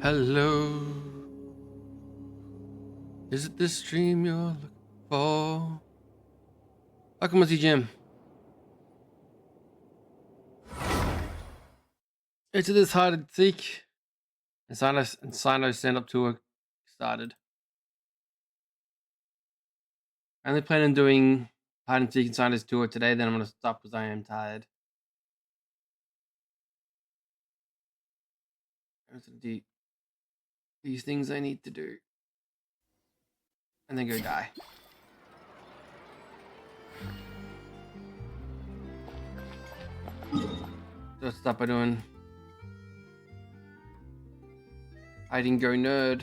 Hello. Is it this stream you're looking for? Welcome to Jim. It's this hide and seek. And Sino stand up tour started. I only plan on doing hide and seek and Sino's tour today, then I'm gonna stop because I am tired. These things I need to do. And then go die. So let's stop by doing hide and go nerd.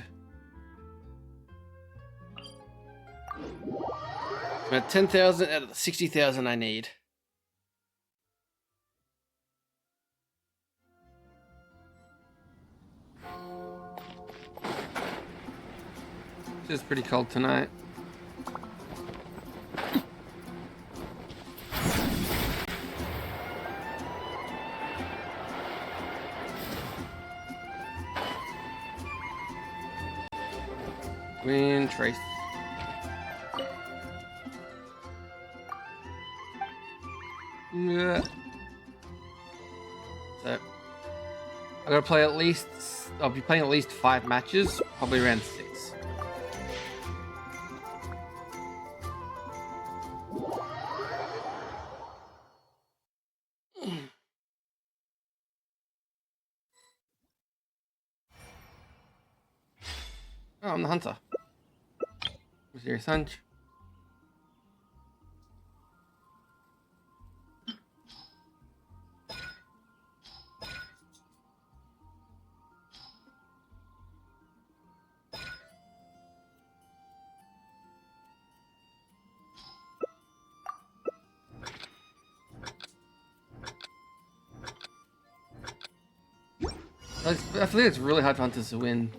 About 10,000 out of the 60,000 I need. It's pretty cold tonight. Wind trace. Yeah. So I'm gonna play I'll be playing at least 5 matches, probably around 6. Oh, I'm the hunter. What's your hunch? I feel like it's really hard for hunters to win.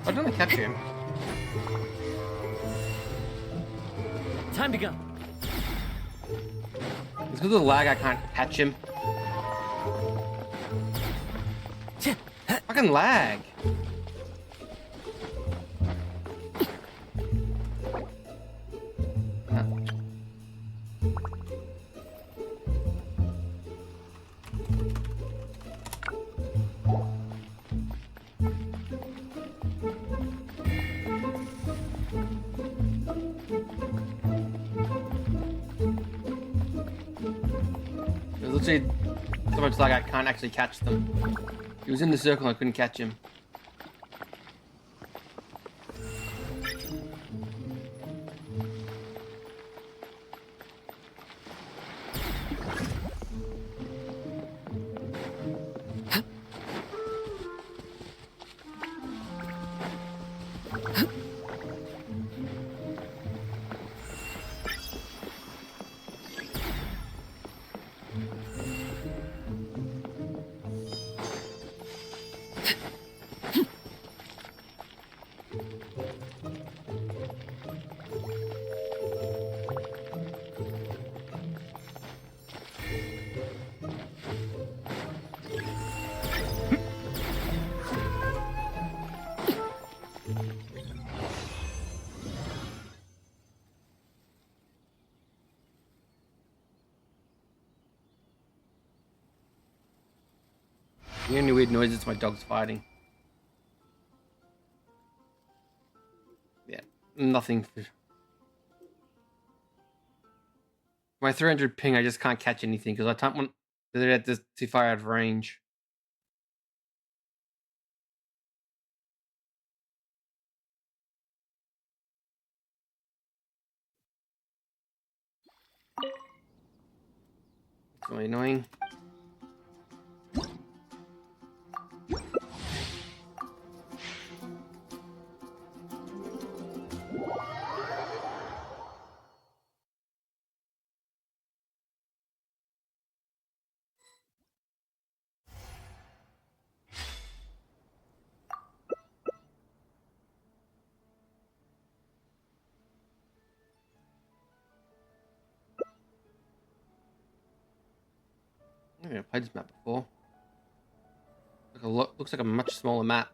Why don't I capture him? Time to go. It's because of the lag I can't catch him. Fucking lag. There's literally so much lag I can't actually catch them. He was in the circle and I couldn't catch him. The only weird noise is my dog's fighting. Yeah, nothing. My 300 ping, I just can't catch anything because I can't want they're at this too far out of range. It's really annoying. I think I've played this map before. Looks like a much smaller map.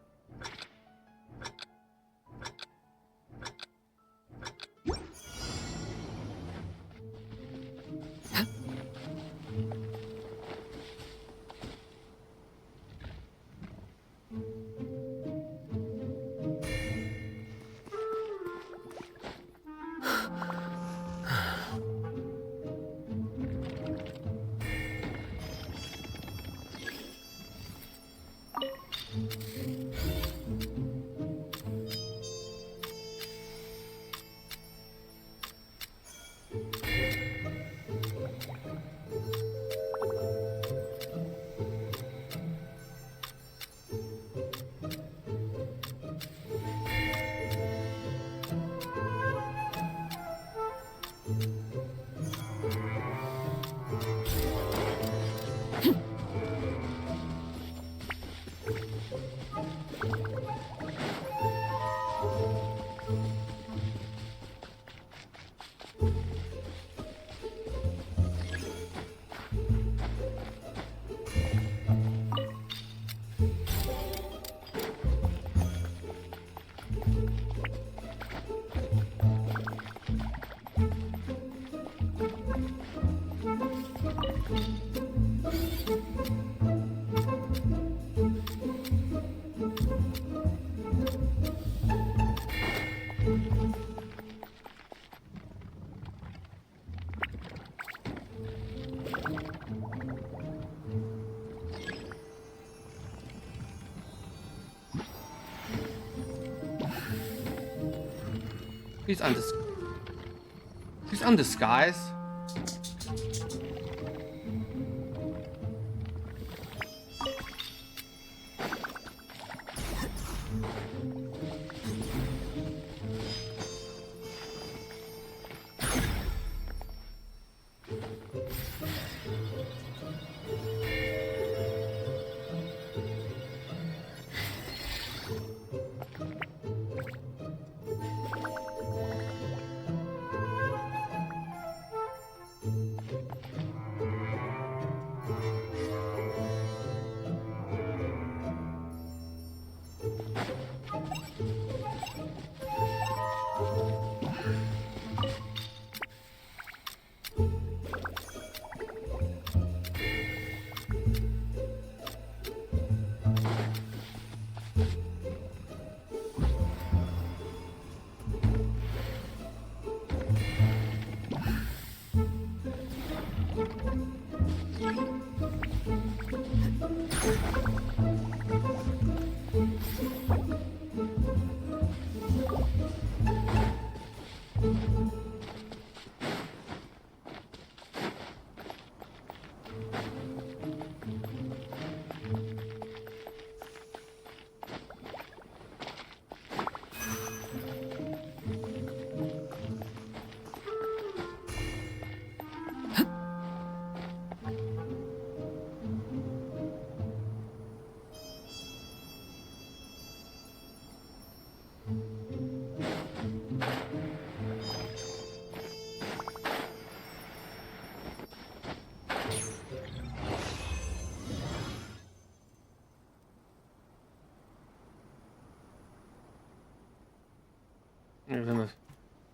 He's undisguised.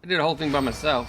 I did the whole thing by myself.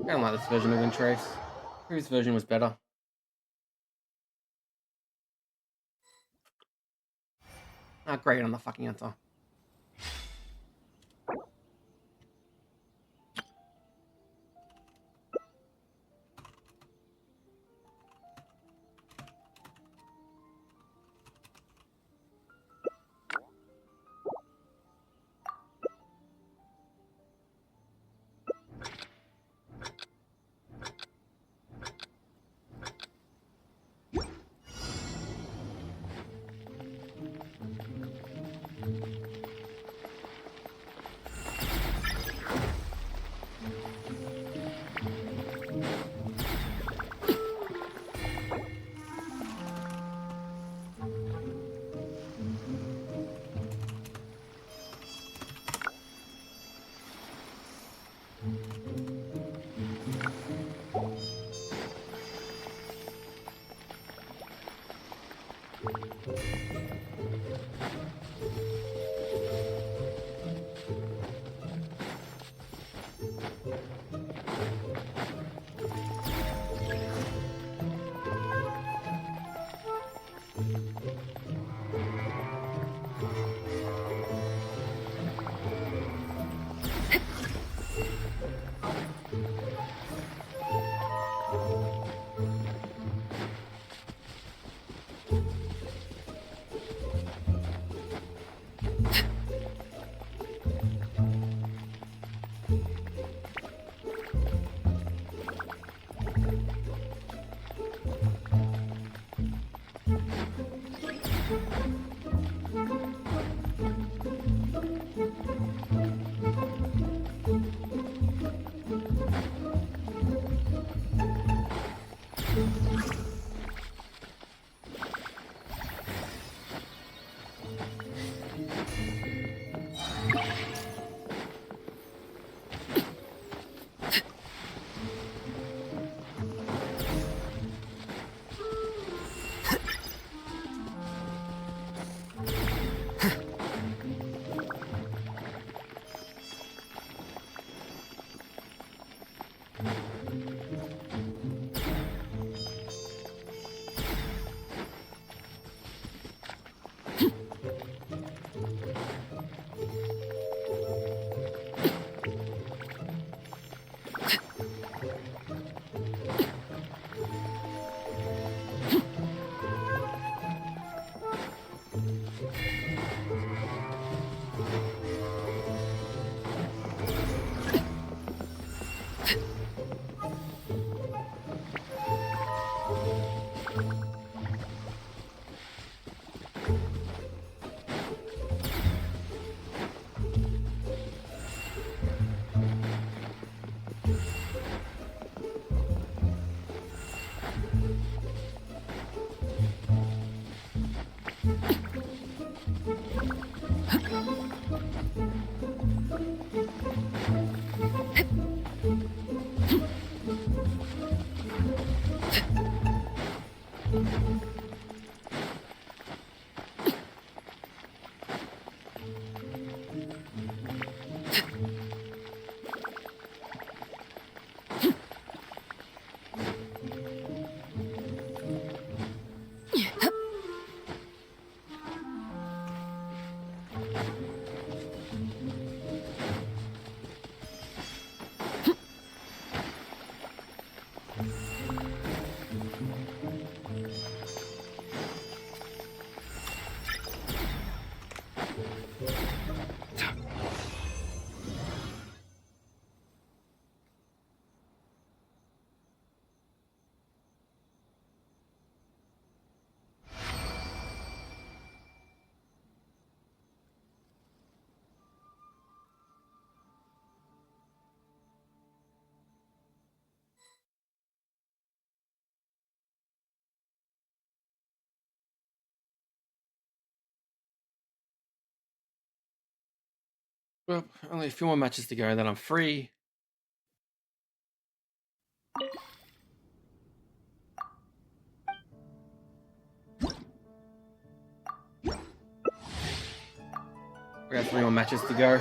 I don't like this version of Trace. Previous version was better. Ah, great on the fucking answer. Well, only a few more matches to go, then I'm free. We got 3 more matches to go.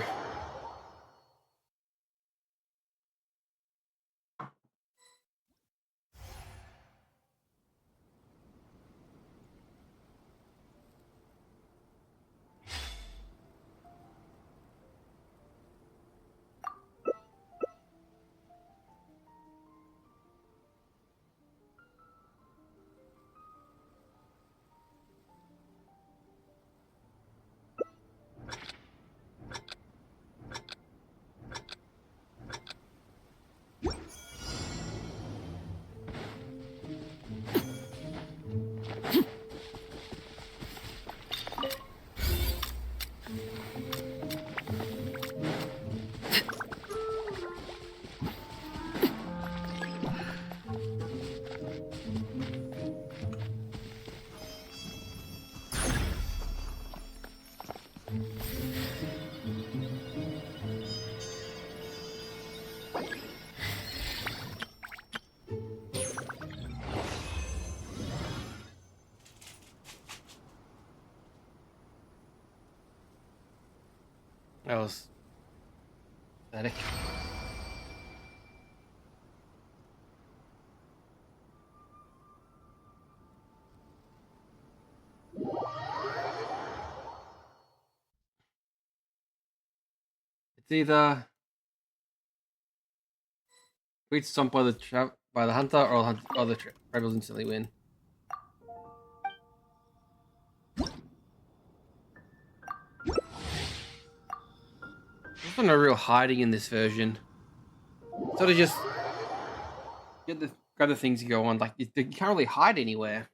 was pathetic. It's either reach stomped by the hunter, or the rebels instantly win. There's no real hiding in this version. Sort of just grab the things you go on. Like you can't really hide anywhere.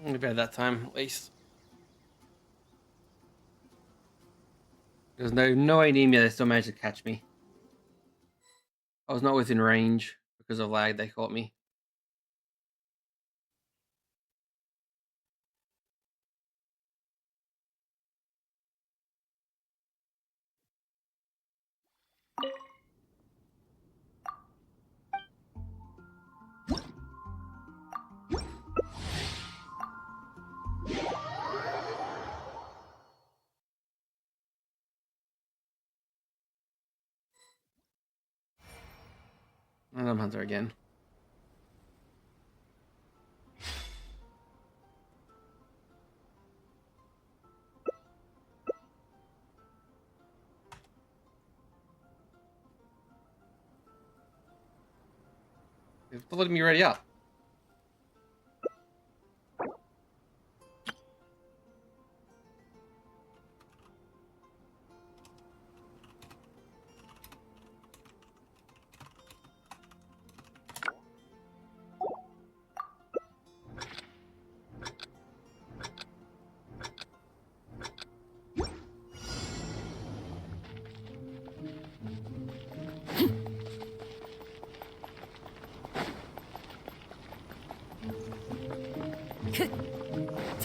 Maybe at that time, at least. There's no anemia. They still managed to catch me. I was not within range because of lag. They caught me. And I'm hunter again. They're letting me ready up.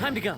Time to go.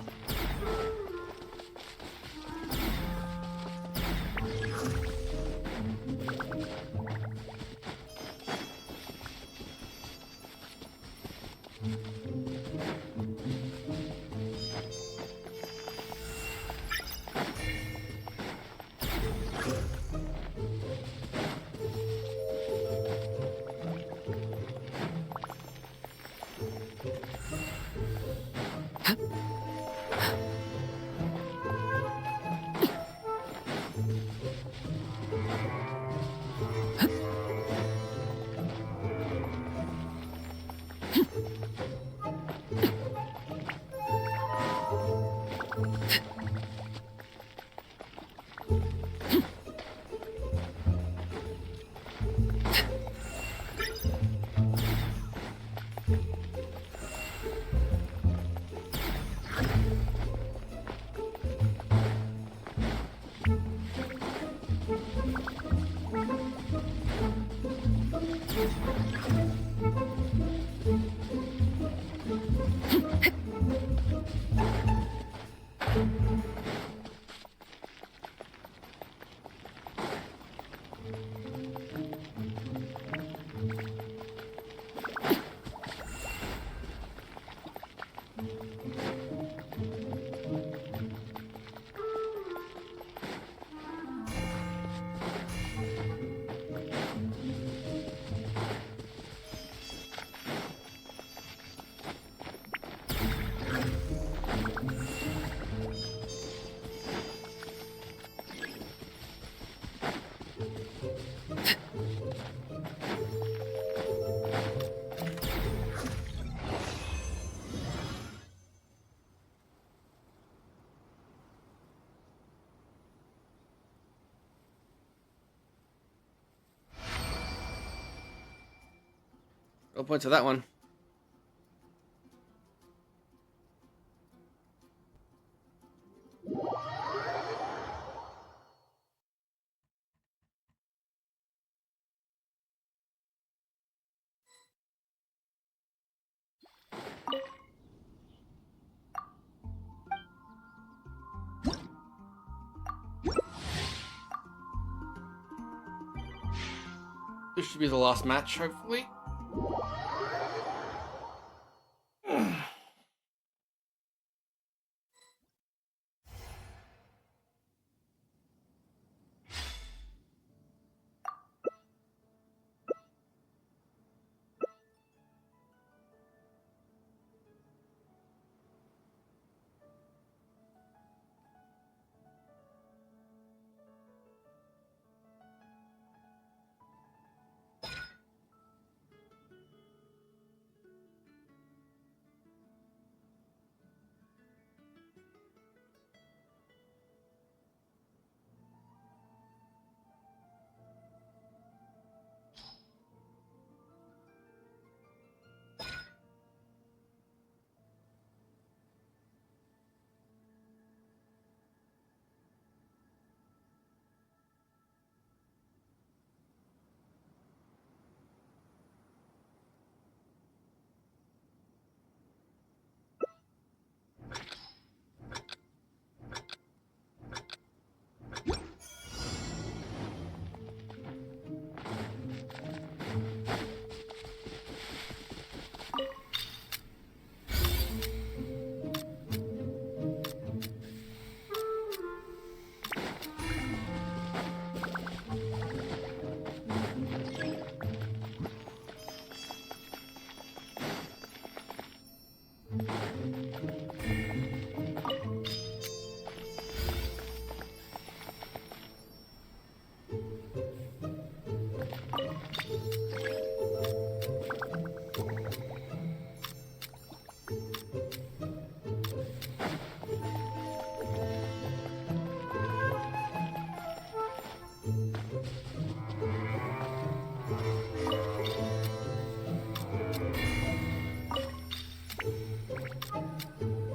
No points for that one. This should be the last match, hopefully.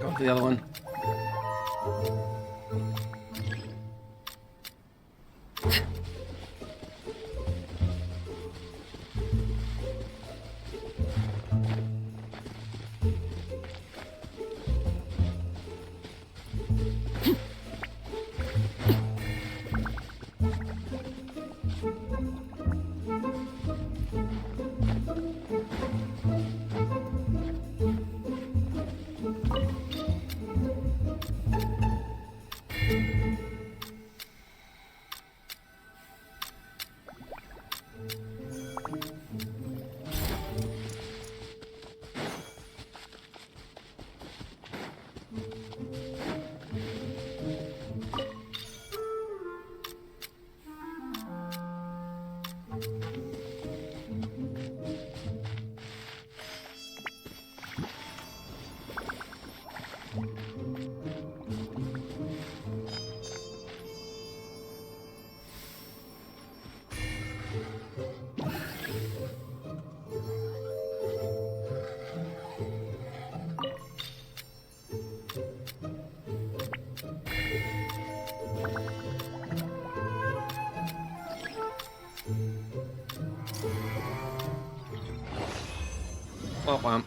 Go for the other one. Womp womp.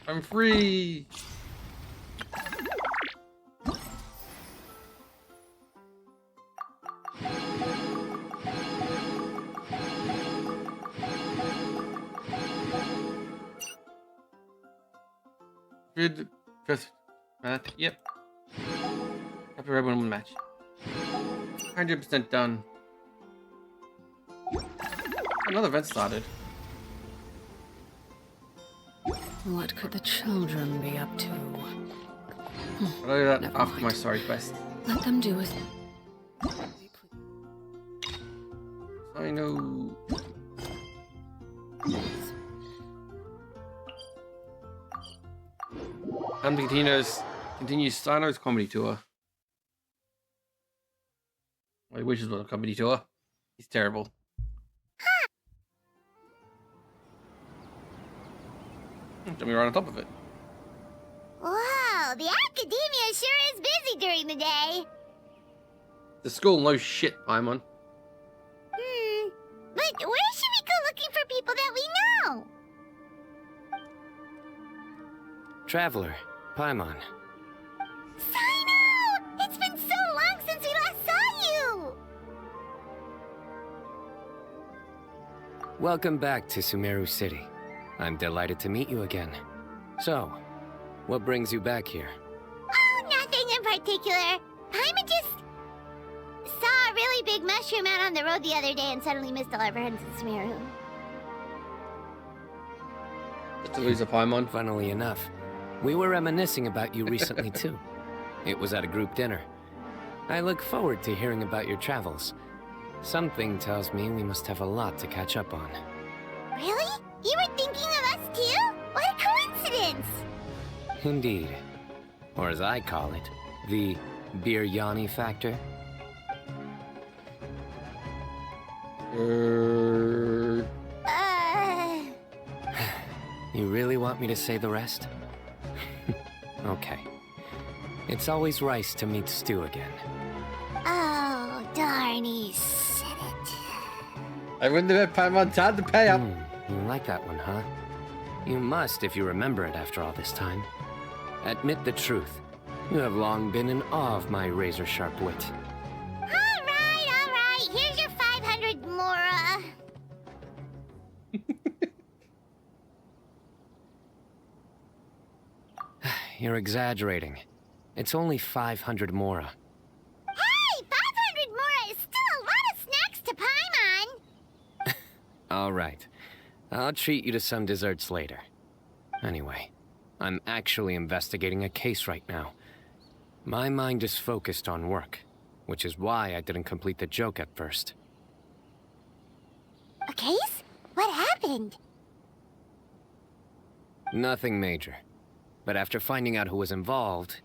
I'm free. Good. Just yep. Happy red one match. 100% done. Another event started. What could the children be up to? I'll do that Never after mind. my story quest. Let them do it. I know. And continues Steino's comedy tour. I wish it was a comedy tour. He's terrible. Jump me right on top of it. Wow, the academia sure is busy during the day. The school knows shit, Paimon. But where should we go looking for people that we know? Traveler, Paimon. Sino! It's been so long since we last saw you! Welcome back to Sumeru City. I'm delighted to meet you again. So, what brings you back here? Oh, nothing in particular. Paimon just saw a really big mushroom out on the road the other day and suddenly missed all our friends in Sumeru. Just to lose a Paimon. Funnily enough, we were reminiscing about you recently too. It was at a group dinner. I look forward to hearing about your travels. Something tells me we must have a lot to catch up on. Really? You were thinking of us too? What a coincidence! Indeed. Or as I call it, the Biryani factor. You really want me to say the rest? Okay. It's always rice to meet stew again. Oh, darn, he said it. I wouldn't have had Paimon time to pay up. You like that one, huh? You must if you remember it after all this time. Admit the truth. You have long been in awe of my razor-sharp wit. All right. Here's your 500 Mora. You're exaggerating. It's only 500 Mora. Hey, 500 Mora is still a lot of snacks to Paimon. All right. I'll treat you to some desserts later. Anyway, I'm actually investigating a case right now. My mind is focused on work, which is why I didn't complete the joke at first. A case? What happened? Nothing major. But after finding out who was involved,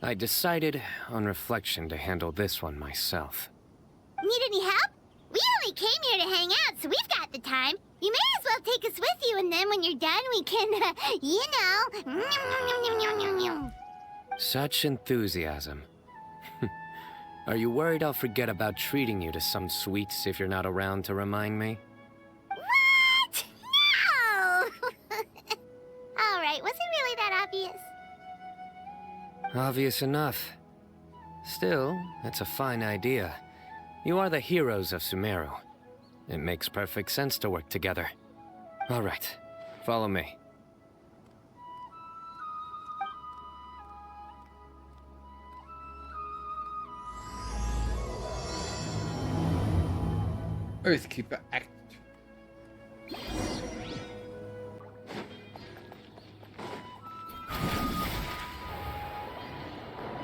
I decided, on reflection, to handle this one myself. Need any help? We only came here to hang out, so we've got the time. You may as well take us with you, and then when you're done, we can, Such enthusiasm. Are you worried I'll forget about treating you to some sweets if you're not around to remind me? What? No! Alright, was it really that obvious? Obvious enough. Still, it's a fine idea. You are the heroes of Sumeru. It makes perfect sense to work together. All right, follow me. Oathkeeper Act.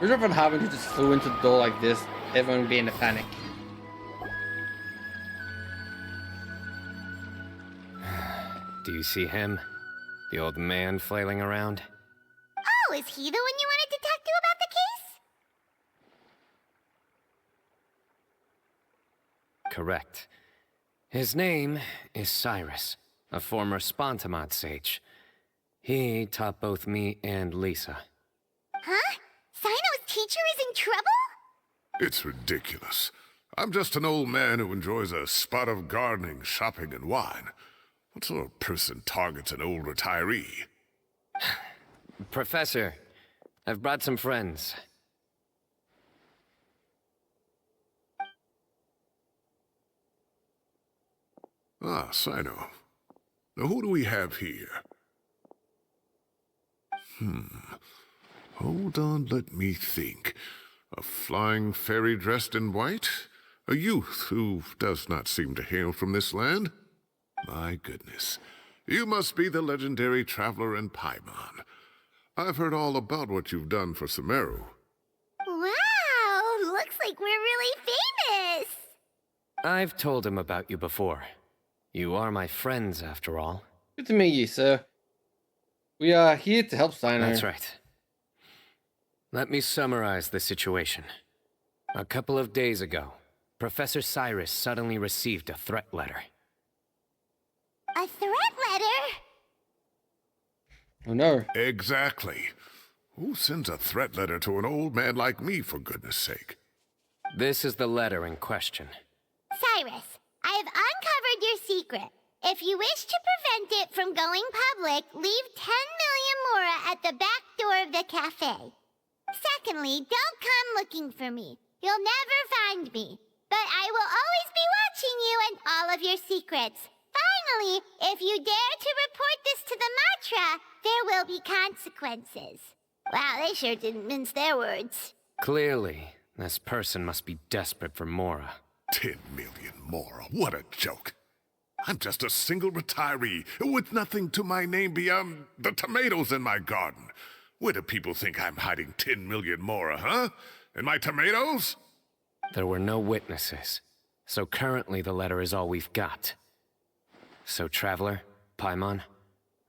Which of what happened if you just flew into the door like this, everyone would be in a panic. Do you see him? The old man flailing around? Oh, is he the one you wanted to talk to about the case? Correct. His name is Cyrus, a former Spontamod sage. He taught both me and Lisa. Huh? Sino's teacher is in trouble? It's ridiculous. I'm just an old man who enjoys a spot of gardening, shopping, and wine. What sort of person targets an old retiree? Professor, I've brought some friends. Ah, Sino. Now who do we have here? Hold on, let me think. A flying fairy dressed in white? A youth who does not seem to hail from this land? My goodness. You must be the legendary traveler in Paimon. I've heard all about what you've done for Sumeru. Wow, looks like we're really famous. I've told him about you before. You are my friends, after all. Good to meet you, sir. We are here to help Sino. That's right. Let me summarize the situation. A couple of days ago, Professor Cyrus suddenly received a threat letter. A threat letter? Oh no. Exactly. Who sends a threat letter to an old man like me, for goodness sake? This is the letter in question. Cyrus, I have uncovered your secret. If you wish to prevent it from going public, leave 10 million mora at the back door of the cafe. Secondly, don't come looking for me. You'll never find me. But I will always be watching you and all of your secrets. Finally, if you dare to report this to the Matra, there will be consequences. Wow, they sure didn't mince their words. Clearly, this person must be desperate for Mora. 10 million mora, what a joke. I'm just a single retiree with nothing to my name beyond the tomatoes in my garden. Where do people think I'm hiding 10 million mora, huh? In my tomatoes? There were no witnesses, so currently the letter is all we've got. So, Traveler, Paimon,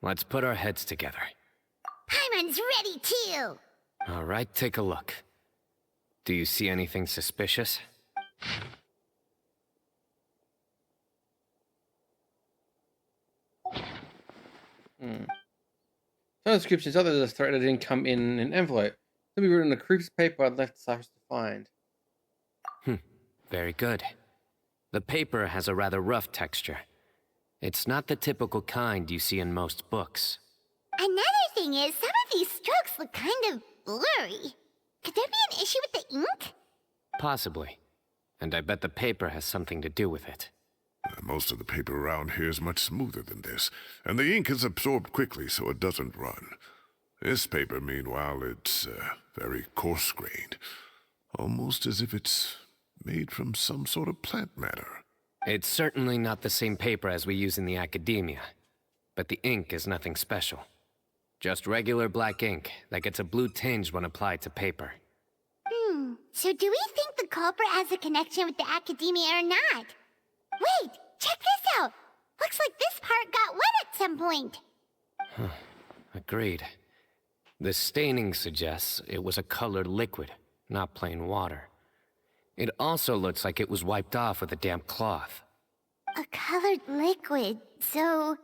let's put our heads together. Paimon's ready too. All right, take a look. Do you see anything suspicious? Some descriptions other than the threat that didn't come in an envelope. Could be written on the creeps paper I'd left Cyrus to find. Very good. The paper has a rather rough texture. It's not the typical kind you see in most books. Another thing is, some of these strokes look kind of blurry. Could there be an issue with the ink? Possibly. And I bet the paper has something to do with it. Most of the paper around here is much smoother than this, and the ink is absorbed quickly so it doesn't run. This paper, meanwhile, it's very coarse-grained, almost as if it's made from some sort of plant matter. It's certainly not the same paper as we use in the academia, but the ink is nothing special. Just regular black ink that gets a blue tinge when applied to paper. So do we think the culprit has a connection with the academia or not? Wait, check this out! Looks like this part got wet at some point. Agreed. The staining suggests it was a colored liquid, not plain water. It also looks like it was wiped off with a damp cloth. A colored liquid, so...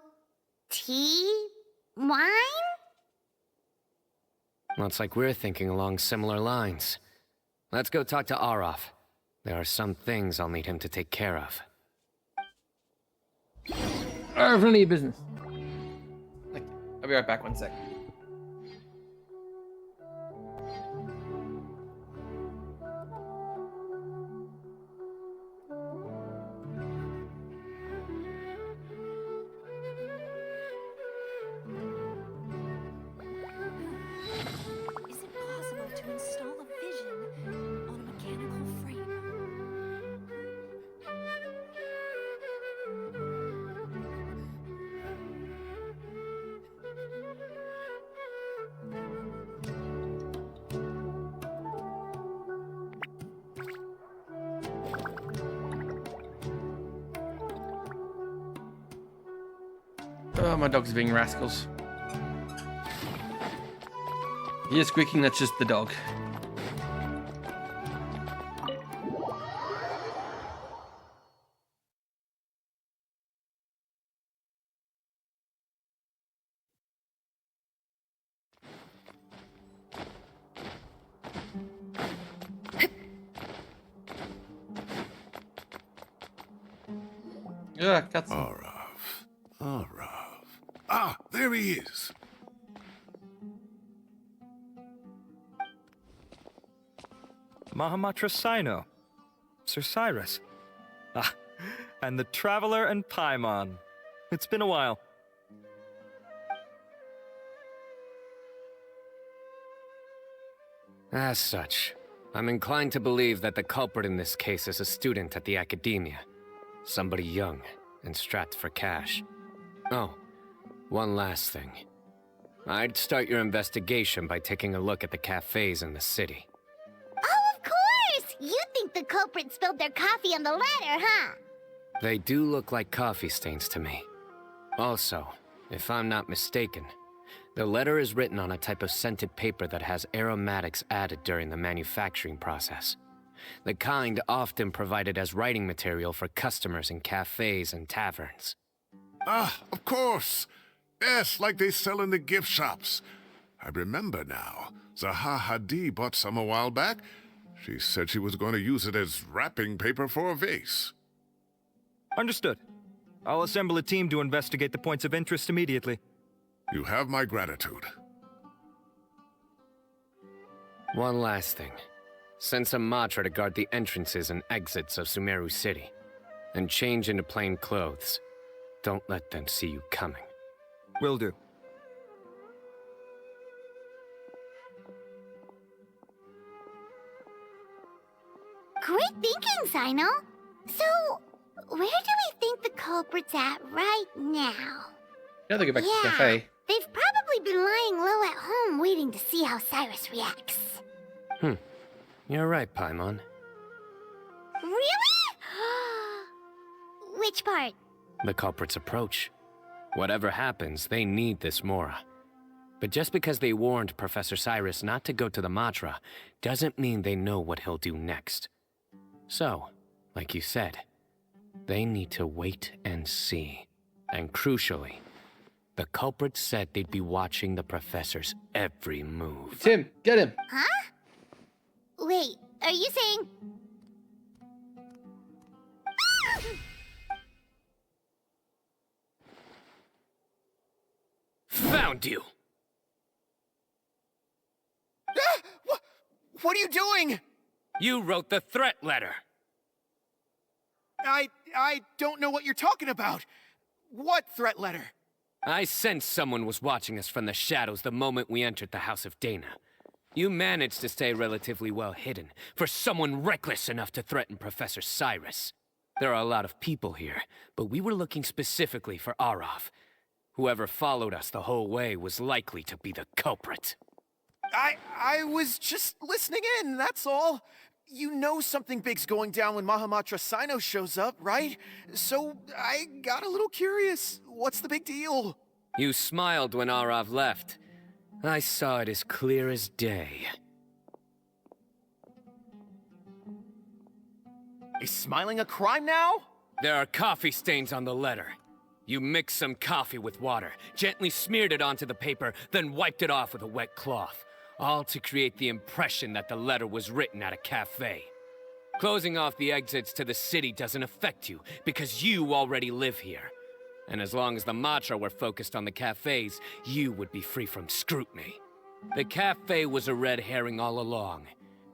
tea? Wine? Looks like we're thinking along similar lines. Let's go talk to Araf. There are some things I'll need him to take care of. Alright, none of your business. Like, I'll be right back 1 sec. Is it possible to install a vision on a mechanical frame? Oh, my dog's being rascals. He is squeaking, that's just the dog. Yeah, cats. Araf. Ah, there he is. Mahamatra Sino. Sir Cyrus. Ah, and the Traveler and Paimon. It's been a while. As such, I'm inclined to believe that the culprit in this case is a student at the academia. Somebody young and strapped for cash. Oh, one last thing. I'd start your investigation by taking a look at the cafes in the city. Oh, of course! You think the culprit spilled their coffee on the ladder, huh? They do look like coffee stains to me. Also, if I'm not mistaken, the letter is written on a type of scented paper that has aromatics added during the manufacturing process. The kind often provided as writing material for customers in cafes and taverns. Ah, of course. Yes, like they sell in the gift shops. I remember now. Zaha Hadid bought some a while back. She said she was going to use it as wrapping paper for a vase. Understood. I'll assemble a team to investigate the points of interest immediately. You have my gratitude. One last thing. Send some Matra to guard the entrances and exits of Sumeru City. And change into plain clothes. Don't let them see you coming. Will do. Great thinking, Sino. So, where do we think the culprit's at right now? Now they go back to the cafe. They've probably been lying low at home waiting to see how Cyrus reacts. You're right, Paimon. Really? Which part? The culprit's approach. Whatever happens, they need this Mora. But just because they warned Professor Cyrus not to go to the Matra, doesn't mean they know what he'll do next. So, like you said, they need to wait and see. And crucially, the culprit said they'd be watching the professor's every move. Tim, get him. Huh? Wait, are you saying... Found you! What are you doing? You wrote the threat letter! I don't know what you're talking about. What threat letter? I sensed someone was watching us from the shadows the moment we entered the House of Dana. You managed to stay relatively well hidden for someone reckless enough to threaten Professor Cyrus. There are a lot of people here, but we were looking specifically for Araf. Whoever followed us the whole way was likely to be the culprit. I was just listening in, that's all. You know something big's going down when Mahamatra Sino shows up, right? So I got a little curious. What's the big deal? You smiled when Araf left. I saw it as clear as day. Is smiling a crime now? There are coffee stains on the letter. You mixed some coffee with water, gently smeared it onto the paper, then wiped it off with a wet cloth, all to create the impression that the letter was written at a cafe. Closing off the exits to the city doesn't affect you, because you already live here. And as long as the Matra were focused on the cafes, you would be free from scrutiny. The cafe was a red herring all along.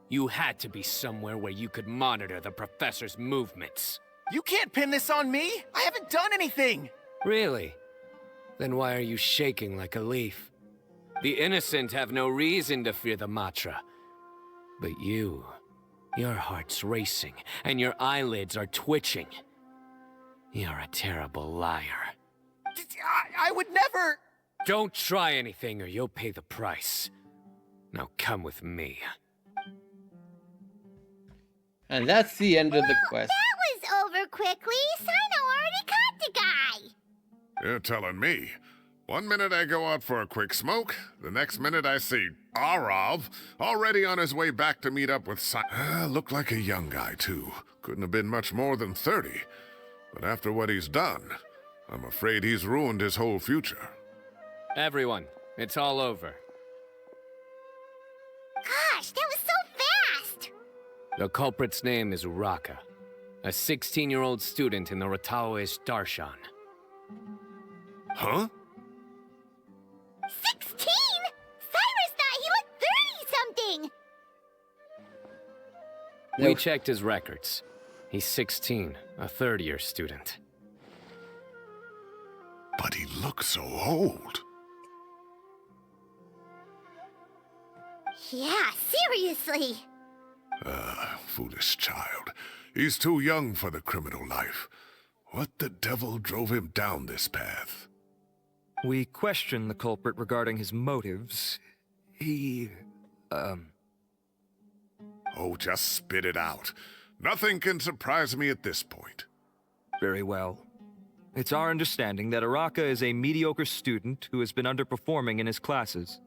You had to be somewhere where you could monitor the professor's movements. You can't pin this on me! I haven't done anything! Really? Then why are you shaking like a leaf? The innocent have no reason to fear the Matra. But you, your heart's racing, and your eyelids are twitching. You're a terrible liar. I would never... Don't try anything or you'll pay the price. Now come with me. And that's the end of the quest. That was over quickly. Sino already caught the guy. You're telling me. 1 minute I go out for a quick smoke, the next minute I see Arav already on his way back to meet up with looked like a young guy, too. Couldn't have been much more than 30. But after what he's done, I'm afraid he's ruined his whole future. Everyone, it's all over. Gosh, that was so fast! The culprit's name is Uraka, a 16-year-old student in the Rataoish Darshan. Huh? 16? Cyrus thought he looked 30-something! We checked his records. He's 16, a third-year student. But he looks so old. Yeah, seriously. Foolish child. He's too young for the criminal life. What the devil drove him down this path? We questioned the culprit regarding his motives. He, Oh, just spit it out. Nothing can surprise me at this point. Very well. It's our understanding that Araka is a mediocre student who has been underperforming in his classes.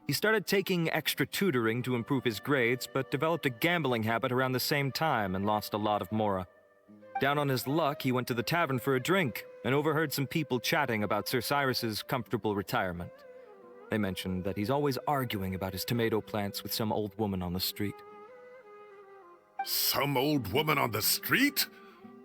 He started taking extra tutoring to improve his grades, but developed a gambling habit around the same time and lost a lot of mora. Down on his luck, he went to the tavern for a drink and overheard some people chatting about Sir Cyrus's comfortable retirement. They mentioned that he's always arguing about his tomato plants with some old woman on the street. Some old woman on the street?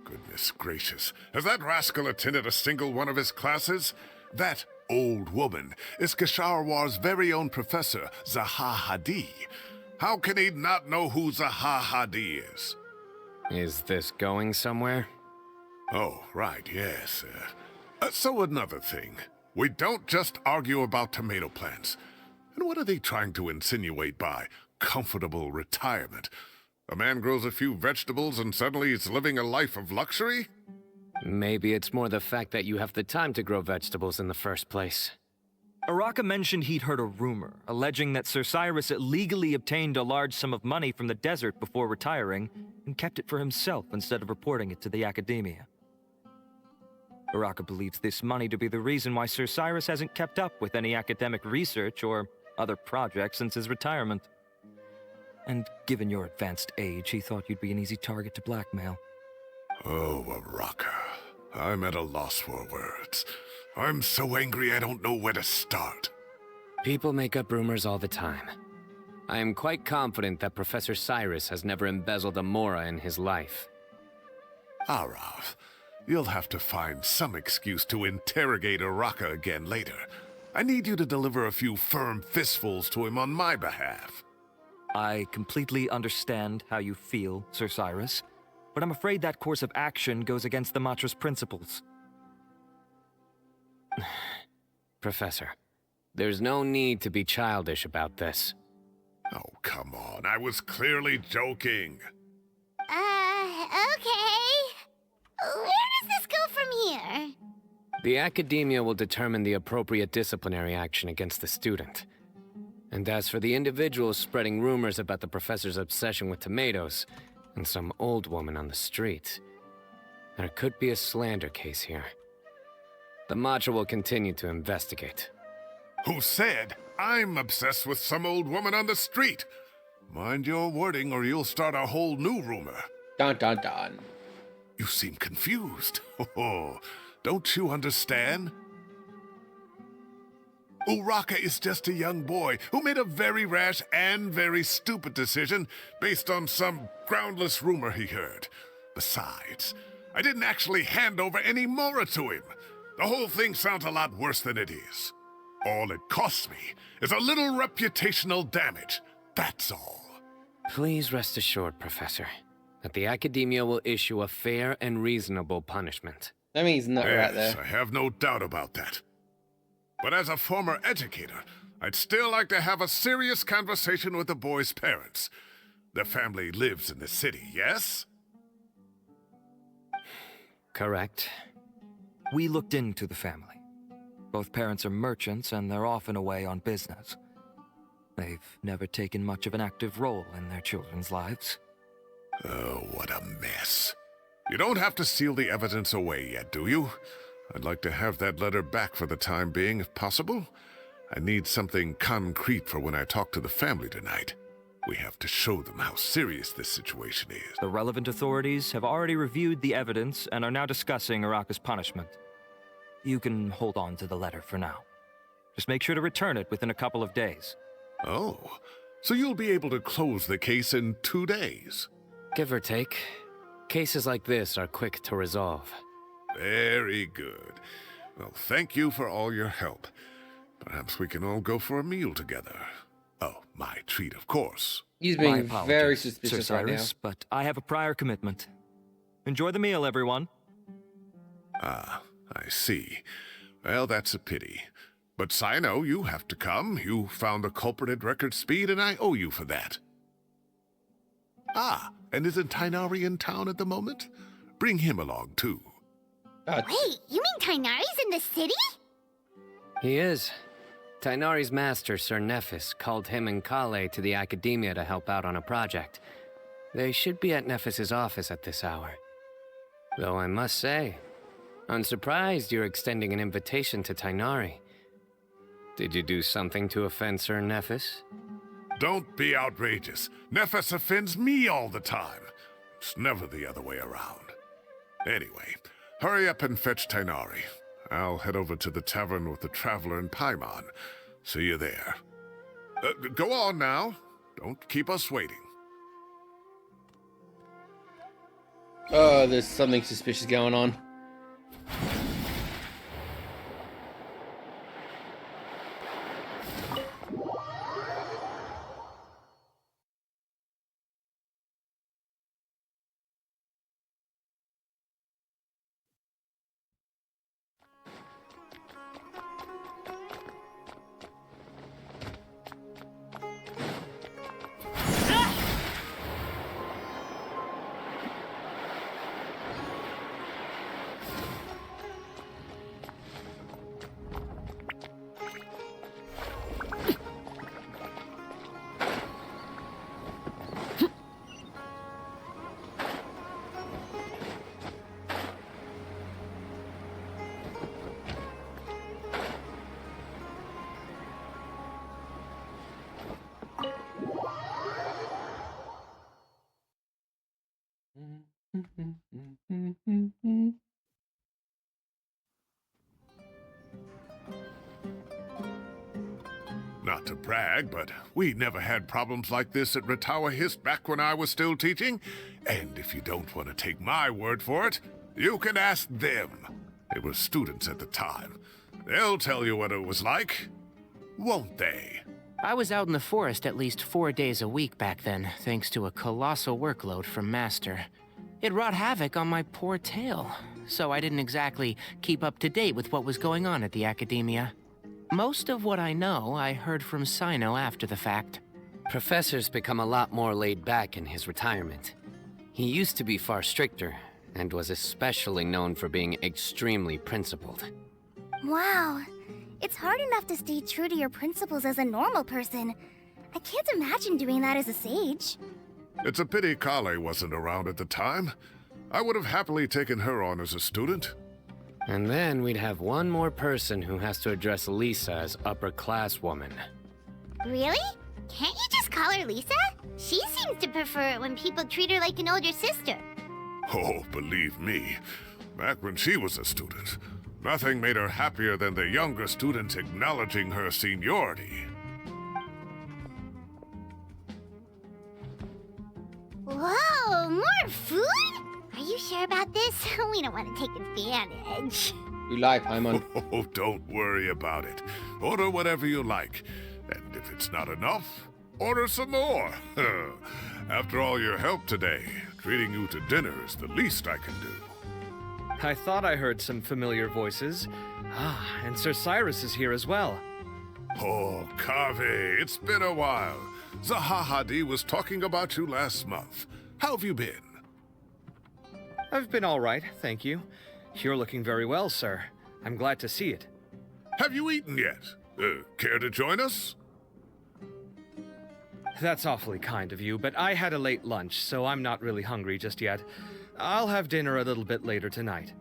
Goodness gracious. Has that rascal attended a single one of his classes? That old woman is Kasharwar's very own professor, Zaha Hadi. How can he not know who Zaha Hadi is? Is this going somewhere? Oh, right, yes. So another thing. We don't just argue about tomato plants. And what are they trying to insinuate by comfortable retirement? A man grows a few vegetables and suddenly he's living a life of luxury? Maybe it's more the fact that you have the time to grow vegetables in the first place. Araka mentioned he'd heard a rumor, alleging that Sir Cyrus illegally obtained a large sum of money from the desert before retiring, and kept it for himself instead of reporting it to the academia. Araka believes this money to be the reason why Sir Cyrus hasn't kept up with any academic research or other projects since his retirement. And given your advanced age, he thought you'd be an easy target to blackmail. Oh, Araka. I'm at a loss for words. I'm so angry I don't know where to start. People make up rumors all the time. I am quite confident that Professor Cyrus has never embezzled a mora in his life. Arav, you'll have to find some excuse to interrogate Araka again later. I need you to deliver a few firm fistfuls to him on my behalf. I completely understand how you feel, Sir Cyrus, but I'm afraid that course of action goes against the Matra's principles. Professor, there's no need to be childish about this. Oh, come on. I was clearly joking. Okay. Where does this go from here? The academia will determine the appropriate disciplinary action against the student. And as for the individuals spreading rumors about the professor's obsession with tomatoes and some old woman on the street, there could be a slander case here. The Matra will continue to investigate. Who said I'm obsessed with some old woman on the street. Mind your wording or you'll start a whole new rumor. Dun dun dun. You seem confused. Oh, don't you understand? Uraka is just a young boy who made a very rash and very stupid decision based on some groundless rumor he heard. Besides, I didn't actually hand over any Mora to him. The whole thing sounds a lot worse than it is. All it costs me is a little reputational damage. That's all. Please rest assured, Professor, that the Academia will issue a fair and reasonable punishment. That means not right Yes, there. I have no doubt about that. But as a former educator, I'd still like to have a serious conversation with the boy's parents. Their family lives in the city, yes? Correct. We looked into the family. Both parents are merchants and they're often away on business. They've never taken much of an active role in their children's lives. Oh, what a mess. You don't have to seal the evidence away yet, do you? I'd like to have that letter back for the time being, if possible. I need something concrete for when I talk to the family tonight. We have to show them how serious this situation is. The relevant authorities have already reviewed the evidence and are now discussing Araka's punishment. You can hold on to the letter for now. Just make sure to return it within a couple of days. Oh, so you'll be able to close the case in 2 days? Give or take. Cases like this are quick to resolve. Very good. Well, thank you for all your help. Perhaps we can all go for a meal together. Oh, my treat, of course. He's My being apologies, very Sir suspicious right now. Cyrus, but I have a prior commitment. Enjoy the meal, everyone. Ah, I see. Well, that's a pity. But Sino, you have to come. You found the culprit at record speed, and I owe you for that. Ah, and isn't Tainari in town at the moment? Bring him along, too. Wait, you mean Tainari's in the city? He is. Tainari's master, Sir Nephis, called him and Kale to the Academia to help out on a project. They should be at Nephis's office at this hour. Though I must say, I'm surprised you're extending an invitation to Tainari. Did you do something to offend Sir Nephis? Don't be outrageous. Nephis offends me all the time. It's never the other way around. Anyway, hurry up and fetch Tainari. I'll head over to the tavern with the Traveler and Paimon. See you there. Go on now. Don't keep us waiting. Oh, there's something suspicious going on. Not to brag, but we never had problems like this at Ratawa Hist back when I was still teaching. And if you don't want to take my word for it, you can ask them. They were students at the time. They'll tell you what it was like, won't they? I was out in the forest at least 4 days a week back then, thanks to a colossal workload from Master. It wrought havoc on my poor tail, so I didn't exactly keep up to date with what was going on at the Academia. Most of what I know, I heard from Sino after the fact. Professor's become a lot more laid back in his retirement. He used to be far stricter, and was especially known for being extremely principled. Wow. It's hard enough to stay true to your principles as a normal person. I can't imagine doing that as a sage. It's a pity Kale wasn't around at the time. I would have happily taken her on as a student. And then we'd have one more person who has to address Lisa as upper-class woman. Really? Can't you just call her Lisa? She seems to prefer it when people treat her like an older sister. Oh, believe me, back when she was a student, nothing made her happier than the younger students acknowledging her seniority. Whoa, more food? Are you sure about this? We don't want to take advantage. You lie, Paimon. Oh, don't worry about it. Order whatever you like. And if it's not enough, order some more. After all your help today, treating you to dinner is the least I can do. I thought I heard some familiar voices. Ah, and Sir Cyrus is here as well. Oh, Kaveh, it's been a while. Zahahadi was talking about you last month. How have you been? I've been all right, thank you. You're looking very well, sir. I'm glad to see it. Have you eaten yet? Care to join us? That's awfully kind of you, but I had a late lunch, so I'm not really hungry just yet. I'll have dinner a little bit later tonight.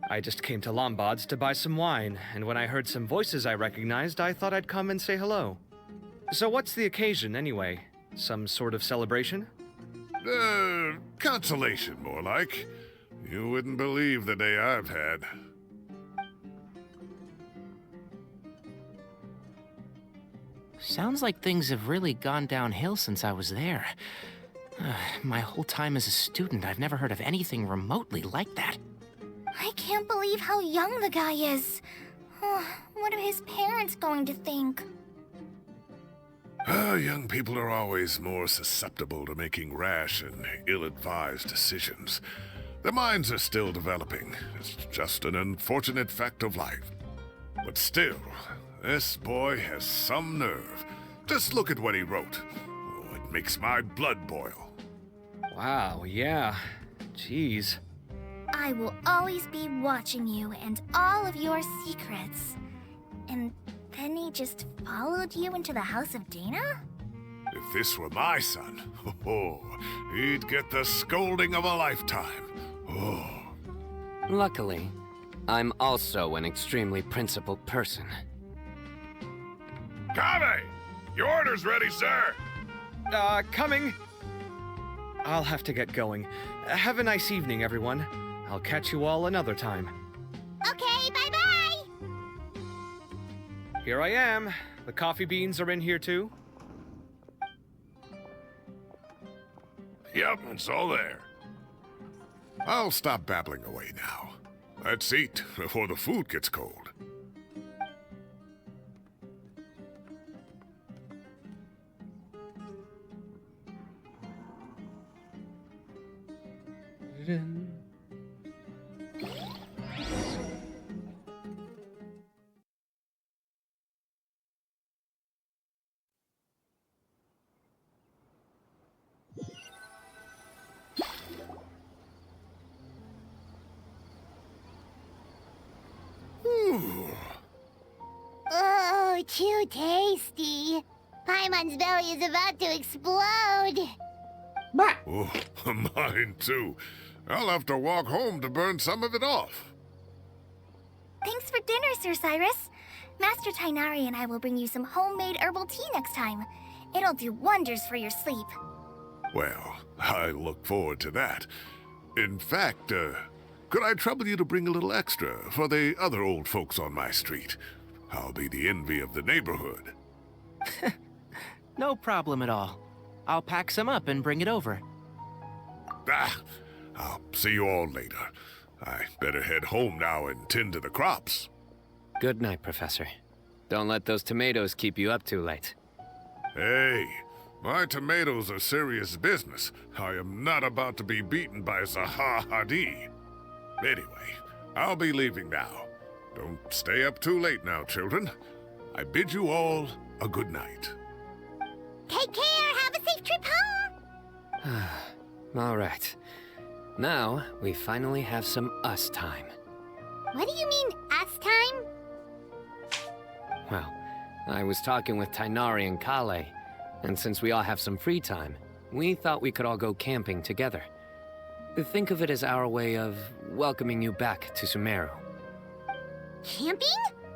I just came to Lombard's to buy some wine, and when I heard some voices I recognized, I thought I'd come and say hello. So what's the occasion, anyway? Some sort of celebration? Consolation, more like. You wouldn't believe the day I've had. Sounds like things have really gone downhill since I was there. My whole time as a student, I've never heard of anything remotely like that. I can't believe how young the guy is. What are his parents going to think? Young people are always more susceptible to making rash and ill-advised decisions. Their minds are still developing. It's just an unfortunate fact of life. But still, this boy has some nerve. Just look at what he wrote. Oh, it makes my blood boil. Wow, yeah. Jeez. I will always be watching you and all of your secrets. And then he just followed you into the house of Dana? If this were my son, he'd get the scolding of a lifetime. Oh. Luckily, I'm also an extremely principled person. Kaveh! Your order's ready, sir! Coming! I'll have to get going. Have a nice evening, everyone. I'll catch you all another time. Okay, bye-bye! Here I am. The coffee beans are in here too. Yep, it's all there. I'll stop babbling away now. Let's eat before the food gets cold. Oh, too tasty. Paimon's belly is about to explode. Oh, mine too. I'll have to walk home to burn some of it off. Thanks for dinner, Sir Cyrus. Master Tainari and I will bring you some homemade herbal tea next time. It'll do wonders for your sleep. Well, I look forward to that. In fact, could I trouble you to bring a little extra for the other old folks on my street? I'll be the envy of the neighborhood. No problem at all. I'll pack some up and bring it over. I'll see you all later. I better head home now and tend to the crops. Good night, Professor. Don't let those tomatoes keep you up too late. Hey, my tomatoes are serious business. I am not about to be beaten by Zahahadi. Anyway, I'll be leaving now. Don't stay up too late now, children. I bid you all a good night. Take care. Have a safe trip home. All right. Now, we finally have some us time. What do you mean, us time? Well, I was talking with Tainari and Kale, and since we all have some free time, we thought we could all go camping together. Think of it as our way of welcoming you back to Sumeru. Camping?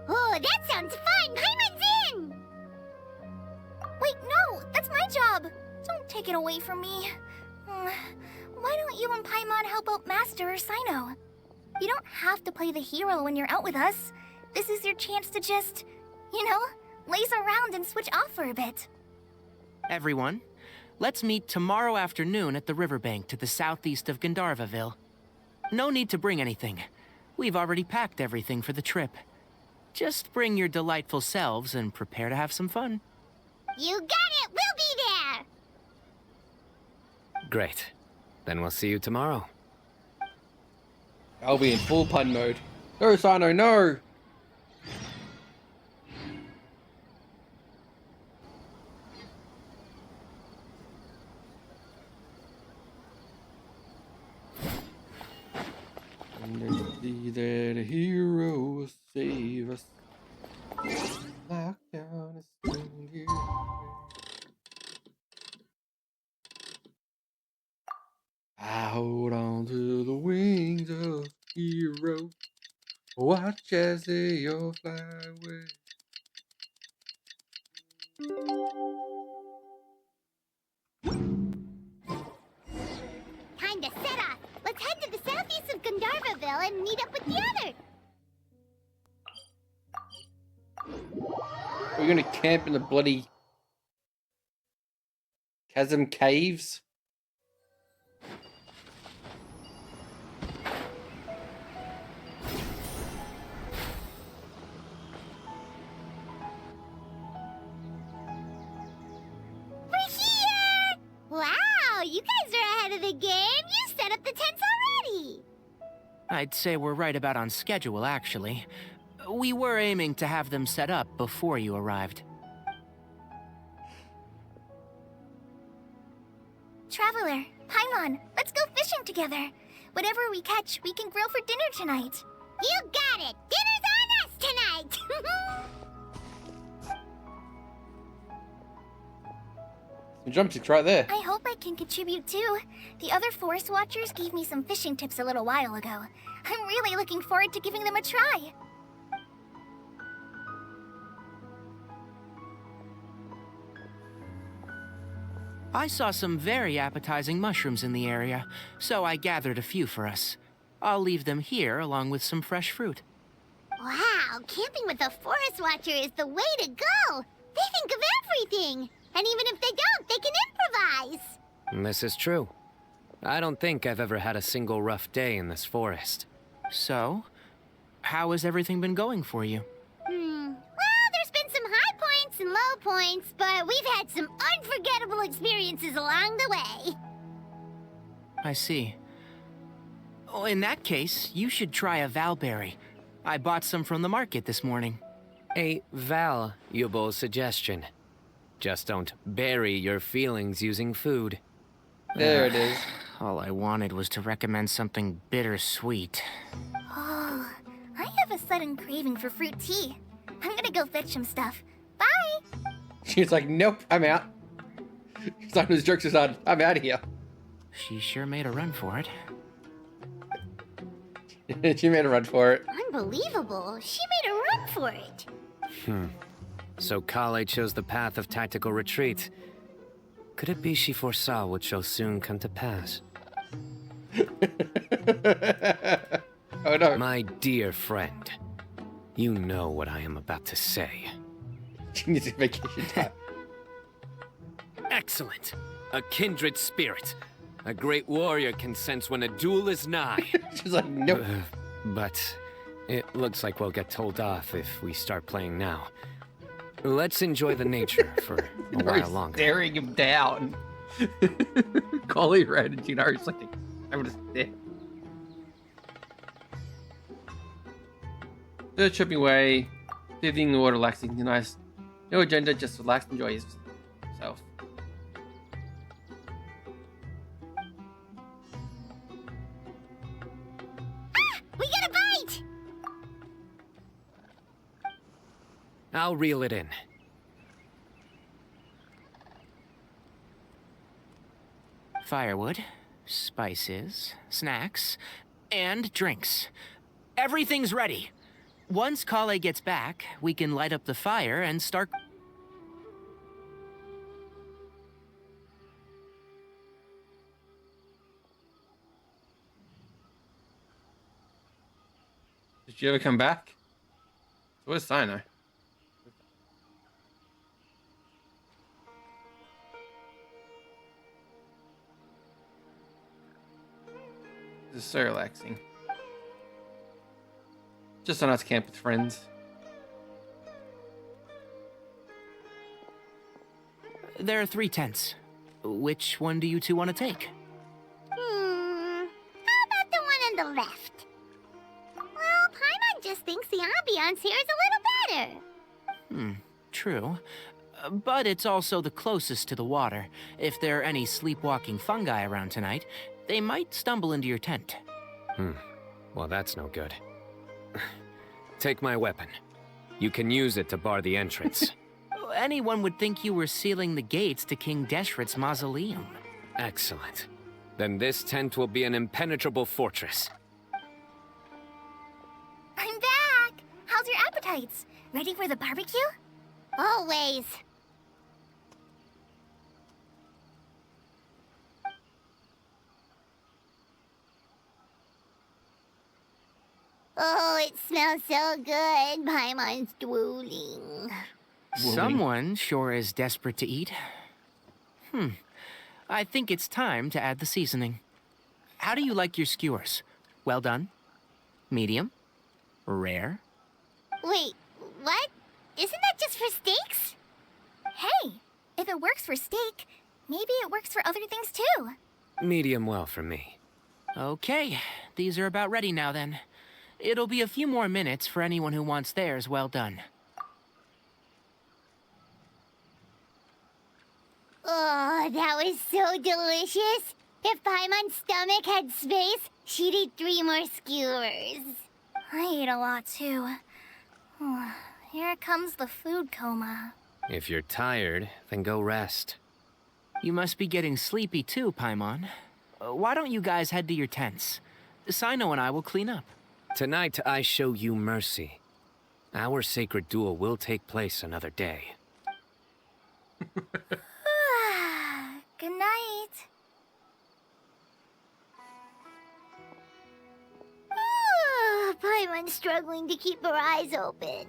Oh, that sounds fun. Paimon's in! my job. Don't take it away from me. Why don't you and Paimon help out Master or Sino? You don't have to play the hero when you're out with us. This is your chance to just, you know, laze around and switch off for a bit. Everyone, let's meet tomorrow afternoon at the riverbank to the southeast of Gandharvaville. No need to bring anything. We've already packed everything for the trip. Just bring your delightful selves and prepare to have some fun. You got it! We'll be there! Great. Then we'll see you tomorrow. I'll be in full pun mode. No, Sino, no! And see that a hero will save us. Lockdown is still here. I hold on to the wings of hero. Watch as they all fly away. Time to set off. Let's head to the southeast of Gandharvaville and meet up with the others. We're gonna camp in the bloody chasm caves. We're here! Wow, you guys are ahead of the game. You set up the tents already. I'd say we're right about on schedule, actually. We were aiming to have them set up before you arrived. Traveler, Paimon, let's go fishing together. Whatever we catch, we can grill for dinner tonight. You got it. Dinner's on us tonight. The drumstick's right there. I hope I can contribute too. The other Forest Watchers gave me some fishing tips a little while ago. I'm really looking forward to giving them a try. I saw some very appetizing mushrooms in the area, so I gathered a few for us. I'll leave them here along with some fresh fruit. Wow, camping with a Forest Watcher is the way to go. They think of everything. And even if they don't, they can improvise. This is true. I don't think I've ever had a single rough day in this forest. So, how has everything been going for you? Well, there's been some high points and low points, but we've had some unforgettable experiences along the way. I see. Oh, in that case, you should try a valberry. I bought some from the market this morning. A valuable suggestion. Just don't bury your feelings using food. There it is. All I wanted was to recommend something bittersweet. Oh, I have a sudden craving for fruit tea. I'm gonna go fetch some stuff. Bye! She's like, nope, I'm out. Simon's jokes aside, I'm out of here. She sure made a run for it. She made a run for it. Unbelievable. She made a run for it. So Kale chose the path of tactical retreat. Could it be she foresaw what shall soon come to pass? Oh no. My dear friend, you know what I am about to say. She needs a vacation time. Excellent! A kindred spirit. A great warrior can sense when a duel is nigh. She's like, nope. But it looks like we'll get told off if we start playing now. Let's enjoy the nature for a while longer. Staring him down. Collie red and Ginaru's like, I'm gonna stare. The tripping away, living in the water, relaxing, nice. No agenda, just relax, enjoy yourself. We got a bite! I'll reel it in. Firewood, spices, snacks, and drinks. Everything's ready. Once Kale gets back, we can light up the fire and start... Did she ever come back? Where's Sino? This is so relaxing. Just a nice camp with friends. There are 3 tents. Which one do you two want to take? How about the one on the left? Well, Paimon just thinks the ambiance here is a little better. True. But it's also the closest to the water. If there are any sleepwalking fungi around tonight, they might stumble into your tent. Well, that's no good. Take my weapon. You can use it to bar the entrance. Anyone would think you were sealing the gates to King Deshret's mausoleum. Excellent. Then this tent will be an impenetrable fortress. I'm back! How's your appetites? Ready for the barbecue? Always. Oh, it smells so good. Paimon's drooling. Someone sure is desperate to eat. I think it's time to add the seasoning. How do you like your skewers? Well done? Medium? Rare? Wait, what? Isn't that just for steaks? Hey, if it works for steak, maybe it works for other things too. Medium well for me. Okay, these are about ready now then. It'll be a few more minutes for anyone who wants theirs well done. Oh, that was so delicious. If Paimon's stomach had space, she'd eat 3 more skewers. I ate a lot too. Here comes the food coma. If you're tired, then go rest. You must be getting sleepy too, Paimon. Why don't you guys head to your tents? Sino and I will clean up. Tonight, I show you mercy. Our sacred duel will take place another day. Good night. Paimon's struggling to keep her eyes open.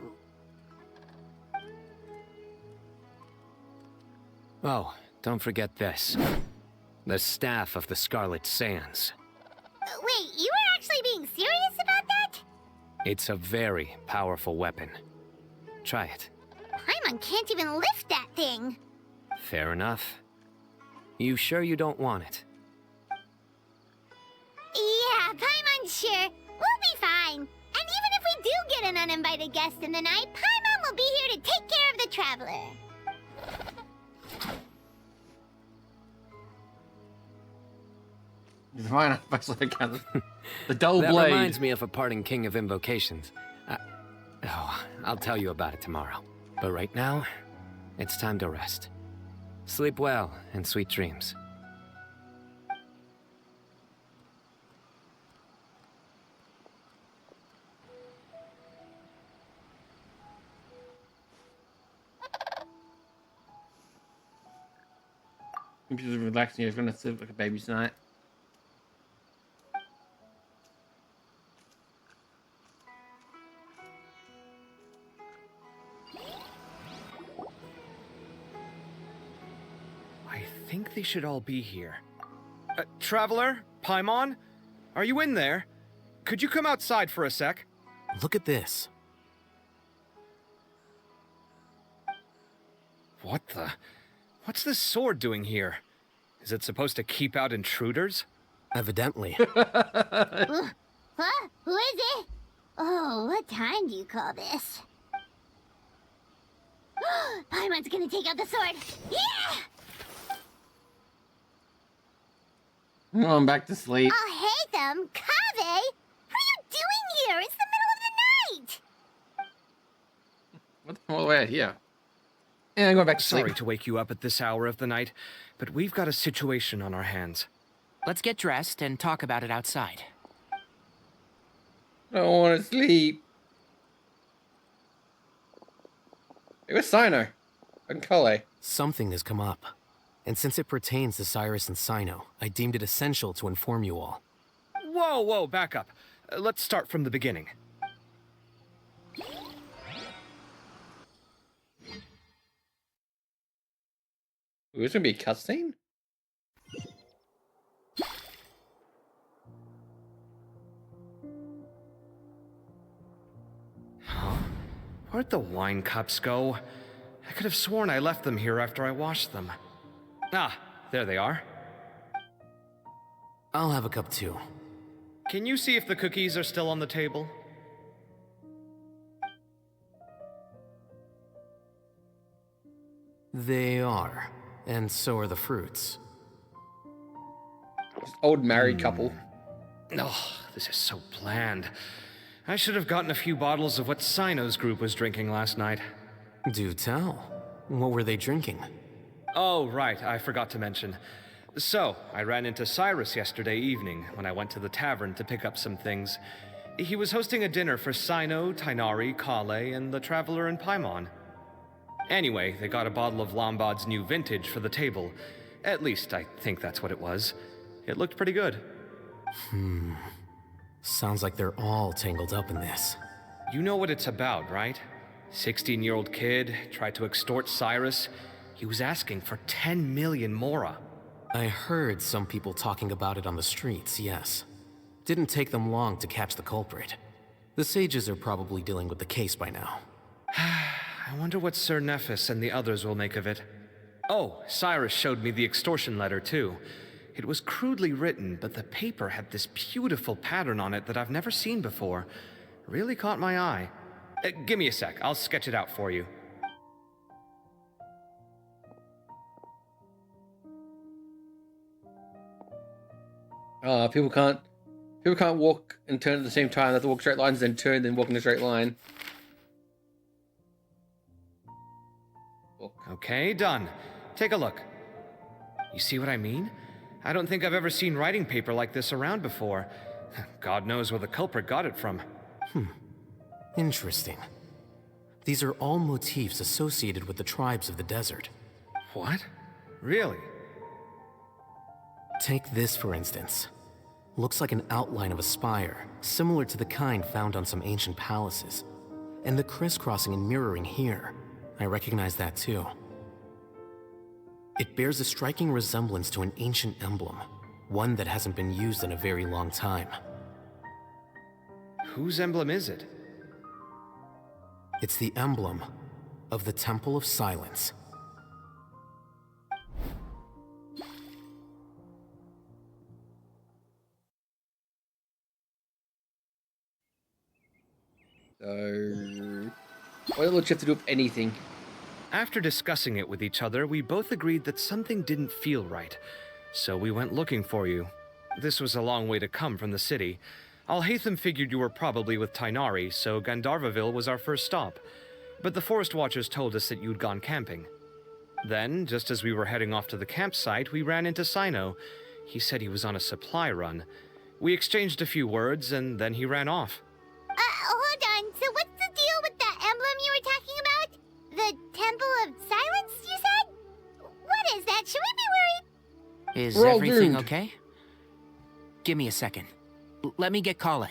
Oh, don't forget this. The Staff of the Scarlet Sands. Wait, you were actually being serious about that? It's a very powerful weapon. Try it. Paimon can't even lift that thing. Fair enough. You sure you don't want it? Yeah, Paimon's sure. We'll be fine. And even if we do get an uninvited guest in the night, Paimon will be here to take care of the traveler. Fine, the dull That blade. reminds me of a parting king of invocations. I'll tell you about it tomorrow. But right now, it's time to rest. Sleep well and sweet dreams. Computer's relaxing. He's gonna sleep like a baby tonight. I think they should all be here. Traveler? Paimon? Are you in there? Could you come outside for a sec? Look at this. What the? What's this sword doing here? Is it supposed to keep out intruders? Evidently. Huh? Who is it? Oh, what time do you call this? Paimon's gonna take out the sword. Yeah! I'm back to sleep. Oh, hey them, Kave! What are you doing here? It's the middle of the night! What the hell are here? And I'm going back to sleep. Sorry to wake you up at this hour of the night, but we've got a situation on our hands. Let's get dressed and talk about it outside. I don't want to sleep. Hey, where's Sino? And Kale. Something has come up. And since it pertains to Cyrus and Sino, I deemed it essential to inform you all. Whoa, back up. Let's start from the beginning. Ooh, it's gonna be a cutscene? Huh? Where'd the wine cups go? I could have sworn I left them here after I washed them. Ah, there they are. I'll have a cup too. Can you see if the cookies are still on the table? They are, and so are the fruits. Old married couple. Oh, this is so bland. I should have gotten a few bottles of what Sino's group was drinking last night. Do tell. What were they drinking? Oh, right, I forgot to mention. So, I ran into Cyrus yesterday evening when I went to the tavern to pick up some things. He was hosting a dinner for Sino, Tighnari, Kale, and the Traveler and Paimon. Anyway, they got a bottle of Lombard's new vintage for the table. At least, I think that's what it was. It looked pretty good. Sounds like they're all tangled up in this. You know what it's about, right? 16-year-old kid tried to extort Cyrus. He was asking for 10 million mora. I heard some people talking about it on the streets, yes. Didn't take them long to catch the culprit. The sages are probably dealing with the case by now. I wonder what Sir Nephis and the others will make of it. Oh, Cyrus showed me the extortion letter, too. It was crudely written, but the paper had this beautiful pattern on it that I've never seen before. Really caught my eye. Give me a sec, I'll sketch it out for you. People can't walk and turn at the same time. They have to walk straight lines, then turn, then walk in a straight line. Okay, done. Take a look. You see what I mean? I don't think I've ever seen writing paper like this around before. God knows where the culprit got it from. Interesting. These are all motifs associated with the tribes of the desert. What? Really? Take this, for instance. Looks like an outline of a spire, similar to the kind found on some ancient palaces. And the crisscrossing and mirroring here. I recognize that too. It bears a striking resemblance to an ancient emblem, one that hasn't been used in a very long time. Whose emblem is it? It's the emblem of the Temple of Silence. So, what does you have to do with anything? After discussing it with each other, we both agreed that something didn't feel right. So we went looking for you. This was a long way to come from the city. Alhaitham figured you were probably with Tighnari, so Gandharvaville was our first stop. But the Forest Watchers told us that you'd gone camping. Then, just as we were heading off to the campsite, we ran into Sino. He said he was on a supply run. We exchanged a few words, and then he ran off. Hold on. So what's the deal with that emblem you were talking about? The Temple of Silence, you said? What is that? Should we be worried? Is We're all everything doomed. okay? Give me a second. Let me get Kale.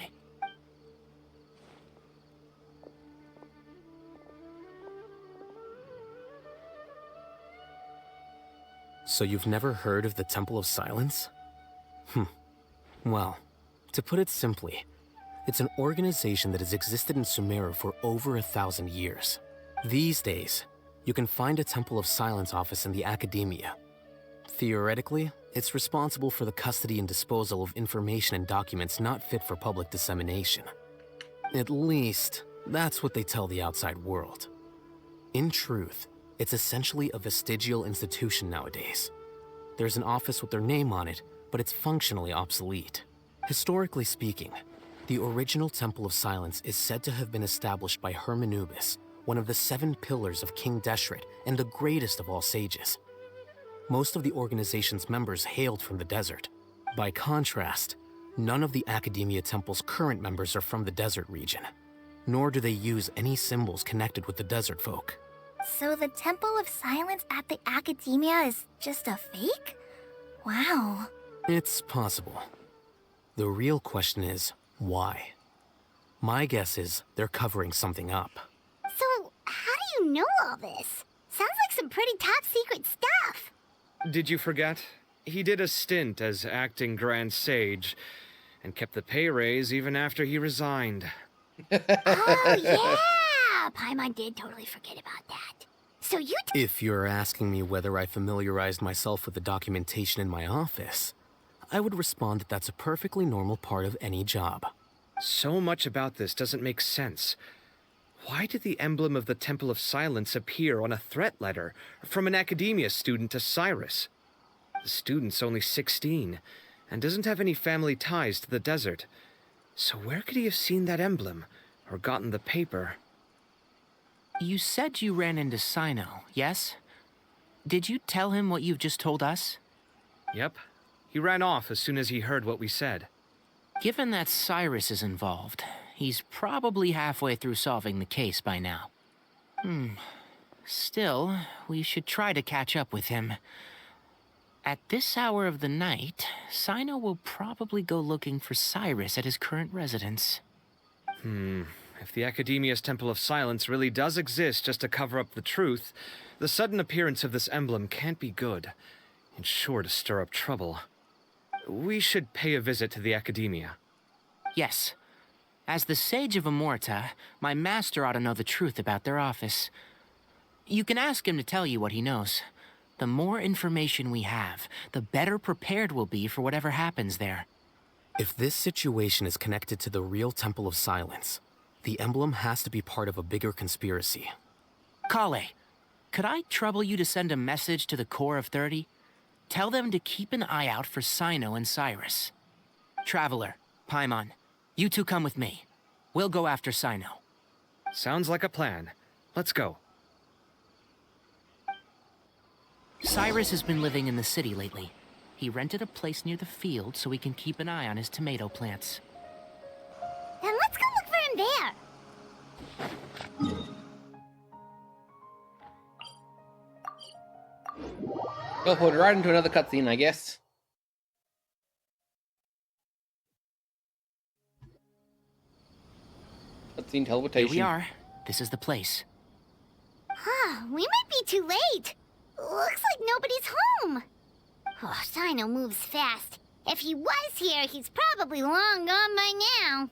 So you've never heard of the Temple of Silence? Well, to put it simply, it's an organization that has existed in Sumeru for over 1,000 years. These days, you can find a Temple of Silence office in the academia. Theoretically, it's responsible for the custody and disposal of information and documents not fit for public dissemination. At least, that's what they tell the outside world. In truth, it's essentially a vestigial institution nowadays. There's an office with their name on it, but it's functionally obsolete. Historically speaking, the original Temple of Silence is said to have been established by Hermanubis, one of the 7 pillars of King Deshret and the greatest of all sages. Most of the organization's members hailed from the desert. By contrast, none of the Academia Temple's current members are from the desert region, nor do they use any symbols connected with the desert folk. So the Temple of Silence at the Academia is just a fake? Wow. It's possible. The real question is, why? My guess is they're covering something up. So, how do you know all this? Sounds like some pretty top secret stuff. Did you forget? He did a stint as acting Grand Sage, and kept the pay raise even after he resigned. Oh, yeah! Paimon did totally forget about that. So you If you're asking me whether I familiarized myself with the documentation in my office, I would respond that that's a perfectly normal part of any job. So much about this doesn't make sense. Why did the emblem of the Temple of Silence appear on a threat letter from an academia student to Cyrus? The student's only 16, and doesn't have any family ties to the desert. So where could he have seen that emblem, or gotten the paper? You said you ran into Sino, yes? Did you tell him what you've just told us? Yep. He ran off as soon as he heard what we said. Given that Cyrus is involved, he's probably halfway through solving the case by now. Still, we should try to catch up with him. At this hour of the night, Sino will probably go looking for Cyrus at his current residence. If the Academia's Temple of Silence really does exist just to cover up the truth, the sudden appearance of this emblem can't be good. It's sure to stir up trouble. We should pay a visit to the Academia. Yes. As the Sage of Amorta, my master ought to know the truth about their office. You can ask him to tell you what he knows. The more information we have, the better prepared we'll be for whatever happens there. If this situation is connected to the real Temple of Silence, the emblem has to be part of a bigger conspiracy. Kale, could I trouble you to send a message to the Core of 30? Tell them to keep an eye out for Sino and Cyrus. Traveler, Paimon, you two come with me. We'll go after Sino. Sounds like a plan. Let's go. Cyrus has been living in the city lately. He rented a place near the field so he can keep an eye on his tomato plants. Then let's go look for him there. Teleported right into another cutscene, I guess. Cutscene teleportation. Here we are. This is the place. We might be too late. Looks like nobody's home. Oh, Sino moves fast. If he was here, he's probably long gone by now.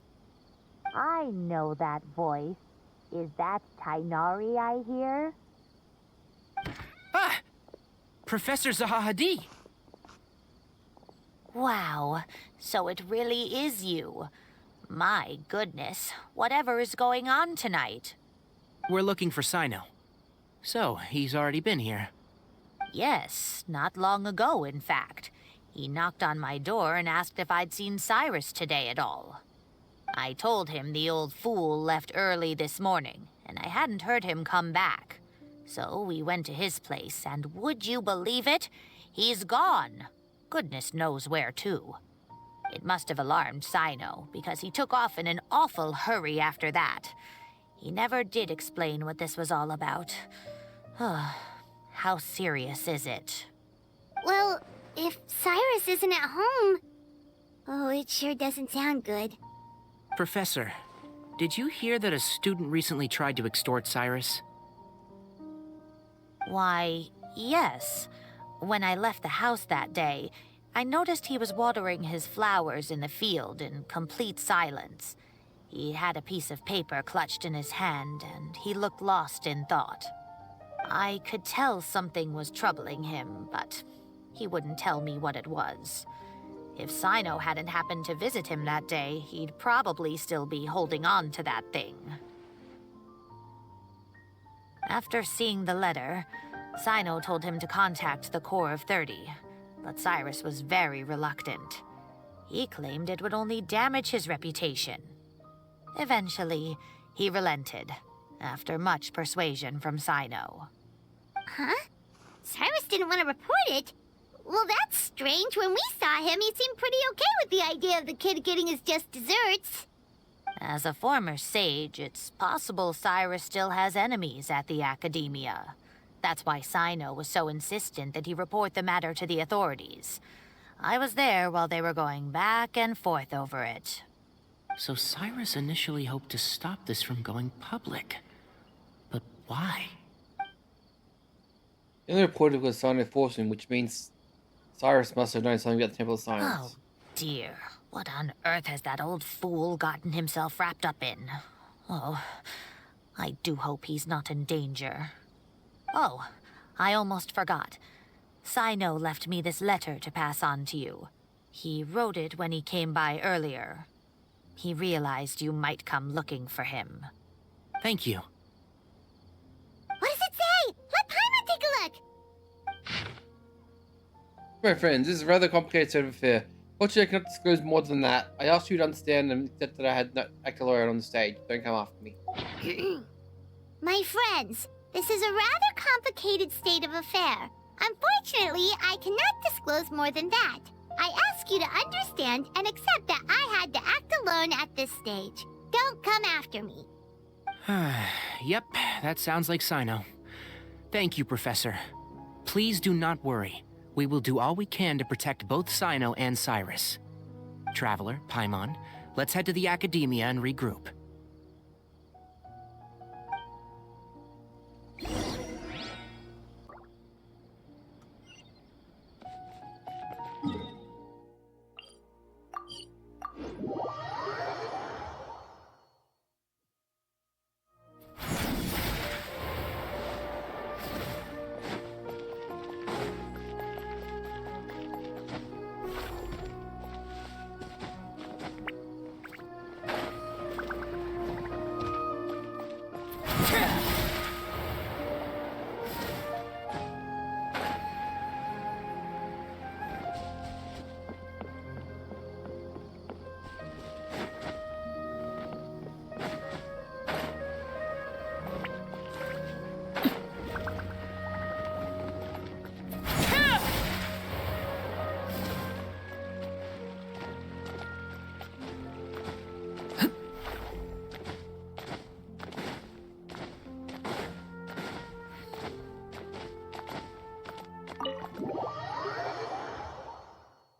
I know that voice. Is that Tainari I hear? Ah! Professor Zahahadi! Wow, so it really is you. My goodness, whatever is going on tonight? We're looking for Sino. So, he's already been here. Yes, not long ago, in fact. He knocked on my door and asked if I'd seen Cyrus today at all. I told him the old fool left early this morning, and I hadn't heard him come back. So we went to his place, and would you believe it? He's gone. Goodness knows where to. It must have alarmed Sino, because he took off in an awful hurry after that. He never did explain what this was all about. How serious is it? Well, if Cyrus isn't at home... Oh, it sure doesn't sound good. Professor, did you hear that a student recently tried to extort Cyrus? Why, yes. When I left the house that day, I noticed he was watering his flowers in the field in complete silence. He had a piece of paper clutched in his hand, and he looked lost in thought. I could tell something was troubling him, but he wouldn't tell me what it was. If Sino hadn't happened to visit him that day, he'd probably still be holding on to that thing. After seeing the letter, Sino told him to contact the Core of 30, but Cyrus was very reluctant. He claimed it would only damage his reputation. Eventually, he relented, after much persuasion from Sino. Huh? Cyrus didn't want to report it? Well, that's strange. When we saw him, he seemed pretty okay with the idea of the kid getting his just desserts. As a former sage, it's possible Cyrus still has enemies at the Academia. That's why Sino was so insistent that he report the matter to the authorities. I was there while they were going back and forth over it. So Cyrus initially hoped to stop this from going public. But why? The only reported was Sino forced him, which means Cyrus must have known something about the Temple of Oh, Silence. dear. What on earth has that old fool gotten himself wrapped up in? Oh, I do hope he's not in danger. Oh, I almost forgot. Sino left me this letter to pass on to you. He wrote it when he came by earlier. He realized you might come looking for him. Thank you. What does it say? Let Paimon take a look. My friends, this is a rather complicated sort of affair. Fortunately, I cannot disclose more than that. I asked you to understand and accept that I had no acted lawyer on the stage. Don't come after me. My friends, this is a rather complicated state of affair. Unfortunately, I cannot disclose more than that. I ask you to understand and accept that I had to act alone at this stage. Don't come after me. Yep, that sounds like Sino. Thank you, Professor. Please do not worry. We will do all we can to protect both Sino and Cyrus. Traveler, Paimon, let's head to the Academia and regroup.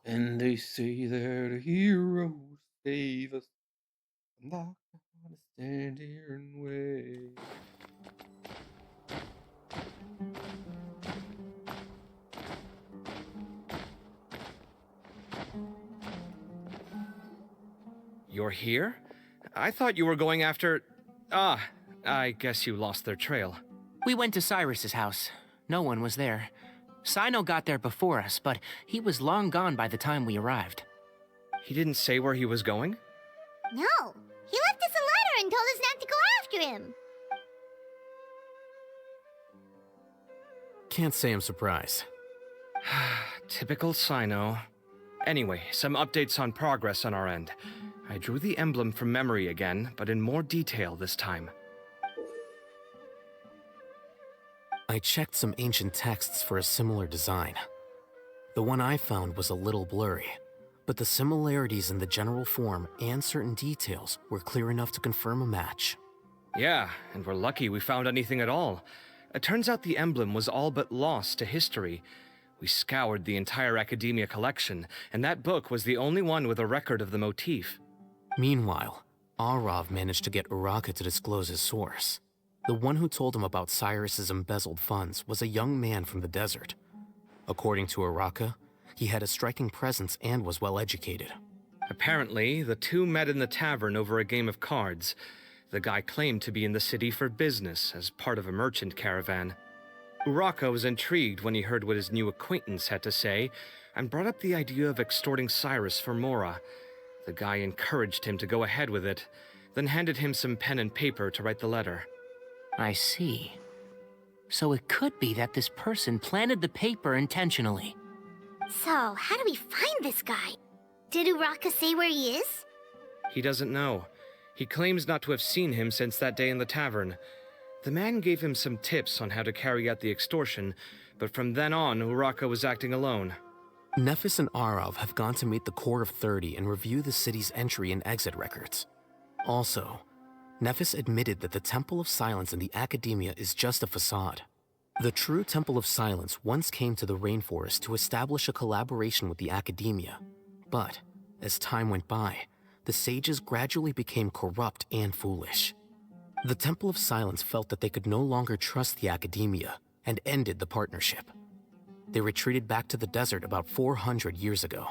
And they say that a hero save us. I'm not gonna stand here and wait. You're here? I thought you were going after... Ah, I guess you lost their trail. We went to Cyrus's house. No one was there. Sino got there before us, but he was long gone by the time we arrived. He didn't say where he was going? No, he left us a letter and told us not to go after him. Can't say I'm surprised. Typical Sino. Anyway, some updates on progress on our end. I drew the emblem from memory again, but in more detail this time. I checked some ancient texts for a similar design. The one I found was a little blurry, but the similarities in the general form and certain details were clear enough to confirm a match. Yeah, and we're lucky we found anything at all. It turns out the emblem was all but lost to history. We scoured the entire Academia collection, and that book was the only one with a record of the motif. Meanwhile, Arav managed to get Uraka to disclose his source. The one who told him about Cyrus's embezzled funds was a young man from the desert. According to Uraka, he had a striking presence and was well educated. Apparently, the two met in the tavern over a game of cards. The guy claimed to be in the city for business as part of a merchant caravan. Uraka was intrigued when he heard what his new acquaintance had to say and brought up the idea of extorting Cyrus for Mora. The guy encouraged him to go ahead with it, then handed him some pen and paper to write the letter. I see. So it could be that this person planted the paper intentionally. So, how do we find this guy? Did Uraka say where he is? He doesn't know. He claims not to have seen him since that day in the tavern. The man gave him some tips on how to carry out the extortion, but from then on, Uraka was acting alone. Nephis and Arav have gone to meet the Court of 30 and review the city's entry and exit records. Also, Nephis admitted that the Temple of Silence in the Academia is just a facade. The true Temple of Silence once came to the rainforest to establish a collaboration with the Academia. But, as time went by, the sages gradually became corrupt and foolish. The Temple of Silence felt that they could no longer trust the academia and ended the partnership. They retreated back to the desert about 400 years ago.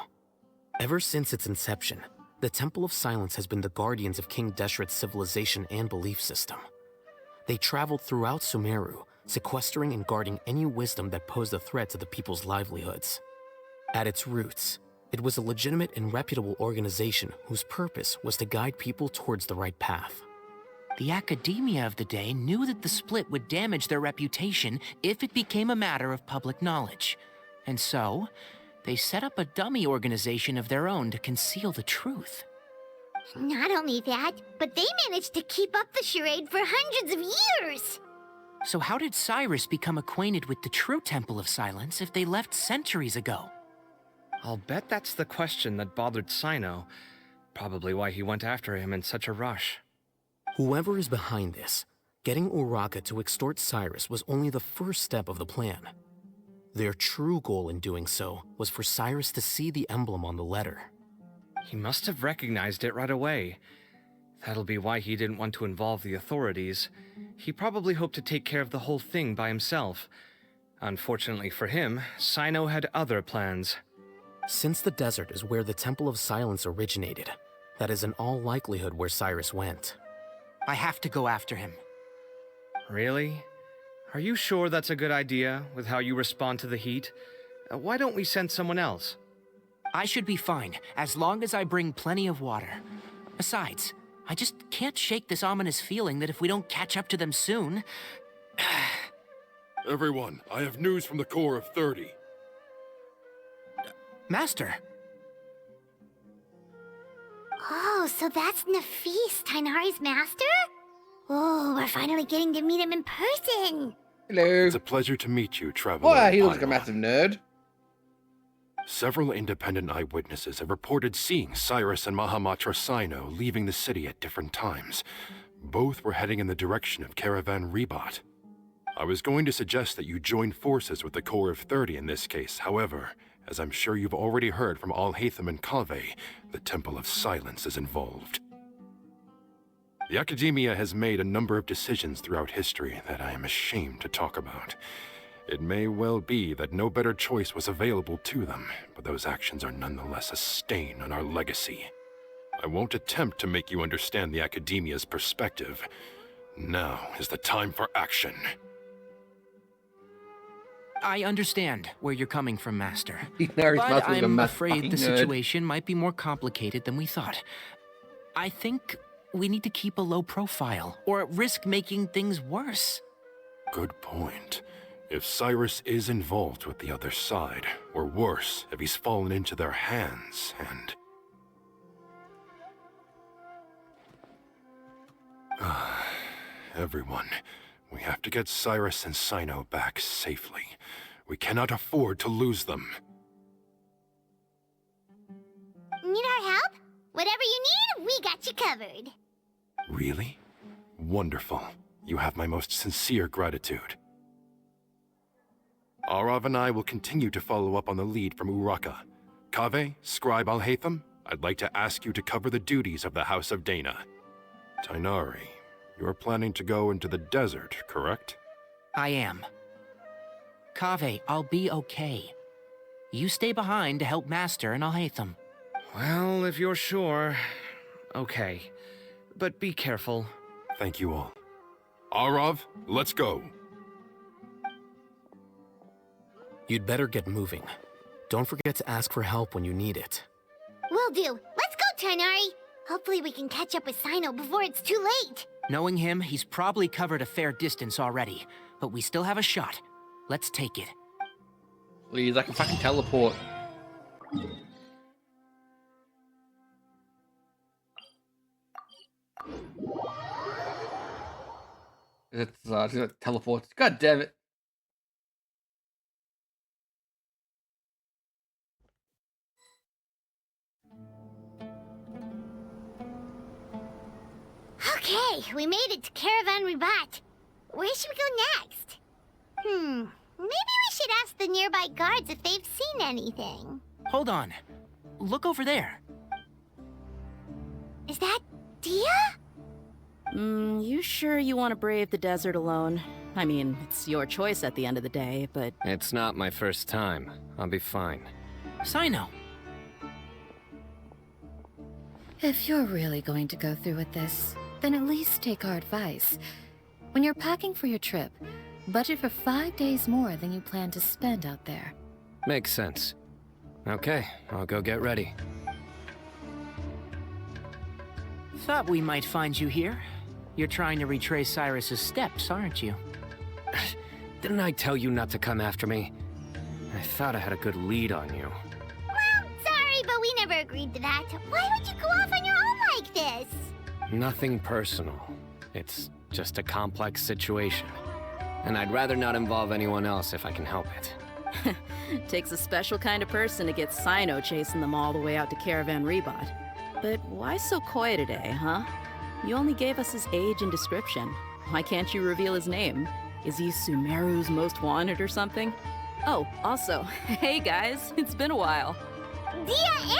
Ever since its inception, the Temple of Silence has been the guardians of King Deshret's civilization and belief system. They traveled throughout Sumeru, sequestering and guarding any wisdom that posed a threat to the people's livelihoods. At its roots, it was a legitimate and reputable organization whose purpose was to guide people towards the right path. The academia of the day knew that the split would damage their reputation if it became a matter of public knowledge. And so, they set up a dummy organization of their own to conceal the truth. Not only that, but they managed to keep up the charade for hundreds of years! So how did Cyrus become acquainted with the true Temple of Silence if they left centuries ago? I'll bet that's the question that bothered Sino. Probably why he went after him in such a rush. Whoever is behind this, getting Uraka to extort Cyrus was only the first step of the plan. Their true goal in doing so was for Cyrus to see the emblem on the letter. He must have recognized it right away. That'll be why he didn't want to involve the authorities. He probably hoped to take care of the whole thing by himself. Unfortunately for him, Sino had other plans. Since the desert is where the Temple of Silence originated, that is in all likelihood where Cyrus went. I have to go after him. Really? Are you sure that's a good idea, with how you respond to the heat? Why don't we send someone else? I should be fine, as long as I bring plenty of water. Besides, I just can't shake this ominous feeling that if we don't catch up to them soon... Everyone, I have news from the Core of 30. Master! Oh, so that's Nafis, Tainari's master? Oh, we're finally getting to meet him in person! Hello. It's a pleasure to meet you, Traveler. Oh, he looks like a massive nerd. Several independent eyewitnesses have reported seeing Cyrus and Mahamatra Sino leaving the city at different times. Both were heading in the direction of Caravan Rebat. I was going to suggest that you join forces with the Core of 30 in this case. However, as I'm sure you've already heard from Al-Haytham and Kaveh, the Temple of Silence is involved. The Academia has made a number of decisions throughout history that I am ashamed to talk about. It may well be that no better choice was available to them, but those actions are nonetheless a stain on our legacy. I won't attempt to make you understand the Academia's perspective. Now is the time for action. I understand where you're coming from, Master. But I'm afraid the situation might be more complicated than we thought. I think we need to keep a low profile, or risk making things worse. Good point. If Cyrus is involved with the other side, or worse, if he's fallen into their hands, and... Everyone, we have to get Cyrus and Sino back safely. We cannot afford to lose them. Need our help? Whatever you need, we got you covered. Really? Wonderful. You have my most sincere gratitude. Arav and I will continue to follow up on the lead from Uraka. Kaveh, Scribe Al-Haytham, I'd like to ask you to cover the duties of the House of Dana. Tainari, you're planning to go into the desert, correct? I am. Kaveh, I'll be okay. You stay behind to help Master and Al-Haytham. Well, if you're sure... Okay. But be careful. Thank you all. Arav, let's go. You'd better get moving. Don't forget to ask for help when you need it. Will do. Let's go, Tainari. Hopefully we can catch up with Sino before it's too late. Knowing him, he's probably covered a fair distance already. But we still have a shot. Let's take it. Please, I can fucking teleport. It's teleports. God damn it. Okay, we made it to Caravan Rebat. Where should we go next? Maybe we should ask the nearby guards if they've seen anything. Hold on. Look over there. Is that Dia? You sure you want to brave the desert alone? I mean, it's your choice at the end of the day, but... It's not my first time. I'll be fine. Sino. If you're really going to go through with this, then at least take our advice. When you're packing for your trip, budget for 5 days more than you plan to spend out there. Makes sense. Okay, I'll go get ready. Thought we might find you here. You're trying to retrace Cyrus's steps, aren't you? Didn't I tell you not to come after me? I thought I had a good lead on you. Well, sorry, but we never agreed to that. Why would you go off on your own like this? Nothing personal. It's just a complex situation. And I'd rather not involve anyone else if I can help it. Takes a special kind of person to get Sino chasing them all the way out to Caravan Rebot. But why so coy today, huh? You only gave us his age and description. Why can't you reveal his name? Is he Sumeru's most wanted or something? Oh, also, hey guys, it's been a while. Dia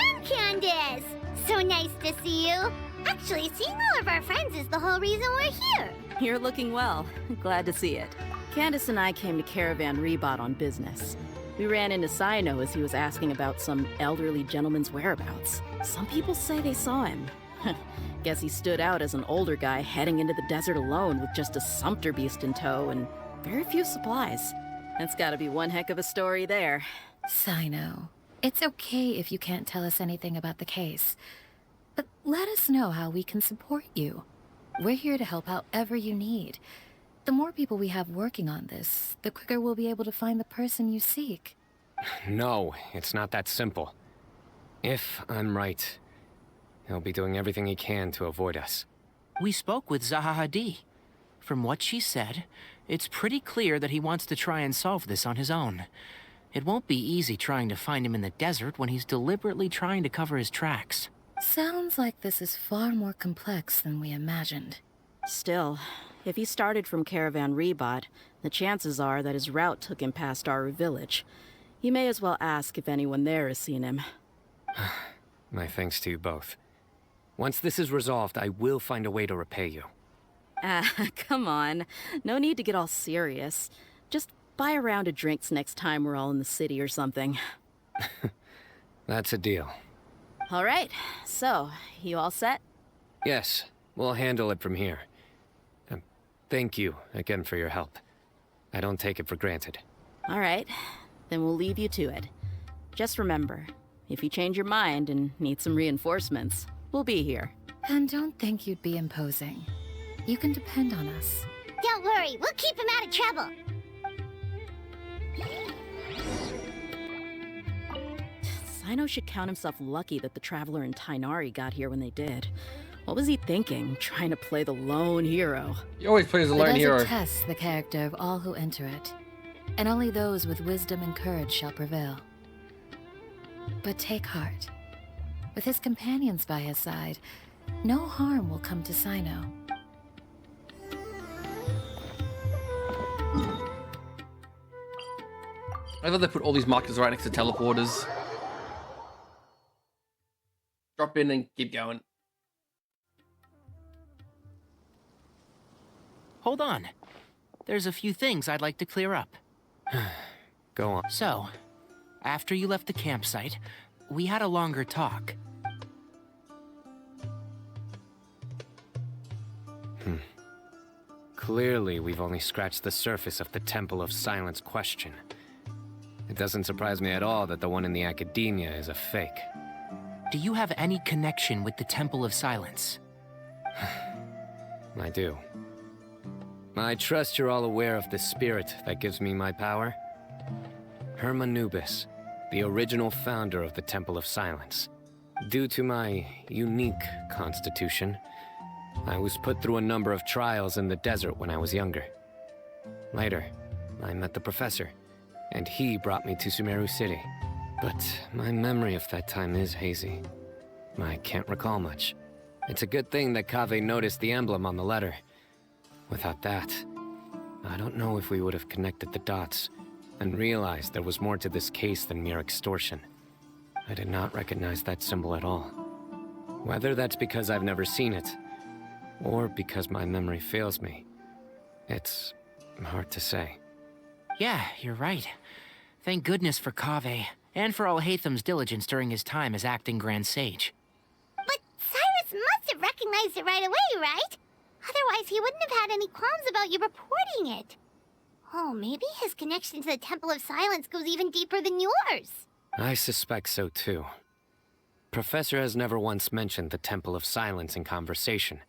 and Candace! So nice to see you. Actually, seeing all of our friends is the whole reason we're here. You're looking well. Glad to see it. Candace and I came to Caravan Rebot on business. We ran into Sino as he was asking about some elderly gentleman's whereabouts. Some people say they saw him. Guess he stood out as an older guy heading into the desert alone with just a sumpter beast in tow and very few supplies. That's gotta be one heck of a story there. Sino, it's okay if you can't tell us anything about the case. But let us know how we can support you. We're here to help however you need. The more people we have working on this, the quicker we'll be able to find the person you seek. No, it's not that simple. If I'm right, he'll be doing everything he can to avoid us. We spoke with Zaha Hadid. From what she said, it's pretty clear that he wants to try and solve this on his own. It won't be easy trying to find him in the desert when he's deliberately trying to cover his tracks. Sounds like this is far more complex than we imagined. Still, if he started from Caravan Rebot, the chances are that his route took him past our village. You may as well ask if anyone there has seen him. My thanks to you both. Once this is resolved, I will find a way to repay you. Come on. No need to get all serious. Just buy a round of drinks next time we're all in the city or something. That's a deal. All right, so, you all set? Yes, we'll handle it from here. Thank you again for your help. I don't take it for granted. All right, then we'll leave you to it. Just remember, if you change your mind and need some reinforcements, we'll be here. And don't think you'd be imposing. You can depend on us. Don't worry, we'll keep him out of trouble. Sino should count himself lucky that the Traveler and Tainari got here when they did. What was he thinking, trying to play the lone hero? He always plays the lone The hero. desert tests the character of all who enter it, and only those with wisdom and courage shall prevail. But take heart. With his companions by his side, no harm will come to Sino. I thought they put all these markers right next to teleporters. Drop in and keep going. Hold on. There's a few things I'd like to clear up. Go on. So, after you left the campsite, we had a longer talk. Clearly, we've only scratched the surface of the Temple of Silence question. It doesn't surprise me at all that the one in the Academia is a fake. Do you have any connection with the Temple of Silence? I do. I trust you're all aware of the spirit that gives me my power. Hermanubis, the original founder of the Temple of Silence. Due to my unique constitution, I was put through a number of trials in the desert when I was younger. Later, I met the professor, and he brought me to Sumeru City. But my memory of that time is hazy. I can't recall much. It's a good thing that Kaveh noticed the emblem on the letter. Without that, I don't know if we would have connected the dots and realized there was more to this case than mere extortion. I did not recognize that symbol at all. Whether that's because I've never seen it, or because my memory fails me, it's hard to say. Yeah, you're right. Thank goodness for Kaveh, and for all Hatham's diligence during his time as acting Grand Sage. But Cyrus must have recognized it right away, right? Otherwise, he wouldn't have had any qualms about you reporting it. Oh, maybe his connection to the Temple of Silence goes even deeper than yours. I suspect so too. Professor has never once mentioned the Temple of Silence in conversation.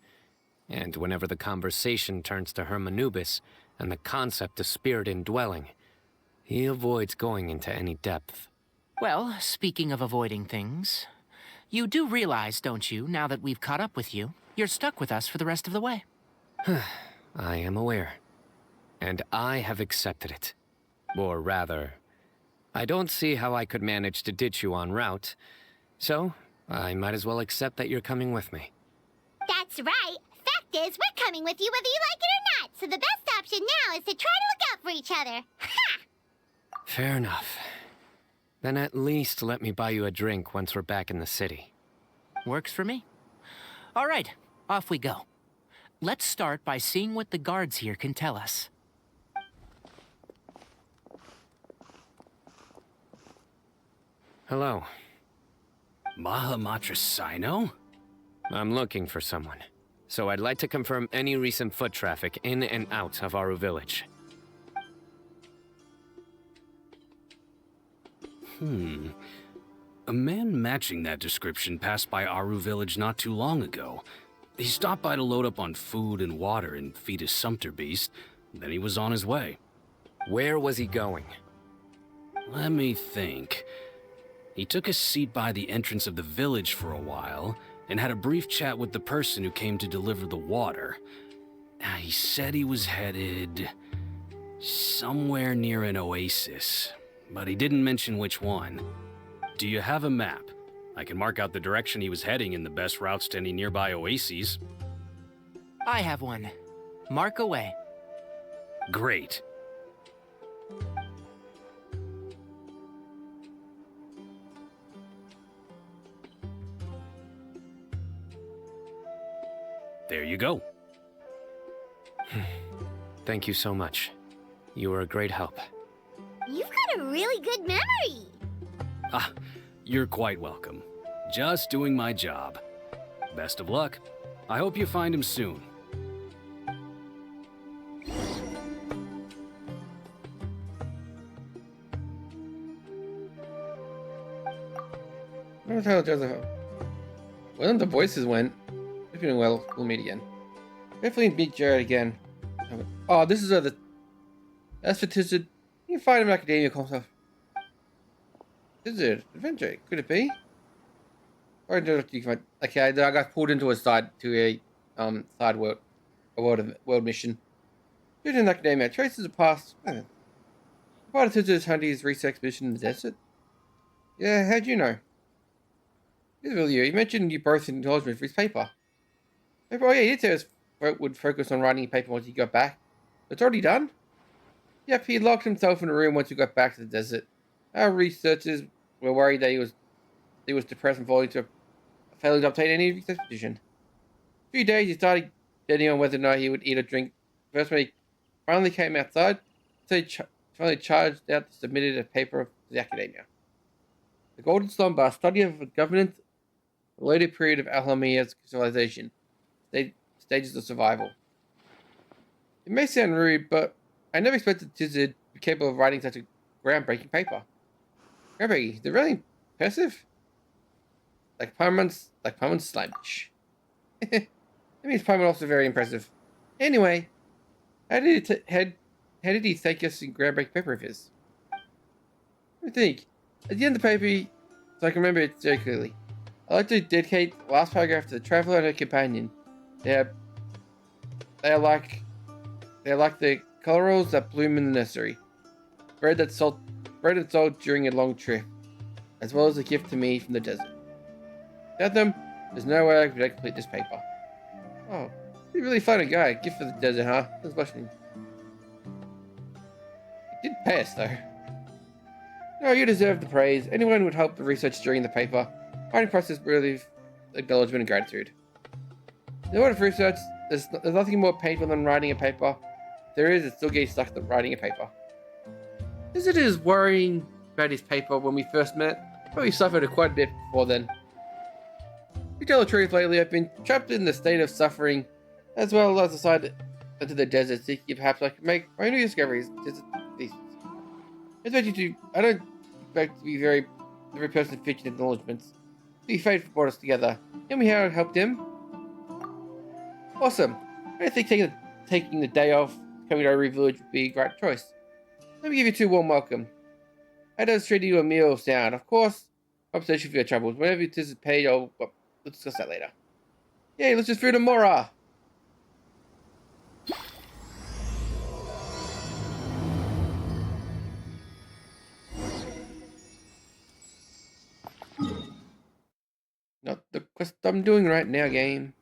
And whenever the conversation turns to Hermanubis and the concept of spirit indwelling, he avoids going into any depth. Well, speaking of avoiding things, you do realize, don't you, now that we've caught up with you, you're stuck with us for the rest of the way? I am aware. And I have accepted it. Or rather, I don't see how I could manage to ditch you en route, so I might as well accept that you're coming with me. That's right. Fact is, we're coming with you whether you like it or not, so the best option now is to try to look out for each other. Ha! Fair enough. Then at least let me buy you a drink once we're back in the city. Works for me. All right, off we go. Let's start by seeing what the guards here can tell us. Hello. Mahamatra Sino? I'm looking for someone, so I'd like to confirm any recent foot traffic in and out of Aru Village. A man matching that description passed by Aru Village not too long ago. He stopped by to load up on food and water and feed his sumpter beast, then he was on his way. Where was he going? Let me think. He took a seat by the entrance of the village for a while, and had a brief chat with the person who came to deliver the water. He said he was headed somewhere near an oasis, but he didn't mention which one. Do you have a map? I can mark out the direction he was heading and the best routes to any nearby oases. I have one. Mark away. Great. There you go. Thank you so much. You were a great help. You've got a really good memory. You're quite welcome. Just doing my job. Best of luck. I hope you find him soon. What the hell, Joseph? Well, the voices went. If you're doing well, we'll meet again. Definitely meet Jared again. Oh, this is the. That's for Tizard. You can find him in Academia stuff. Tizard adventure. Could it be? Or you can find. Okay, I got pulled into a side world mission. During an Academia, traces of past. Part of Tizard's Hunty's recent expedition in the desert. Yeah, how'd you know? This is really you. You mentioned you both acknowledgement for his paper. Oh yeah, he did say he would focus on writing a paper once he got back. It's already done? Yep, he locked himself in a room once he got back to the desert. Our researchers were worried that he was depressed and failing to obtain any of his expedition. A few days he started getting on whether or not he would eat or drink. First when he finally came outside, so he finally charged out and submitted a paper to the Academia. The Golden Slumber, a study of governance, the later period of Alhamia's civilization. Stages of survival. It may sound rude, but I never expected Tizard to be capable of writing such a groundbreaking paper. Groundbreaking? They're really impressive. Like Parmon's sluggish. That means Parmon also very impressive. Anyway, how did he thank us in groundbreaking paper of his? Let me think. At the end of the paper, so I can remember it very clearly. I'd like to dedicate the last paragraph to the traveler and her companion. They are like the corals that bloom in the nursery, bread and salt during a long trip, as well as a gift to me from the desert. Without them, there's no way I could complete this paper. Oh, he's a really funny guy. Gift for the desert, huh? That's questioning. He did pass though. No, you deserve the praise. Anyone would help the research during the paper. Writing process really acknowledgement and gratitude. In order for research, there's nothing more painful than writing a paper. If there is, it's still getting stuck at writing a paper. Visitor is worrying about his paper when we first met, but we suffered quite a bit before then. To tell the truth, lately I've been trapped in the state of suffering, as well as decided into the desert seeking perhaps I can make my new discoveries. I don't expect to be every person featured in acknowledgements. The fate brought us together. Tell me how it helped him. Awesome. I don't think taking the day off coming to our village would be a great choice. Let me give you two warm welcome. How does treating you a meal sound? Of course, compensation for your troubles. Whenever it is paid, let's discuss that later. Yay, let's just food and Mora. Not the quest I'm doing right now, game.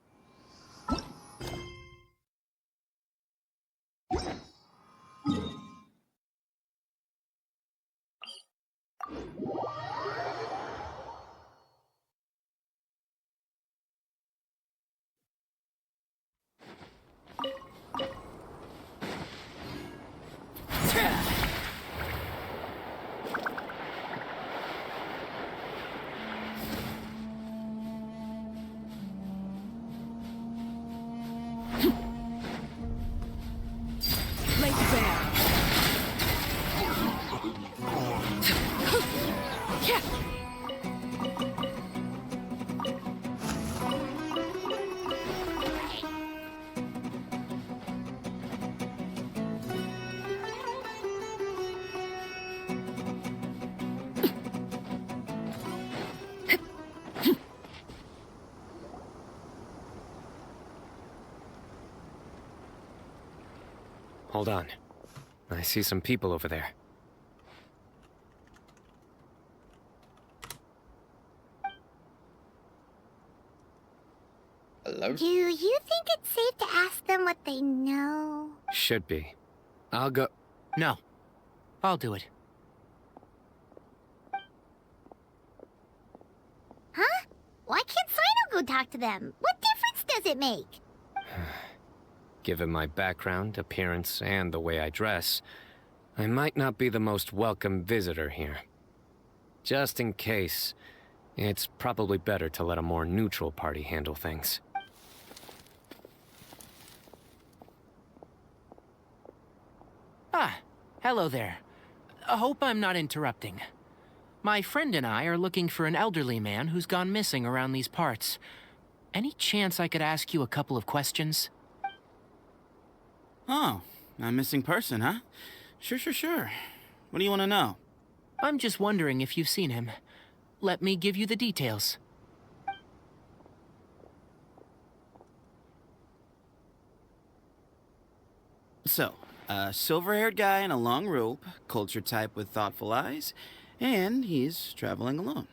Hold on. I see some people over there. Hello? Do you think it's safe to ask them what they know? Should be. I'll go. No. I'll do it. Huh? Why can't Sino go talk to them? What difference does it make? Given my background, appearance, and the way I dress, I might not be the most welcome visitor here. Just in case, it's probably better to let a more neutral party handle things. Ah, hello there. I hope I'm not interrupting. My friend and I are looking for an elderly man who's gone missing around these parts. Any chance I could ask you a couple of questions? Oh, a missing person, huh? Sure. What do you want to know? I'm just wondering if you've seen him. Let me give you the details. So, a silver-haired guy in a long robe, culture type with thoughtful eyes, and he's traveling alone.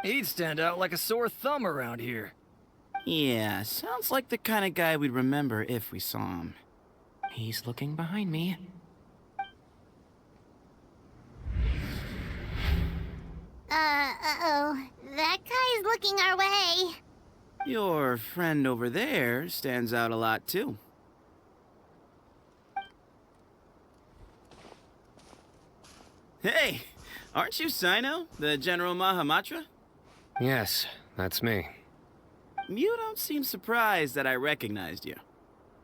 He'd stand out like a sore thumb around here. Yeah, sounds like the kind of guy we'd remember if we saw him. He's looking behind me. Uh-oh. That guy's looking our way. Your friend over there stands out a lot, too. Hey, aren't you Sino, the General Mahamatra? Yes, that's me. You don't seem surprised that I recognized you.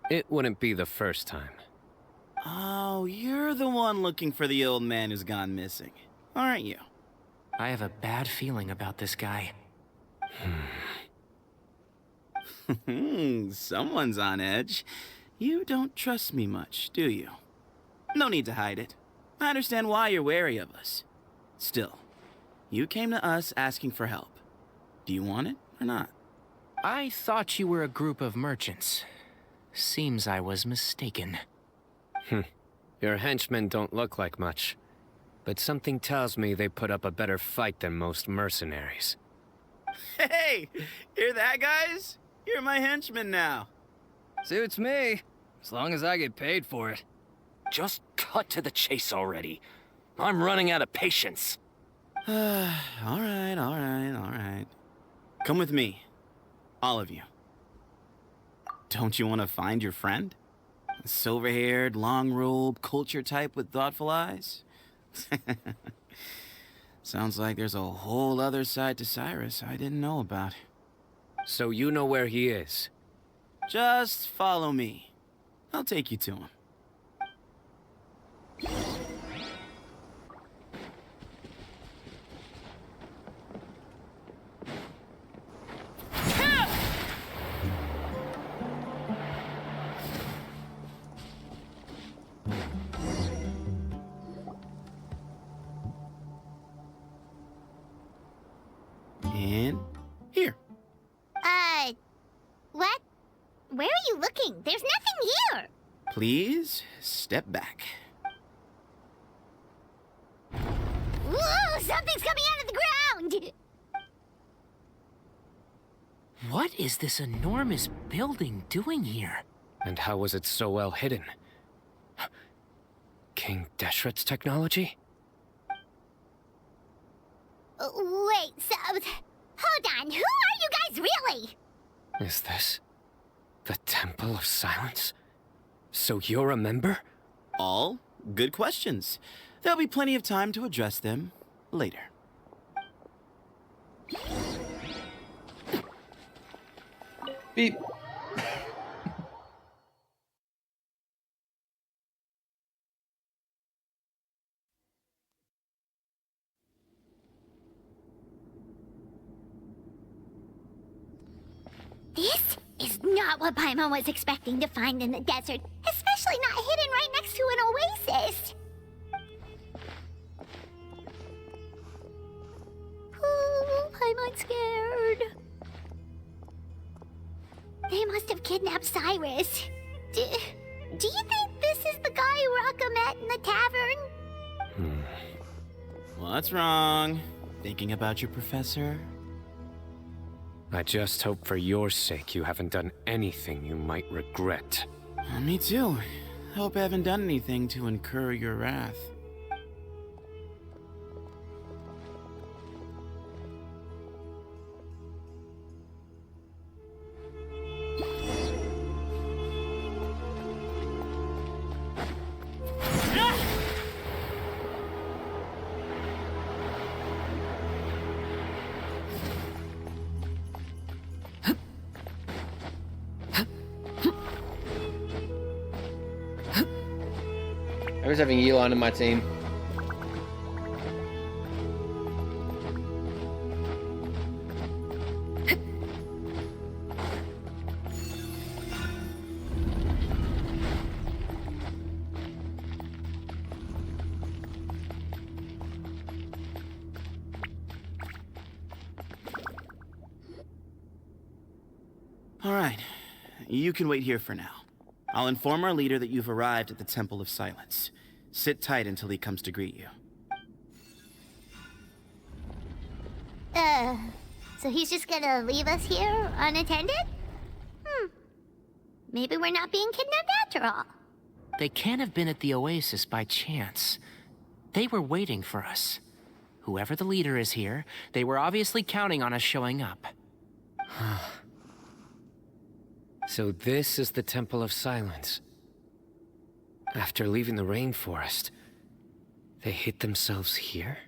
It wouldn't be the first time. Oh, you're the one looking for the old man who's gone missing, aren't you? I have a bad feeling about this guy. Someone's on edge. You don't trust me much, do you? No need to hide it. I understand why you're wary of us. Still, you came to us asking for help. Do you want it or not? I thought you were a group of merchants. Seems I was mistaken. Your henchmen don't look like much, but something tells me they put up a better fight than most mercenaries. Hey, hear that, guys? You're my henchmen now. Suits me, as long as I get paid for it. Just cut to the chase already. I'm running out of patience. All right. Come with me. All of you. Don't you want to find your friend? A silver-haired, long-robed, culture type with thoughtful eyes? Sounds like there's a whole other side to Cyrus I didn't know about. So you know where he is? Just follow me. I'll take you to him. And here. What? Where are you looking? There's nothing here. Please step back. Whoa, something's coming out of the ground! What is this enormous building doing here? And how was it so well hidden? King Deshret's technology? Wait, so... Hold on, who are you guys really? Is this the Temple of Silence? So you're a member? All good questions. There'll be plenty of time to address them later. Beep. This is not what Paimon was expecting to find in the desert, especially not hidden right next to an oasis. Oh, Paimon's scared. They must have kidnapped Cyrus. Do you think this is the guy Raka met in the tavern? What's wrong? Thinking about your professor? I just hope for your sake you haven't done anything you might regret. Me too. Hope I haven't done anything to incur your wrath. I was having Elon in my team. All right. You can wait here for now. I'll inform our leader that you've arrived at the Temple of Silence. Sit tight until he comes to greet you. So he's just gonna leave us here unattended? Maybe we're not being kidnapped after all. They can't have been at the oasis by chance. They were waiting for us. Whoever the leader is here, they were obviously counting on us showing up. So this is the Temple of Silence. After leaving the rainforest, they hid themselves here?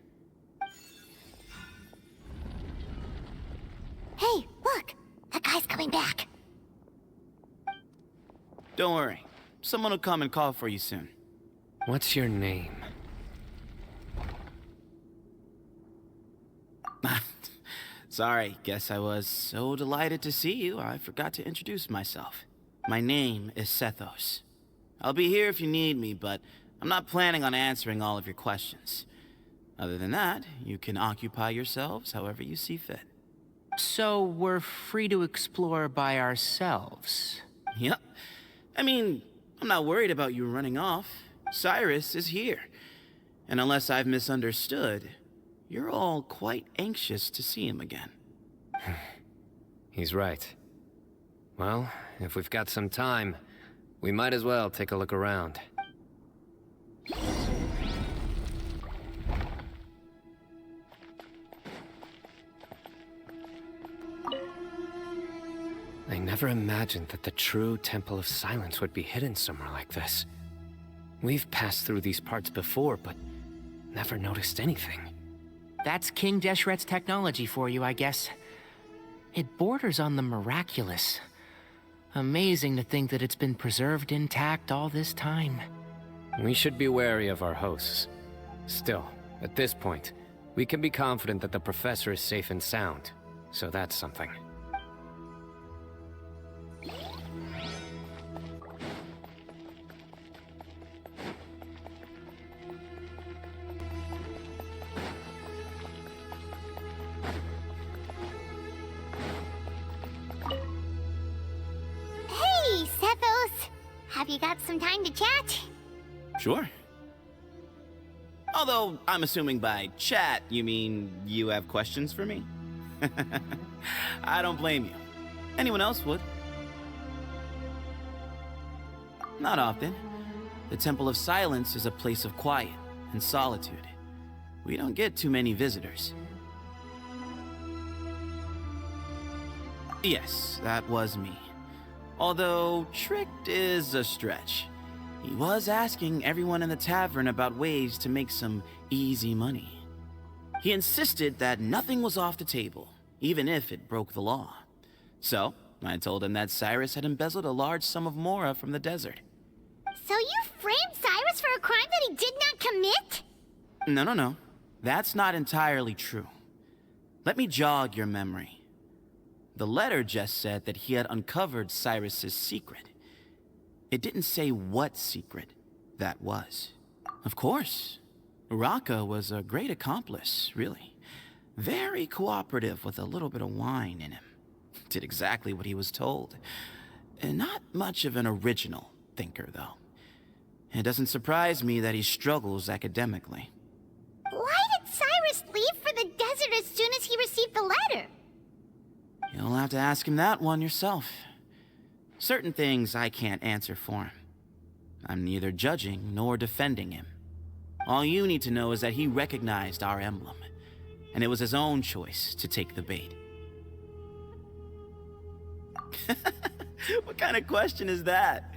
Hey, look! That guy's coming back. Don't worry. Someone will come and call for you soon. What's your name? Sorry, guess I was so delighted to see you, I forgot to introduce myself. My name is Sethos. I'll be here if you need me, but I'm not planning on answering all of your questions. Other than that, you can occupy yourselves however you see fit. So we're free to explore by ourselves? Yep. I mean, I'm not worried about you running off. Cyrus is here. And unless I've misunderstood, you're all quite anxious to see him again. He's right. Well, if we've got some time, we might as well take a look around. never imagined that the true Temple of Silence would be hidden somewhere like this. We've passed through these parts before, but never noticed anything. That's King Deshret's technology for you, I guess. It borders on the miraculous. Amazing to think that it's been preserved intact all this time. We should be wary of our hosts. Still, at this point, we can be confident that the professor is safe and sound, so that's something. Hey, Sethos! Have you got some time to chat? Sure. Although, I'm assuming by chat, you mean you have questions for me? I don't blame you. Anyone else would. Not often. The Temple of Silence is a place of quiet and solitude. We don't get too many visitors. Yes, that was me. Although, tricked is a stretch. He was asking everyone in the tavern about ways to make some easy money. He insisted that nothing was off the table, even if it broke the law. So, I told him that Cyrus had embezzled a large sum of mora from the desert. So you framed Cyrus for a crime that he did not commit? No. That's not entirely true. Let me jog your memory. The letter just said that he had uncovered Cyrus's secret. It didn't say what secret that was. Of course, Uraka was a great accomplice, really. Very cooperative with a little bit of wine in him. Did exactly what he was told. And not much of an original thinker, though. It doesn't surprise me that he struggles academically. Why did Cyrus leave for the desert as soon as he received the letter? You'll have to ask him that one yourself. Certain things I can't answer for him. I'm neither judging nor defending him. All you need to know is that he recognized our emblem, and it was his own choice to take the bait. What kind of question is that?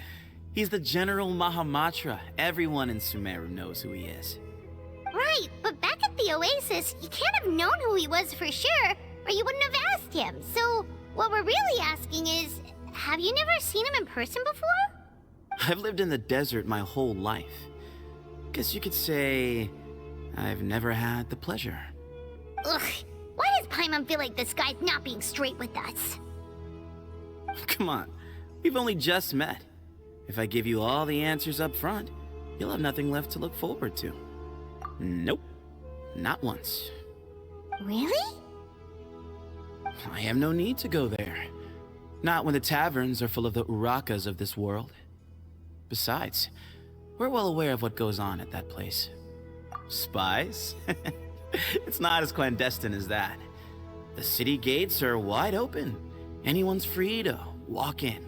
He's the General Mahamatra. Everyone in Sumeru knows who he is. Right, but back at the Oasis, you can't have known who he was for sure, or you wouldn't have asked him. So, what we're really asking is, have you never seen him in person before? I've lived in the desert my whole life. Guess you could say I've never had the pleasure. Ugh, why does Paimon feel like this guy's not being straight with us? Come on, we've only just met. If I give you all the answers up front, you'll have nothing left to look forward to. Nope, not once. Really? I have no need to go there. Not when the taverns are full of the Urakas of this world. Besides, we're well aware of what goes on at that place. Spies? It's not as clandestine as that. The city gates are wide open. Anyone's free to walk in.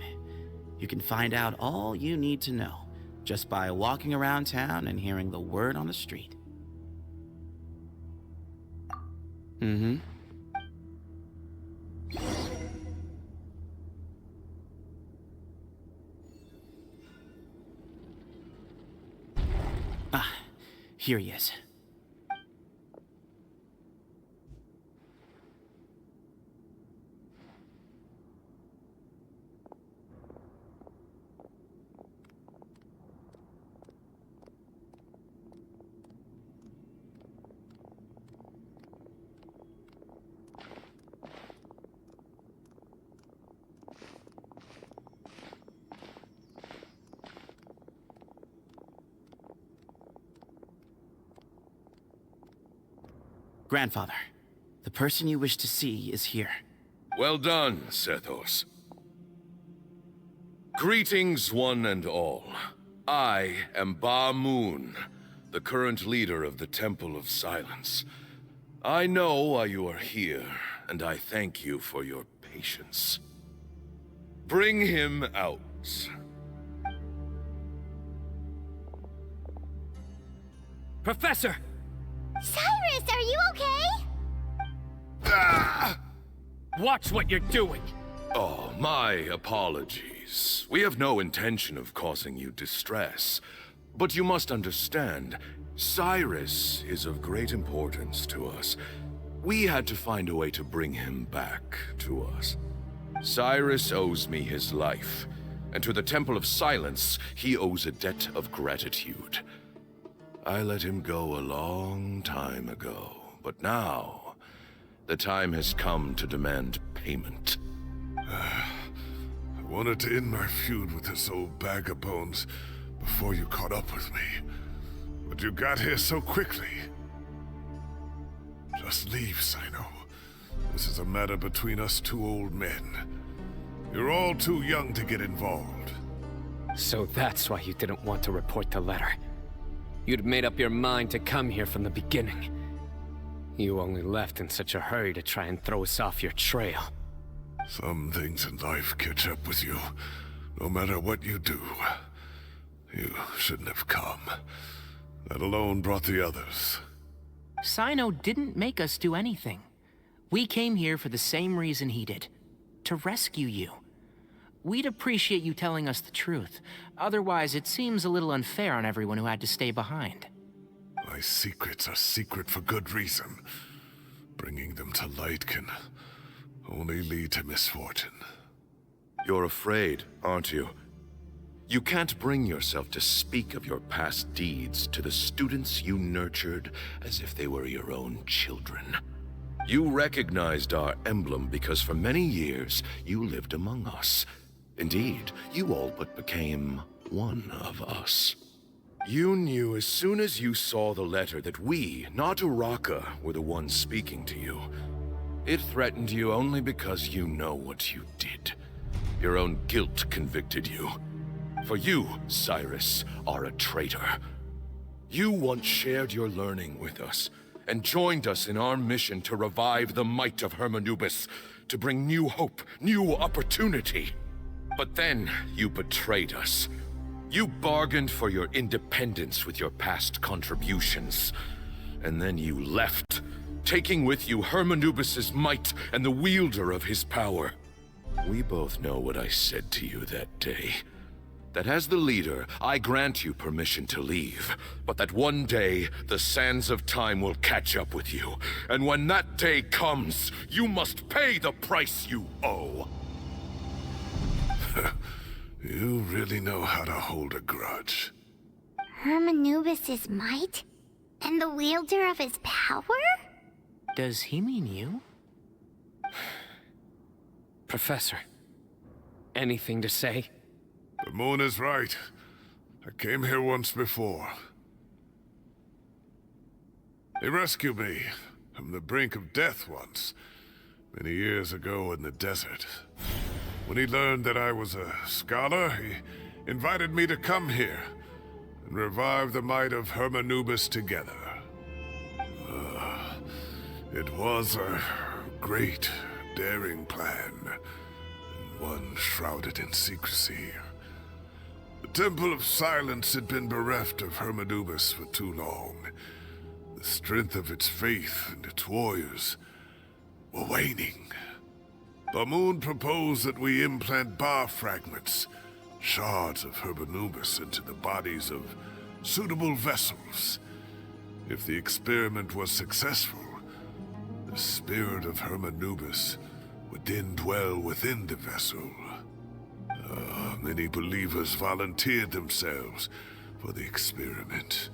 You can find out all you need to know just by walking around town and hearing the word on the street. Mm-hmm. Ah, here he is. Grandfather, the person you wish to see is here. Well done, Sethos. Greetings, one and all. I am Ba Moon, the current leader of the Temple of Silence. I know why you are here, and I thank you for your patience. Bring him out. Professor! Cyrus, are you okay? Watch what you're doing! Oh, my apologies. We have no intention of causing you distress. But you must understand, Cyrus is of great importance to us. We had to find a way to bring him back to us. Cyrus owes me his life, and to the Temple of Silence, he owes a debt of gratitude. I let him go a long time ago, but now, the time has come to demand payment. I wanted to end my feud with this old bag of bones before you caught up with me. But you got here so quickly. Just leave, Sino. This is a matter between us two old men. You're all too young to get involved. So that's why you didn't want to report the letter. You'd made up your mind to come here from the beginning. You only left in such a hurry to try and throw us off your trail. Some things in life catch up with you, no matter what you do. You shouldn't have come. That alone brought the others. Sino didn't make us do anything. We came here for the same reason he did. To rescue you. We'd appreciate you telling us the truth. Otherwise, it seems a little unfair on everyone who had to stay behind. My secrets are secret for good reason. Bringing them to light can only lead to misfortune. You're afraid, aren't you? You can't bring yourself to speak of your past deeds to the students you nurtured as if they were your own children. You recognized our emblem because for many years you lived among us. Indeed, you all but became one of us. You knew as soon as you saw the letter that we, not Uraka, were the ones speaking to you. It threatened you only because you know what you did. Your own guilt convicted you. For you, Cyrus, are a traitor. You once shared your learning with us, and joined us in our mission to revive the might of Hermanubis, to bring new hope, new opportunity. But then, you betrayed us. You bargained for your independence with your past contributions. And then you left, taking with you Hermanubis' might and the wielder of his power. We both know what I said to you that day. That as the leader, I grant you permission to leave, but that one day, the sands of time will catch up with you. And when that day comes, you must pay the price you owe. You really know how to hold a grudge. Hermanubis' might? And the wielder of his power? Does he mean you? Professor, anything to say? The moon is right. I came here once before. He rescued me from the brink of death once, many years ago in the desert. When he learned that I was a scholar, he invited me to come here and revive the might of Hermanubis together. It was a great, daring plan, and one shrouded in secrecy. The Temple of Silence had been bereft of Hermanubis for too long. The strength of its faith and its warriors were waning. Bamoon proposed that we implant bar fragments, shards of Hermanubis, into the bodies of suitable vessels. If the experiment was successful, the spirit of Hermanubis would then dwell within the vessel. Many believers volunteered themselves for the experiment.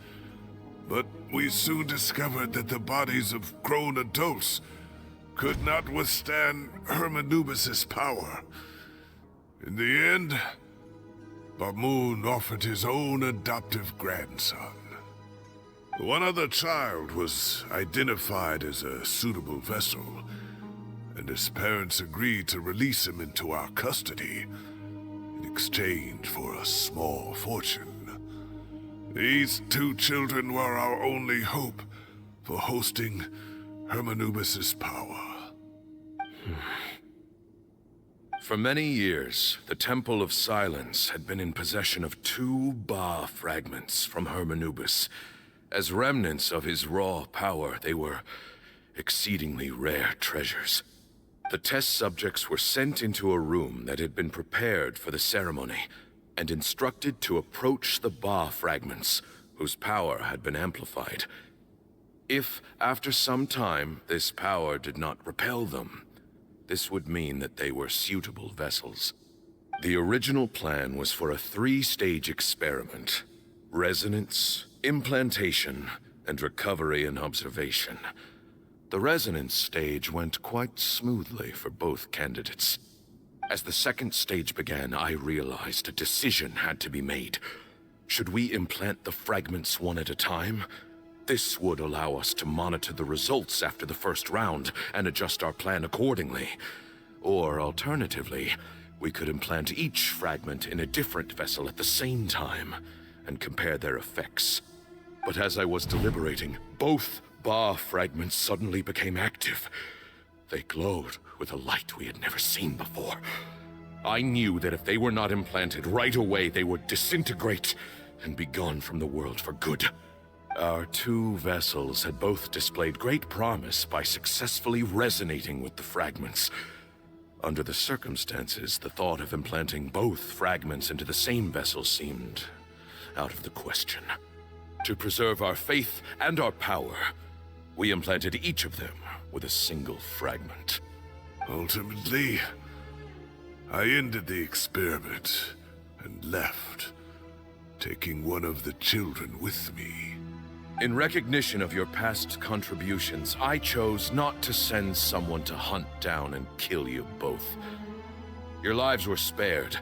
But we soon discovered that the bodies of grown adults could not withstand Hermanubis' power. In the end, Bamoon offered his own adoptive grandson. One other child was identified as a suitable vessel, and his parents agreed to release him into our custody in exchange for a small fortune. These two children were our only hope for hosting Hermanubis' power. For many years, the Temple of Silence had been in possession of 2 Ba fragments from Hermanubis. As remnants of his raw power, they were exceedingly rare treasures. The test subjects were sent into a room that had been prepared for the ceremony and instructed to approach the Ba fragments, whose power had been amplified. If, after some time, this power did not repel them, this would mean that they were suitable vessels. The original plan was for a 3-stage experiment: resonance, implantation, and recovery and observation. The resonance stage went quite smoothly for both candidates. As the second stage began, I realized a decision had to be made. Should we implant the fragments one at a time? This would allow us to monitor the results after the first round and adjust our plan accordingly. Or alternatively, we could implant each fragment in a different vessel at the same time and compare their effects. But as I was deliberating, both Ba fragments suddenly became active. They glowed with a light we had never seen before. I knew that if they were not implanted right away, they would disintegrate and be gone from the world for good. Our 2 vessels had both displayed great promise by successfully resonating with the fragments. Under the circumstances, the thought of implanting both fragments into the same vessel seemed out of the question. To preserve our faith and our power, we implanted each of them with a single fragment. Ultimately, I ended the experiment and left, taking one of the children with me. In recognition of your past contributions, I chose not to send someone to hunt down and kill you both. Your lives were spared,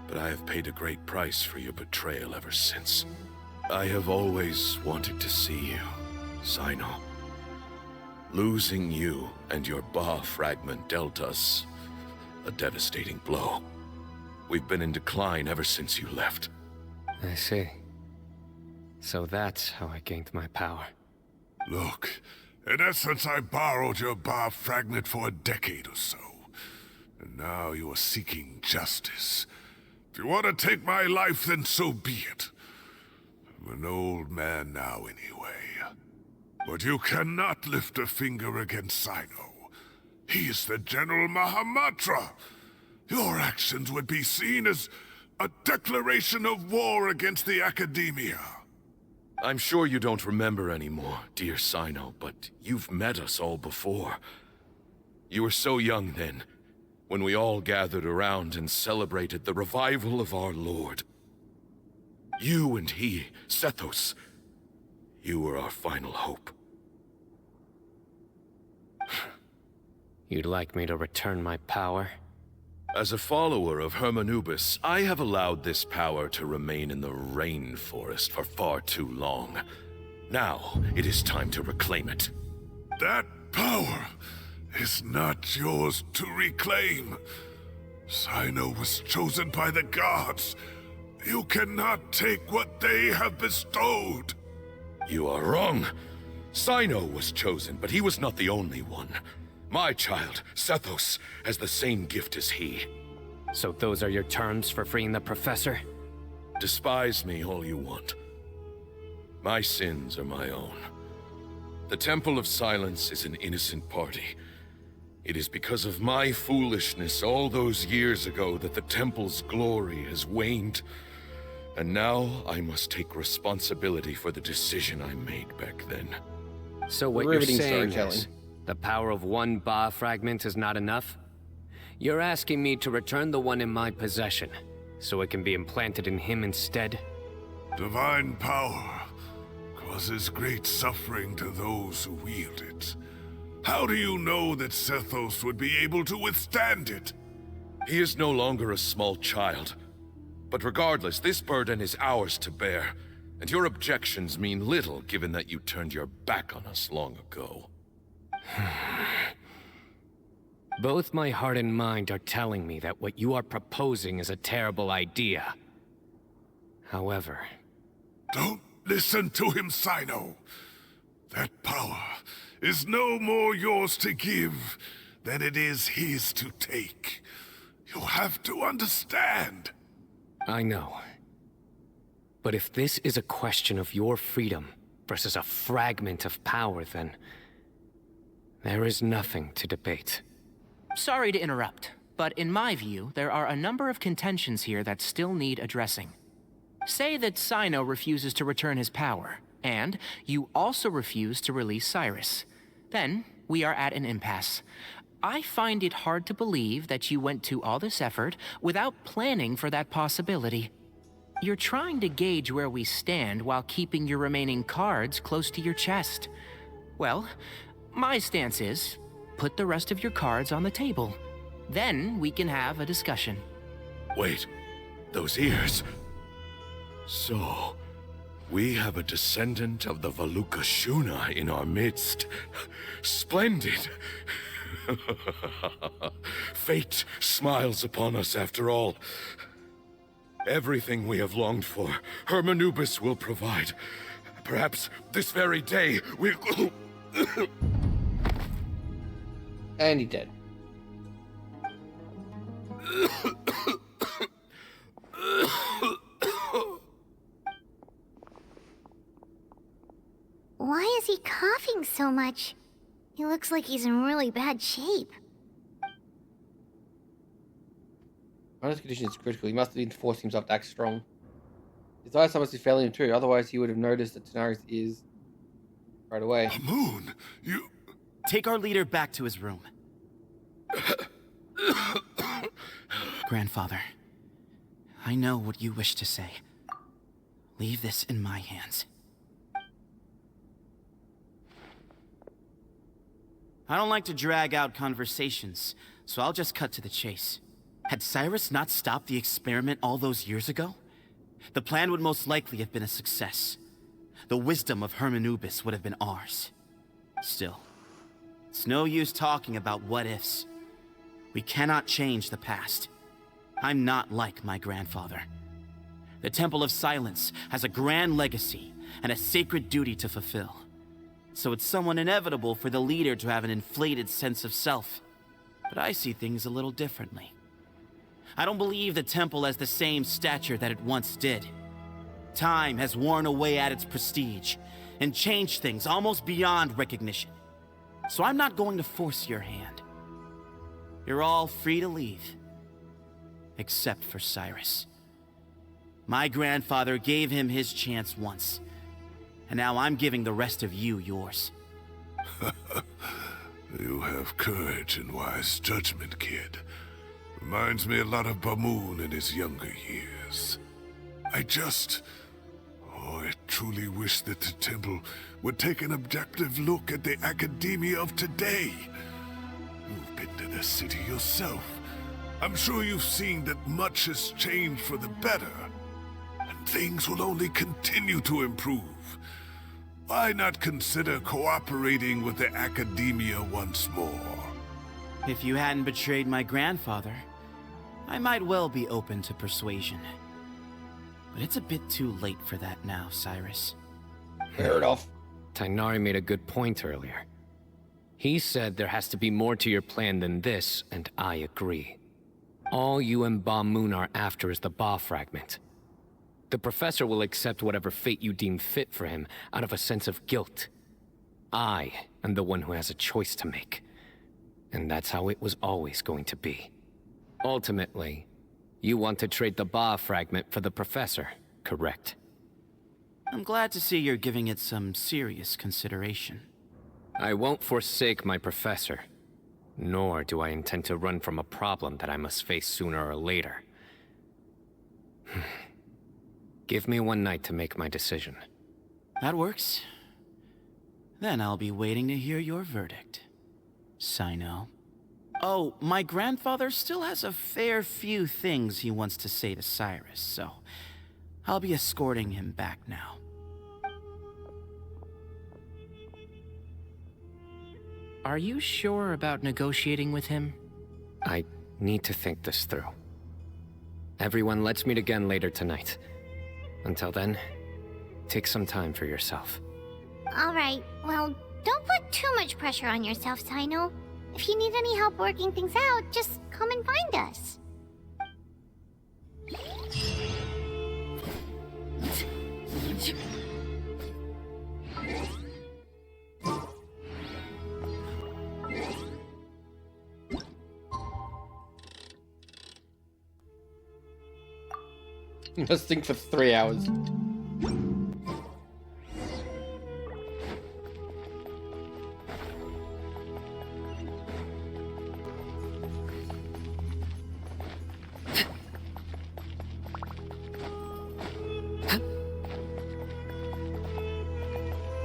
but I have paid a great price for your betrayal ever since. I have always wanted to see you, Sino. Losing you and your Ba fragment dealt us a devastating blow. We've been in decline ever since you left. I see. So that's how I gained my power. Look, in essence, I borrowed your Ba fragment for a decade or so. And now you are seeking justice. If you want to take my life, then so be it. I'm an old man now anyway. But you cannot lift a finger against Sino. He is the General Mahamatra. Your actions would be seen as a declaration of war against the Academia. I'm sure you don't remember anymore, dear Sino, but you've met us all before. You were so young then, when we all gathered around and celebrated the revival of our Lord. You and he, Sethos, you were our final hope. You'd like me to return my power? As a follower of Hermanubis, I have allowed this power to remain in the rainforest for far too long. Now, it is time to reclaim it. That power is not yours to reclaim. Sino was chosen by the gods. You cannot take what they have bestowed. You are wrong. Sino was chosen, but he was not the only one. My child, Sethos, has the same gift as he. So those are your terms for freeing the professor? Despise me all you want. My sins are my own. The Temple of Silence is an innocent party. It is because of my foolishness all those years ago that the Temple's glory has waned. And now I must take responsibility for the decision I made back then. So what you're saying is, the power of one Ba fragment is not enough? You're asking me to return the one in my possession, so it can be implanted in him instead? Divine power causes great suffering to those who wield it. How do you know that Sethos would be able to withstand it? He is no longer a small child. But regardless, this burden is ours to bear, and your objections mean little given that you turned your back on us long ago. Both my heart and mind are telling me that what you are proposing is a terrible idea. However... Don't listen to him, Sino. That power is no more yours to give than it is his to take. You have to understand. I know. But if this is a question of your freedom versus a fragment of power, then... there is nothing to debate. Sorry to interrupt, but in my view, there are a number of contentions here that still need addressing. Say that Cyno refuses to return his power, and you also refuse to release Cyrus. Then, we are at an impasse. I find it hard to believe that you went to all this effort without planning for that possibility. You're trying to gauge where we stand while keeping your remaining cards close to your chest. Well, my stance is, put the rest of your cards on the table. Then we can have a discussion. Wait, those ears. So, we have a descendant of the Valukashuna in our midst. Splendid. Fate smiles upon us after all. Everything we have longed for, Hermanubis will provide. Perhaps this very day we'll... And he did. Why is he coughing so much? He looks like he's in really bad shape. Honest condition is critical. He must have been forcing himself to act strong. His eyesight must be failing him too, otherwise he would have noticed that Tanari's ears right away. Moon, you... Take our leader back to his room. Grandfather, I know what you wish to say. Leave this in my hands. I don't like to drag out conversations, so I'll just cut to the chase. Had Cyrus not stopped the experiment all those years ago, the plan would most likely have been a success. The wisdom of Hermanubis would have been ours. Still, it's no use talking about what-ifs. We cannot change the past. I'm not like my grandfather. The Temple of Silence has a grand legacy and a sacred duty to fulfill. So it's somewhat inevitable for the leader to have an inflated sense of self. But I see things a little differently. I don't believe the temple has the same stature that it once did. Time has worn away at its prestige and changed things almost beyond recognition. So I'm not going to force your hand. You're all free to leave. Except for Cyrus. My grandfather gave him his chance once. And now I'm giving the rest of you yours. You have courage and wise judgment, kid. Reminds me a lot of Bamoon in his younger years. I truly wish that the temple would take an objective look at the academia of today. You've been to the city yourself. I'm sure you've seen that much has changed for the better. And things will only continue to improve. Why not consider cooperating with the academia once more? If you hadn't betrayed my grandfather, I might well be open to persuasion. But it's a bit too late for that now, Cyrus. Fair enough. Tainari made a good point earlier. He said there has to be more to your plan than this, and I agree. All you and Ba Moon are after is the Ba fragment. The professor will accept whatever fate you deem fit for him out of a sense of guilt. I am the one who has a choice to make. And that's how it was always going to be. Ultimately, you want to trade the Ba fragment for the professor, correct? I'm glad to see you're giving it some serious consideration. I won't forsake my professor. Nor do I intend to run from a problem that I must face sooner or later. Give me one night to make my decision. That works. Then I'll be waiting to hear your verdict. Cyno. Oh, my grandfather still has a fair few things he wants to say to Cyrus, so I'll be escorting him back now. Are you sure about negotiating with him? I need to think this through. Everyone, let's meet again later tonight. Until then, take some time for yourself. Alright, well, don't put too much pressure on yourself, Cyno. If you need any help working things out, just come and find us. Let's think for 3 hours.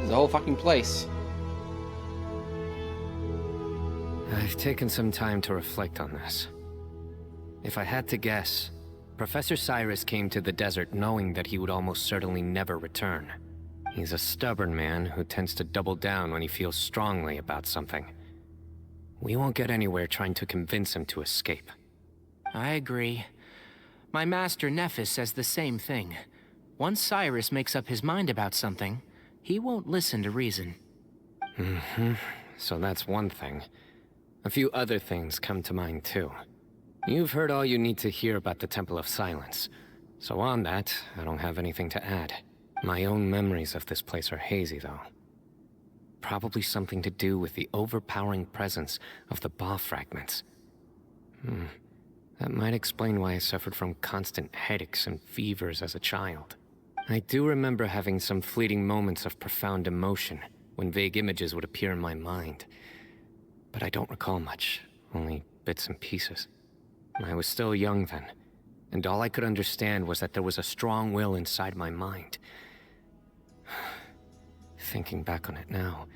The whole fucking place. I've taken some time to reflect on this. If I had to guess, Professor Cyrus came to the desert knowing that he would almost certainly never return. He's a stubborn man who tends to double down when he feels strongly about something. We won't get anywhere trying to convince him to escape. I agree. My master Nephis says the same thing. Once Cyrus makes up his mind about something, he won't listen to reason. So that's one thing. A few other things come to mind too. You've heard all you need to hear about the Temple of Silence. So on that, I don't have anything to add. My own memories of this place are hazy though. Probably something to do with the overpowering presence of the Ba fragments. That might explain why I suffered from constant headaches and fevers as a child. I do remember having some fleeting moments of profound emotion when vague images would appear in my mind. But I don't recall much, only bits and pieces. I was still young then, and all I could understand was that there was a strong will inside my mind. Thinking back on it now,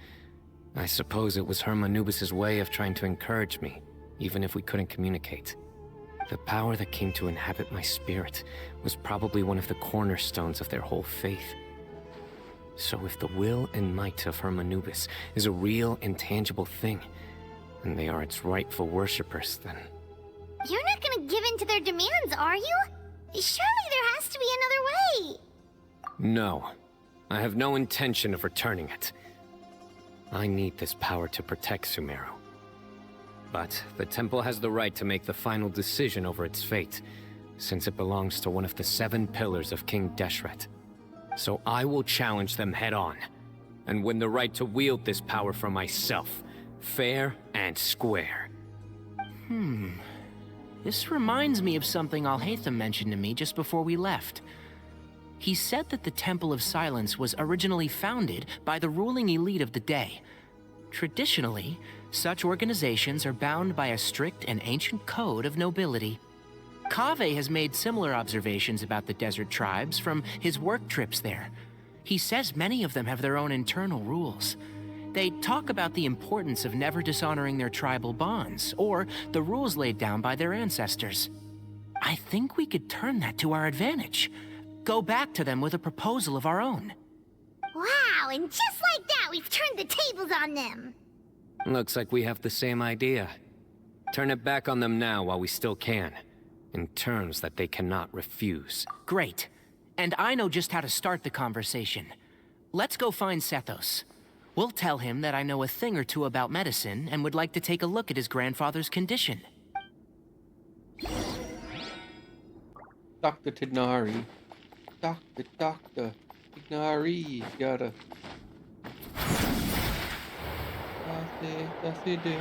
I suppose it was Hermanubis' way of trying to encourage me, even if we couldn't communicate. The power that came to inhabit my spirit was probably one of the cornerstones of their whole faith. So if the will and might of Hermanubis is a real, intangible thing, and they are its rightful worshippers, then... You're not gonna give in to their demands, are you? Surely there has to be another way. No. I have no intention of returning it. I need this power to protect Sumeru. But the temple has the right to make the final decision over its fate, since it belongs to one of the 7 pillars of King Deshret. So I will challenge them head-on, and win the right to wield this power for myself, fair and square. This reminds me of something Alhaitham mentioned to me just before we left. He said that the Temple of Silence was originally founded by the ruling elite of the day. Traditionally, such organizations are bound by a strict and ancient code of nobility. Kaveh has made similar observations about the desert tribes from his work trips there. He says many of them have their own internal rules. They talk about the importance of never dishonoring their tribal bonds, or the rules laid down by their ancestors. I think we could turn that to our advantage. Go back to them with a proposal of our own. Wow, and just like that, we've turned the tables on them. Looks like we have the same idea. Turn it back on them now while we still can, in terms that they cannot refuse. Great. And I know just how to start the conversation. Let's go find Sethos. We'll tell him that I know a thing or two about medicine and would like to take a look at his grandfather's condition. Dr. Tidnari. Dr. Tidnari. Gotta... That's it, dude.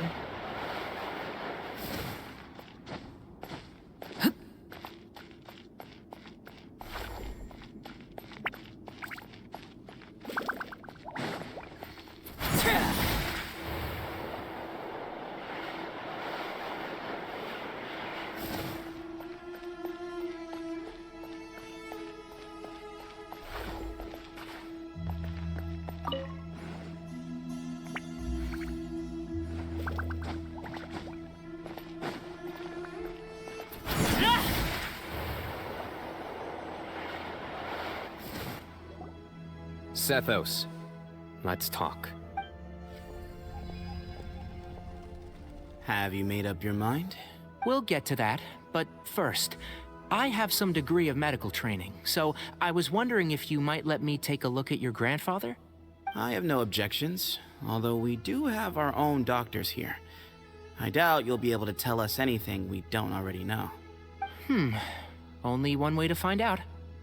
Sethos, let's talk. Have you made up your mind? We'll get to that, but first, I have some degree of medical training, so I was wondering if you might let me take a look at your grandfather? I have no objections, although we do have our own doctors here. I doubt you'll be able to tell us anything we don't already know. Only one way to find out.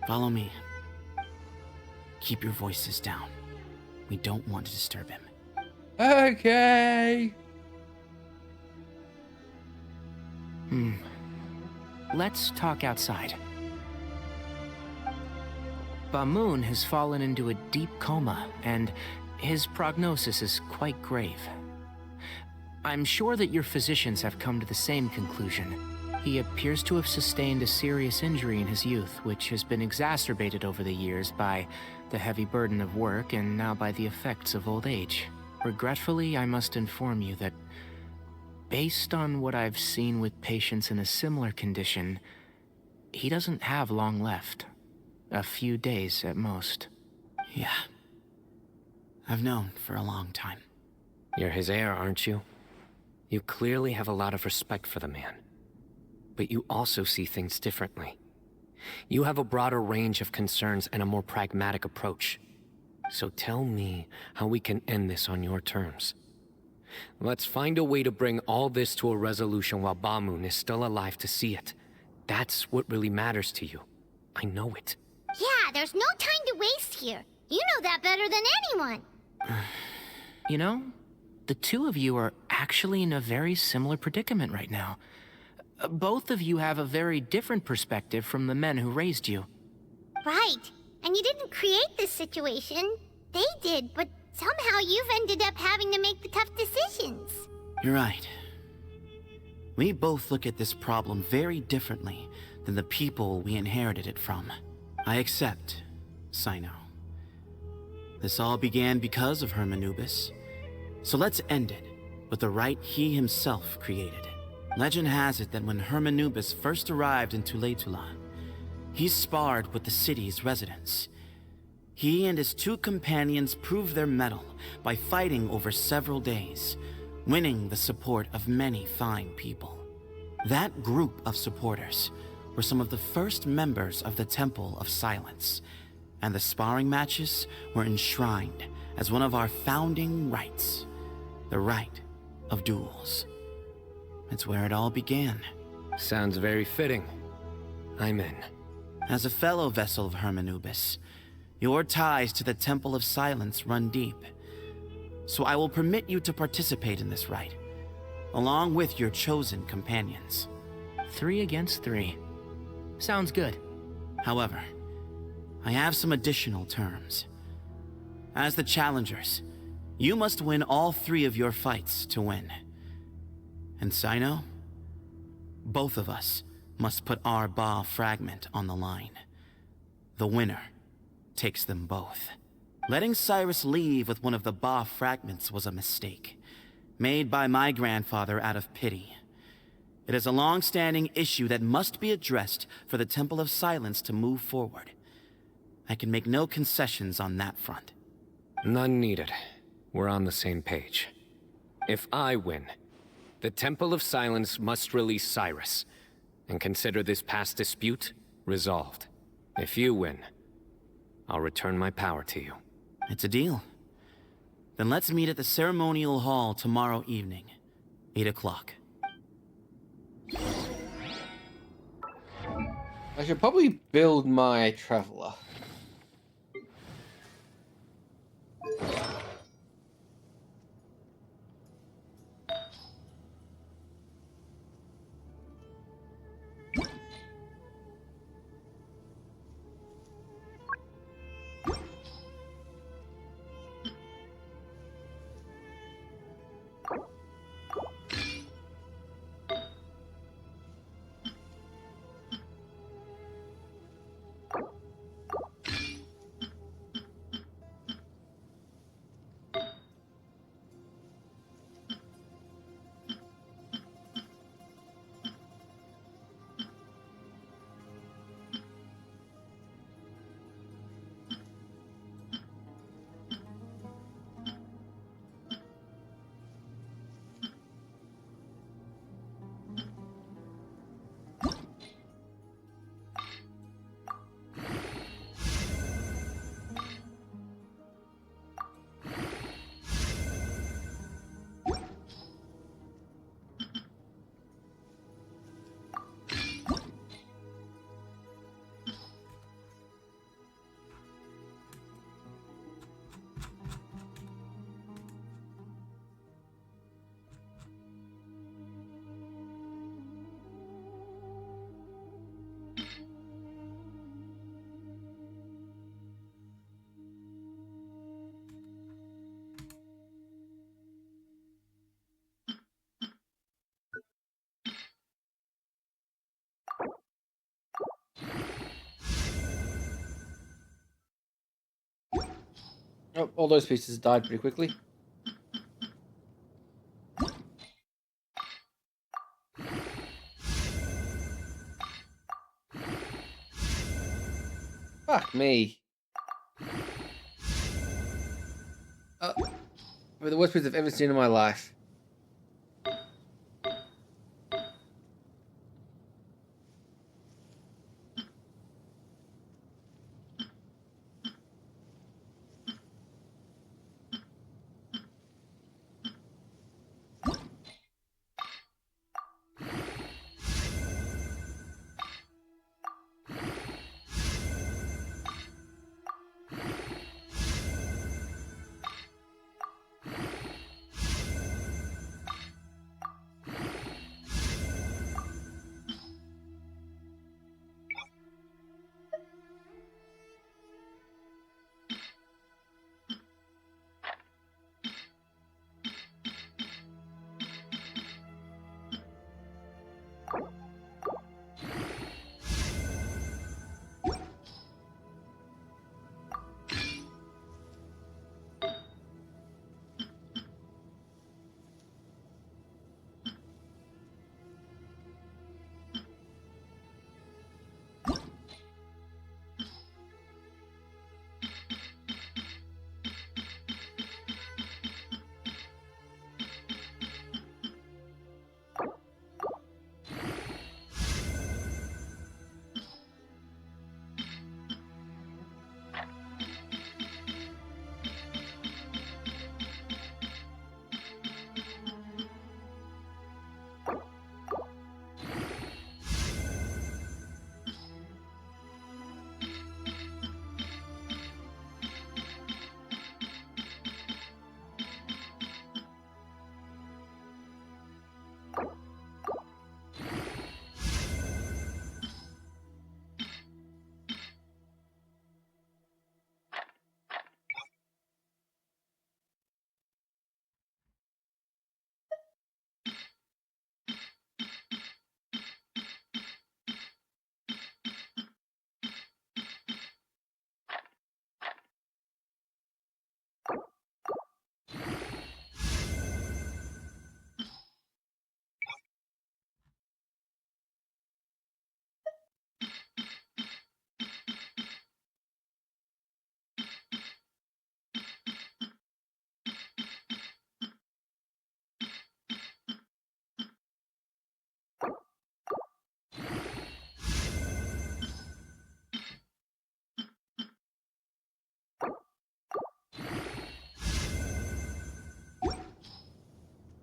Follow me. Keep your voices down. We don't want to disturb him. Okay. Let's talk outside. Bamoon has fallen into a deep coma, and his prognosis is quite grave. I'm sure that your physicians have come to the same conclusion. He appears to have sustained a serious injury in his youth, which has been exacerbated over the years by the heavy burden of work and now by the effects of old age. Regretfully, I must inform you that, based on what I've seen with patients in a similar condition, he doesn't have long left. A few days at most. Yeah. I've known for a long time. You're his heir, aren't you? You clearly have a lot of respect for the man. But you also see things differently. You have a broader range of concerns and a more pragmatic approach. So tell me how we can end this on your terms. Let's find a way to bring all this to a resolution while Bamoon is still alive to see it. That's what really matters to you. I know it. Yeah, there's no time to waste here. You know that better than anyone. You know, the two of you are actually in a very similar predicament right now. Both of you have a very different perspective from the men who raised you. Right. And you didn't create this situation. They did, but somehow you've ended up having to make the tough decisions. You're right. We both look at this problem very differently than the people we inherited it from. I accept, Sino. This all began because of Hermanubis. So let's end it with the rite he himself created. Legend has it that when Hermanubis first arrived in Tuletula, he sparred with the city's residents. He and his two companions proved their mettle by fighting over several days, winning the support of many fine people. That group of supporters were some of the first members of the Temple of Silence, and the sparring matches were enshrined as one of our founding rites, the rite of duels. It's where it all began. Sounds very fitting. I'm in. As a fellow vessel of Hermanubis, your ties to the Temple of Silence run deep. So I will permit you to participate in this rite, along with your chosen companions. 3 against 3. Sounds good. However, I have some additional terms. As the challengers, you must win all 3 of your fights to win. And Sino, both of us must put our Ba fragment on the line. The winner takes them both. Letting Cyrus leave with one of the Ba fragments was a mistake, made by my grandfather out of pity. It is a long-standing issue that must be addressed for the Temple of Silence to move forward. I can make no concessions on that front. None needed. We're on the same page. If I win, the Temple of Silence must release Cyrus, and consider this past dispute resolved. If you win, I'll return my power to you. It's a deal. Then let's meet at the ceremonial hall tomorrow evening, 8 o'clock. I should probably build my traveler. Oh, all those pieces died pretty quickly. Fuck me. The worst piece I've ever seen in my life.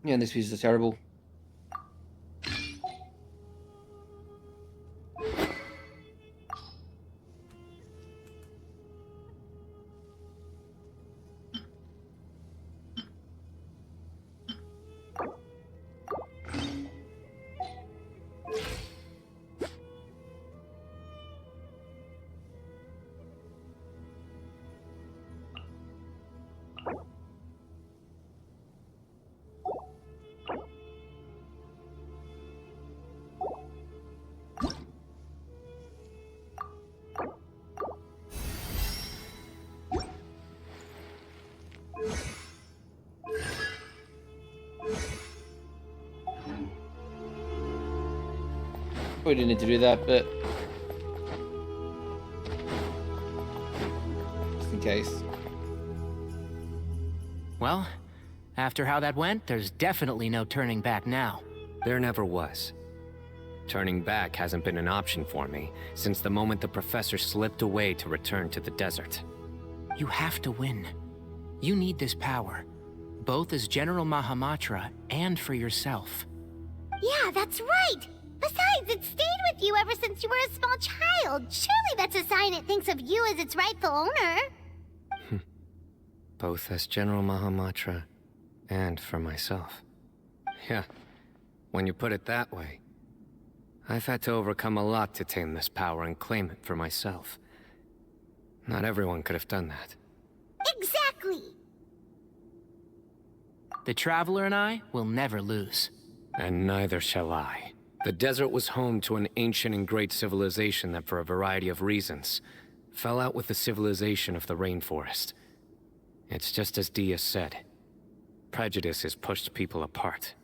Yeah, these pieces are terrible. We didn't need to do that, but just in case. Well, after how that went, there's definitely no turning back now. There never was. Turning back hasn't been an option for me since the moment the professor slipped away to return to the desert. You have to win. You need this power, both as General Mahamatra and for yourself. Yeah, that's right! Besides, it stayed with you ever since you were a small child. Surely that's a sign it thinks of you as its rightful owner. Both as General Mahamatra and for myself. Yeah, when you put it that way. I've had to overcome a lot to tame this power and claim it for myself. Not everyone could have done that. Exactly! The Traveler and I will never lose. And neither shall I. The desert was home to an ancient and great civilization that, for a variety of reasons, fell out with the civilization of the rainforest. It's just as Dia said. Prejudice has pushed people apart.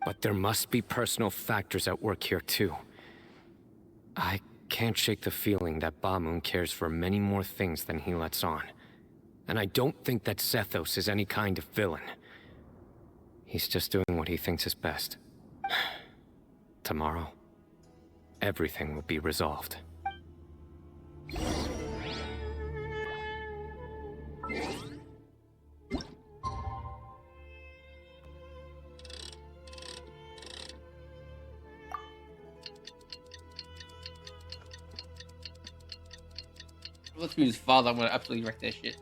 But there must be personal factors at work here too. I can't shake the feeling that Ba-Moon cares for many more things than he lets on. And I don't think that Zethos is any kind of villain. He's just doing what he thinks is best. Tomorrow, everything will be resolved. Let's be his father. I'm gonna absolutely wreck their shit.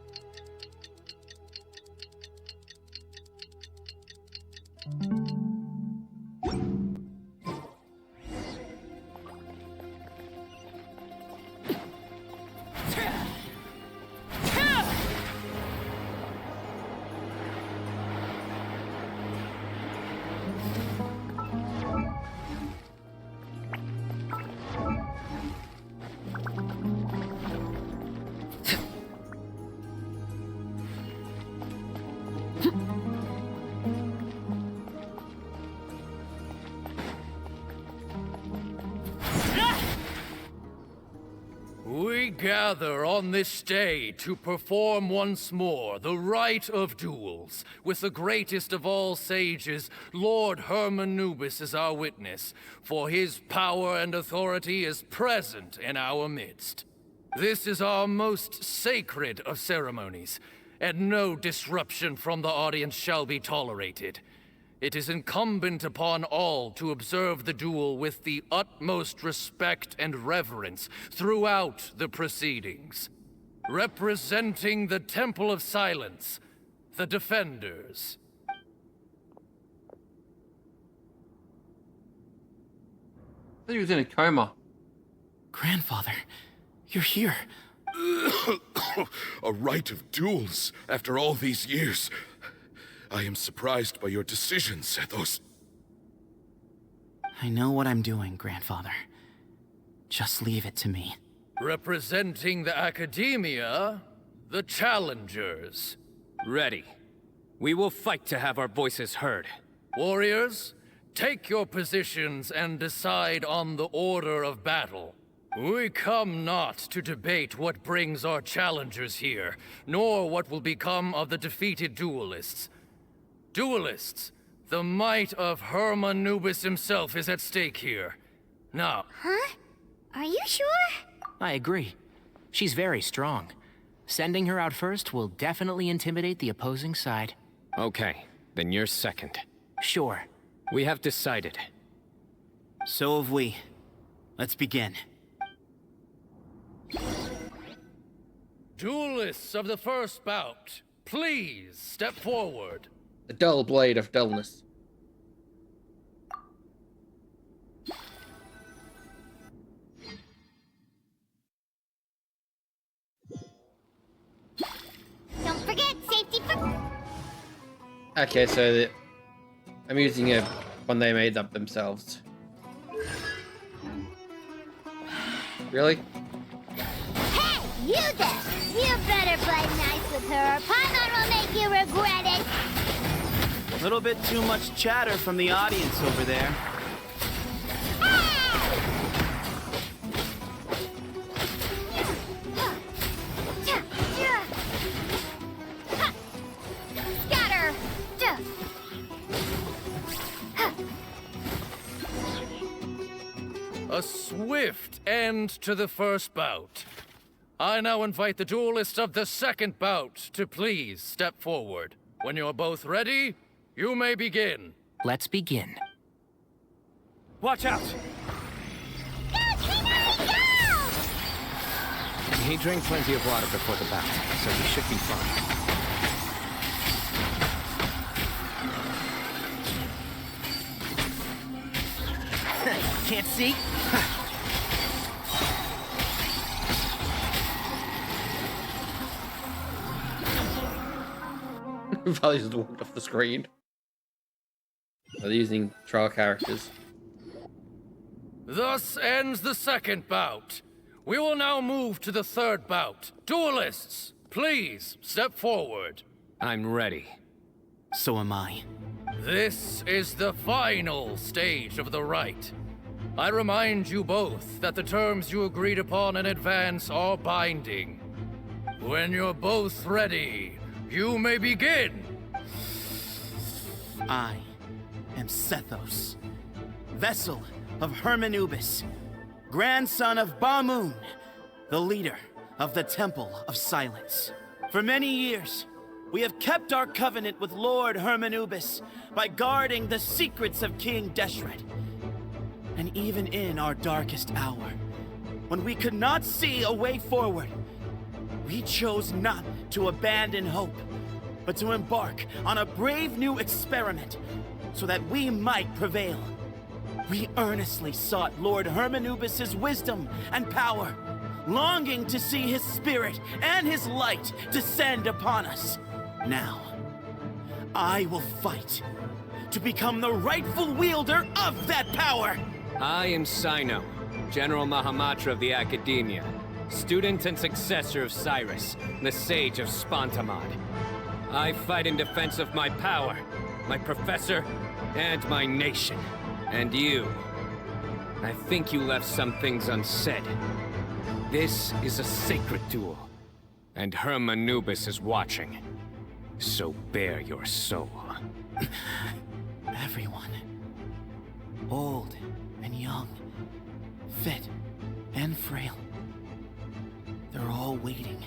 We gather on this day to perform once more the rite of duels, with the greatest of all sages, Lord Hermanubis, as our witness, for his power and authority is present in our midst. This is our most sacred of ceremonies, and no disruption from the audience shall be tolerated. It is incumbent upon all to observe the duel with the utmost respect and reverence throughout the proceedings. Representing the Temple of Silence, the Defenders. I thought he was in a coma. Grandfather, you're here. A rite of duels after all these years. I am surprised by your decision, Zethos. I know what I'm doing, Grandfather. Just leave it to me. Representing the Academia, the Challengers. Ready. We will fight to have our voices heard. Warriors, take your positions and decide on the order of battle. We come not to debate what brings our challengers here, nor what will become of the defeated duelists. Duelists, the might of Hermanubis himself is at stake here. Now... Huh? Are you sure? I agree. She's very strong. Sending her out first will definitely intimidate the opposing side. Okay, then you're second. Sure. We have decided. So have we. Let's begin. Duelists of the first bout, please step forward. The dull blade of dullness. Don't forget, safety for... Okay, so I'm using a one they made up themselves. Really? Hey, you there! You better play nice with her, or Paimon will make you regret it! A little bit too much chatter from the audience over there. Scatter! A swift end to the first bout. I now invite the duelists of the second bout to please step forward. When you're both ready, you may begin. Let's begin. Watch out! He drank plenty of water before the bout, so he should be fine. Can't see? Probably just walked off the screen. They're using trial characters. Thus ends the second bout. We will now move to the third bout. Duelists, please step forward. I'm ready. So am I. This is the final stage of the rite. I remind you both that the terms you agreed upon in advance are binding. When you're both ready, you may begin. I am Sethos, vessel of Hermanubis, grandson of Bamoon, the leader of the Temple of Silence. For many years, we have kept our covenant with Lord Hermanubis by guarding the secrets of King Deshret. And even in our darkest hour, when we could not see a way forward, we chose not to abandon hope, but to embark on a brave new experiment so that we might prevail. We earnestly sought Lord Hermanubis' wisdom and power, longing to see his spirit and his light descend upon us. Now, I will fight to become the rightful wielder of that power! I am Sino, General Mahamatra of the Academia, student and successor of Cyrus, the Sage of Spontamod. I fight in defense of my power, my professor, and my nation. And you. I think you left some things unsaid. This is a sacred duel, and Hermanubis is watching. So bare your soul. Everyone, old and young, fit and frail, they're all waiting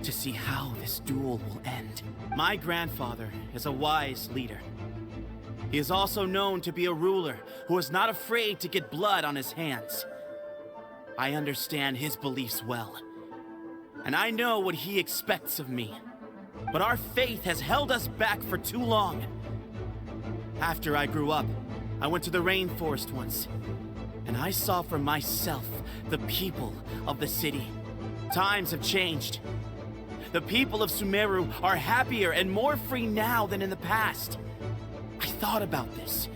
to see how this duel will end. My grandfather is a wise leader. He is also known to be a ruler who is not afraid to get blood on his hands. I understand his beliefs well, and I know what he expects of me. But our faith has held us back for too long. After I grew up, I went to the rainforest once, and I saw for myself the people of the city. Times have changed. The people of Sumeru are happier and more free now than in the past. I thought about this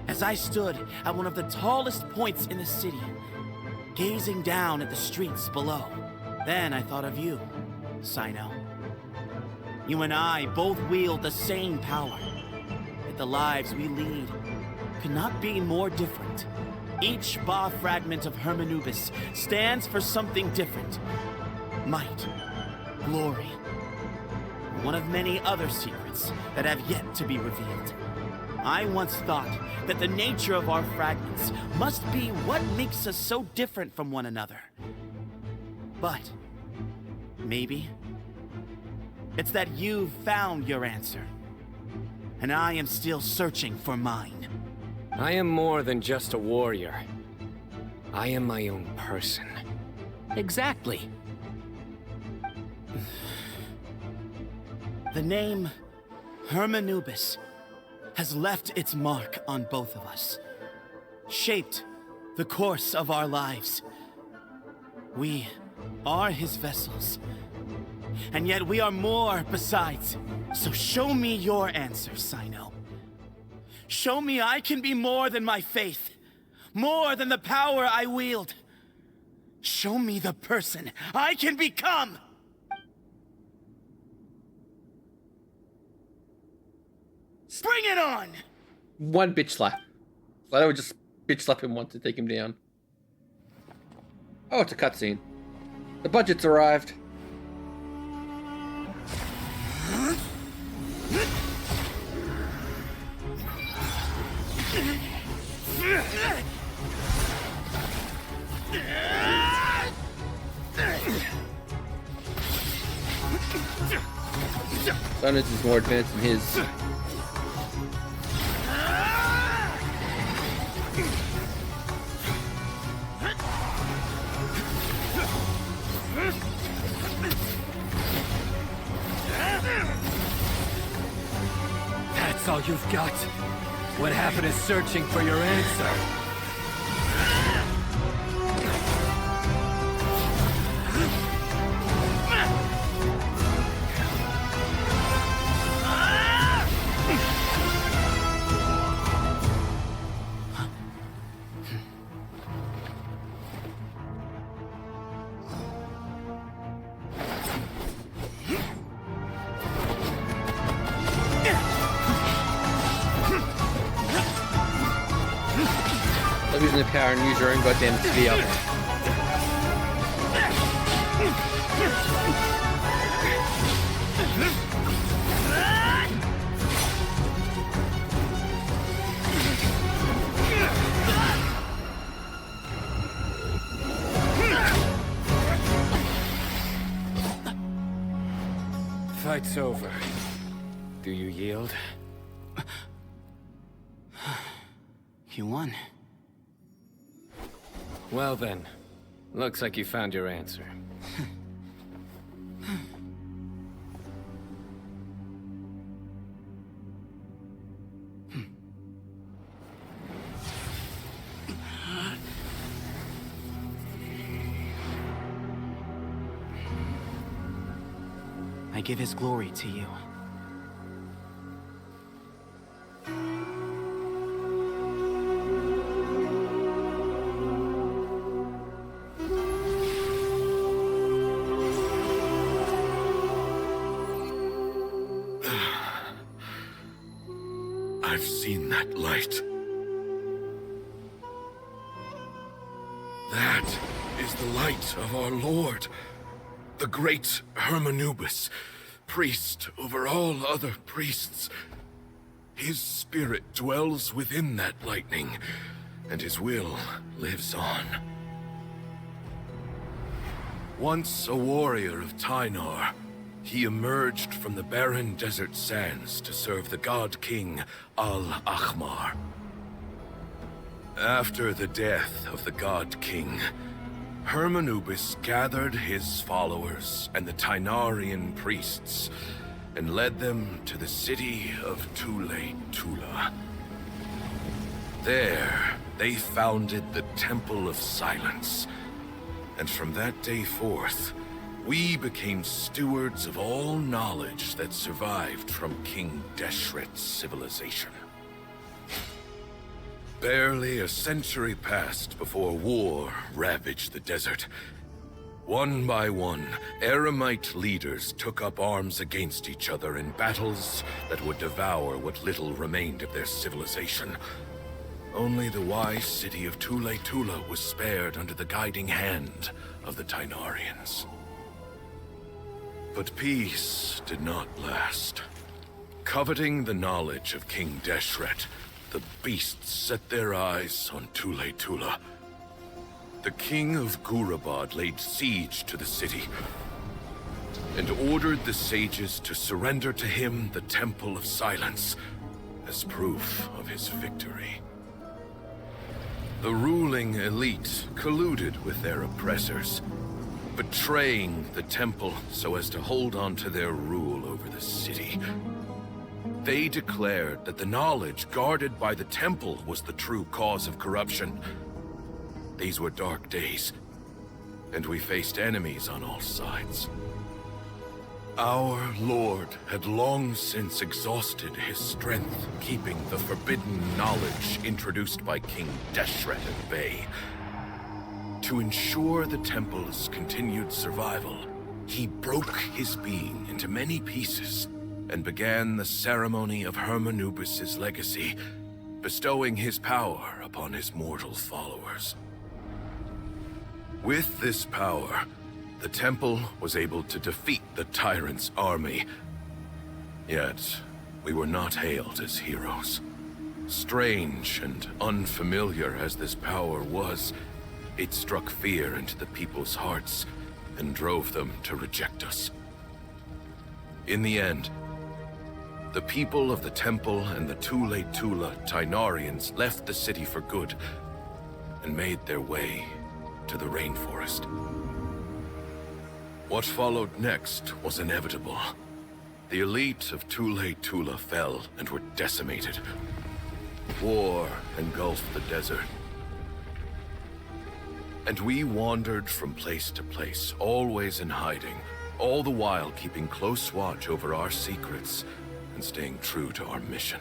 as I stood at one of the tallest points in the city, gazing down at the streets below. Then I thought of you, Sino. You and I both wield the same power, yet the lives we lead could not be more different. Each Ba fragment of Hermanubis stands for something different. Might, glory, one of many other secrets that have yet to be revealed. I once thought that the nature of our fragments must be what makes us so different from one another. But maybe it's that you've found your answer, and I am still searching for mine. I am more than just a warrior. I am my own person. Exactly. The name Hermanubis has left its mark on both of us, shaped the course of our lives. We are his vessels, and yet we are more besides. So show me your answer, Sino. Show me I can be more than my faith, more than the power I wield. Show me the person I can become! Bring it on! One bitch slap. I would just bitch slap him once to take him down. Oh, it's a cutscene. The budget's arrived. Sonus is more advanced than his. That's all you've got? What happened is searching for your answer. Stop using the power and use your own goddamn sphere. Fight's over. Do you yield? You won. Well then, looks like you found your answer. I give his glory to you. I've seen that light. That is the light of our Lord, the great Hermanubis, priest over all other priests. His spirit dwells within that lightning, and his will lives on. Once a warrior of Tynar, he emerged from the barren desert sands to serve the god king Al-Ahmar. After the death of the god king, Hermanubis gathered his followers and the Tynarian priests and led them to the city of Tule-Tula. There, they founded the Temple of Silence, and from that day forth, we became stewards of all knowledge that survived from King Deshret's civilization. Barely a century passed before war ravaged the desert. One by one, Eremite leaders took up arms against each other in battles that would devour what little remained of their civilization. Only the wise city of Tule-Tula was spared under the guiding hand of the Tynarians. But peace did not last. Coveting the knowledge of King Deshret, the beasts set their eyes on Tule-Tula. The king of Gurabad laid siege to the city and ordered the sages to surrender to him the Temple of Silence as proof of his victory. The ruling elite colluded with their oppressors, betraying the temple so as to hold on to their rule over the city. They declared that the knowledge guarded by the temple was the true cause of corruption. These were dark days, and we faced enemies on all sides. Our Lord had long since exhausted his strength, keeping the forbidden knowledge introduced by King Deshret at bay. To ensure the temple's continued survival, he broke his being into many pieces and began the ceremony of Hermanubis' legacy, bestowing his power upon his mortal followers. With this power, the temple was able to defeat the tyrant's army. Yet, we were not hailed as heroes. Strange and unfamiliar as this power was, it struck fear into the people's hearts and drove them to reject us. In the end, the people of the temple and the Tule-Tula Tynarians left the city for good and made their way to the rainforest. What followed next was inevitable. The elite of Tule-Tula fell and were decimated. War engulfed the desert. And we wandered from place to place, always in hiding, all the while keeping close watch over our secrets and staying true to our mission.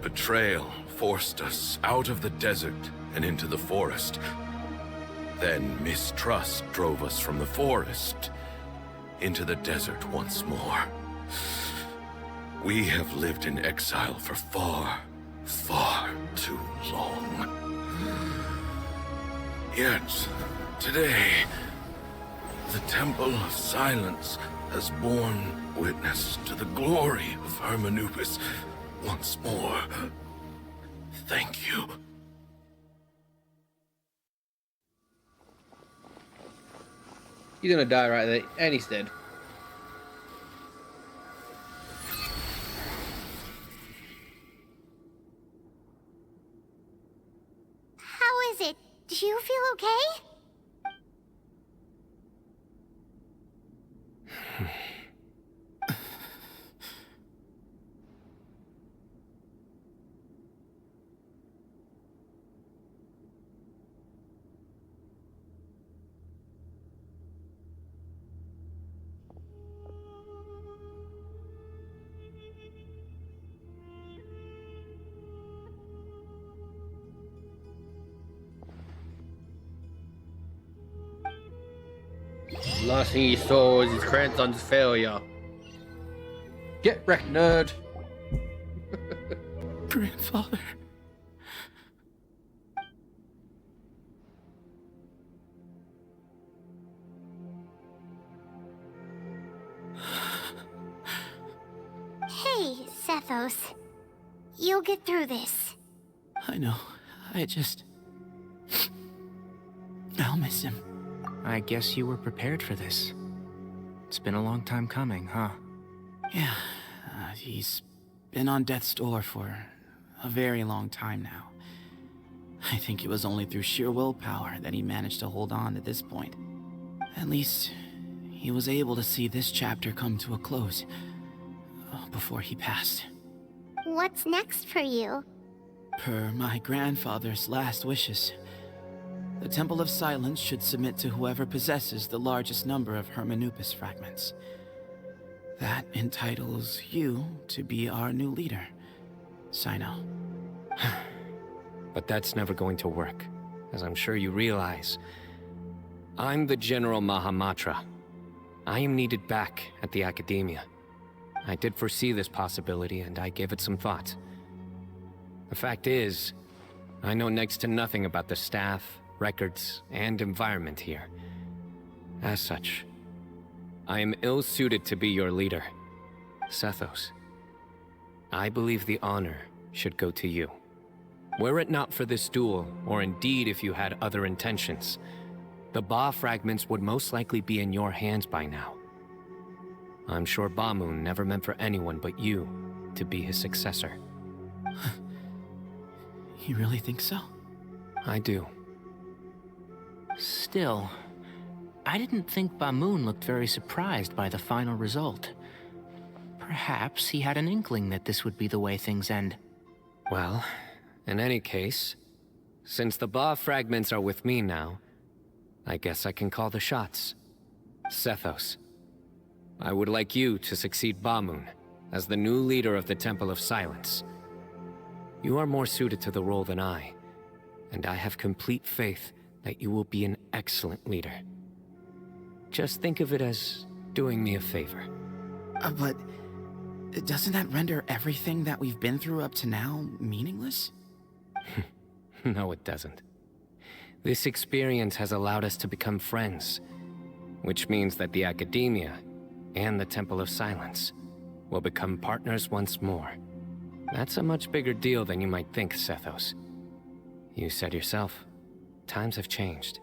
Betrayal forced us out of the desert and into the forest. Then mistrust drove us from the forest into the desert once more. We have lived in exile for far, far too long. Yet, today, the Temple of Silence has borne witness to the glory of Hermanubis once more. Thank you. He's gonna die right there, and he's dead. How is it? Do you feel okay? The last thing he saw was his grandson's failure. Get wrecked, nerd. Grandfather. Hey, Sethos. You'll get through this. I know. I'll miss him. I guess you were prepared for this. It's been a long time coming, huh? Yeah, he's been on death's door for a very long time now. I think it was only through sheer willpower that he managed to hold on to this point. At least, he was able to see this chapter come to a close before he passed. What's next for you? Per my grandfather's last wishes, the Temple of Silence should submit to whoever possesses the largest number of Hermanubis fragments. That entitles you to be our new leader, Sino. But that's never going to work, as I'm sure you realize. I'm the General Mahamatra. I am needed back at the Academia. I did foresee this possibility, and I gave it some thought. The fact is, I know next to nothing about the staff, records, and environment here. As such, I am ill-suited to be your leader, Sethos. I believe the honor should go to you. Were it not for this duel, or indeed if you had other intentions, the Ba fragments would most likely be in your hands by now. I'm sure Bamoon never meant for anyone but you to be his successor. You really think so? I do. Still, I didn't think Bamoon looked very surprised by the final result. Perhaps he had an inkling that this would be the way things end. Well, in any case, since the Ba fragments are with me now, I guess I can call the shots. Sethos, I would like you to succeed Bamoon as the new leader of the Temple of Silence. You are more suited to the role than I, and I have complete faith that you will be an excellent leader. Just think of it as doing me a favor. But doesn't that render everything that we've been through up to now meaningless? No, it doesn't. This experience has allowed us to become friends, which means that the Academia and the Temple of Silence will become partners once more. That's a much bigger deal than you might think, Sethos. You said yourself, times have changed.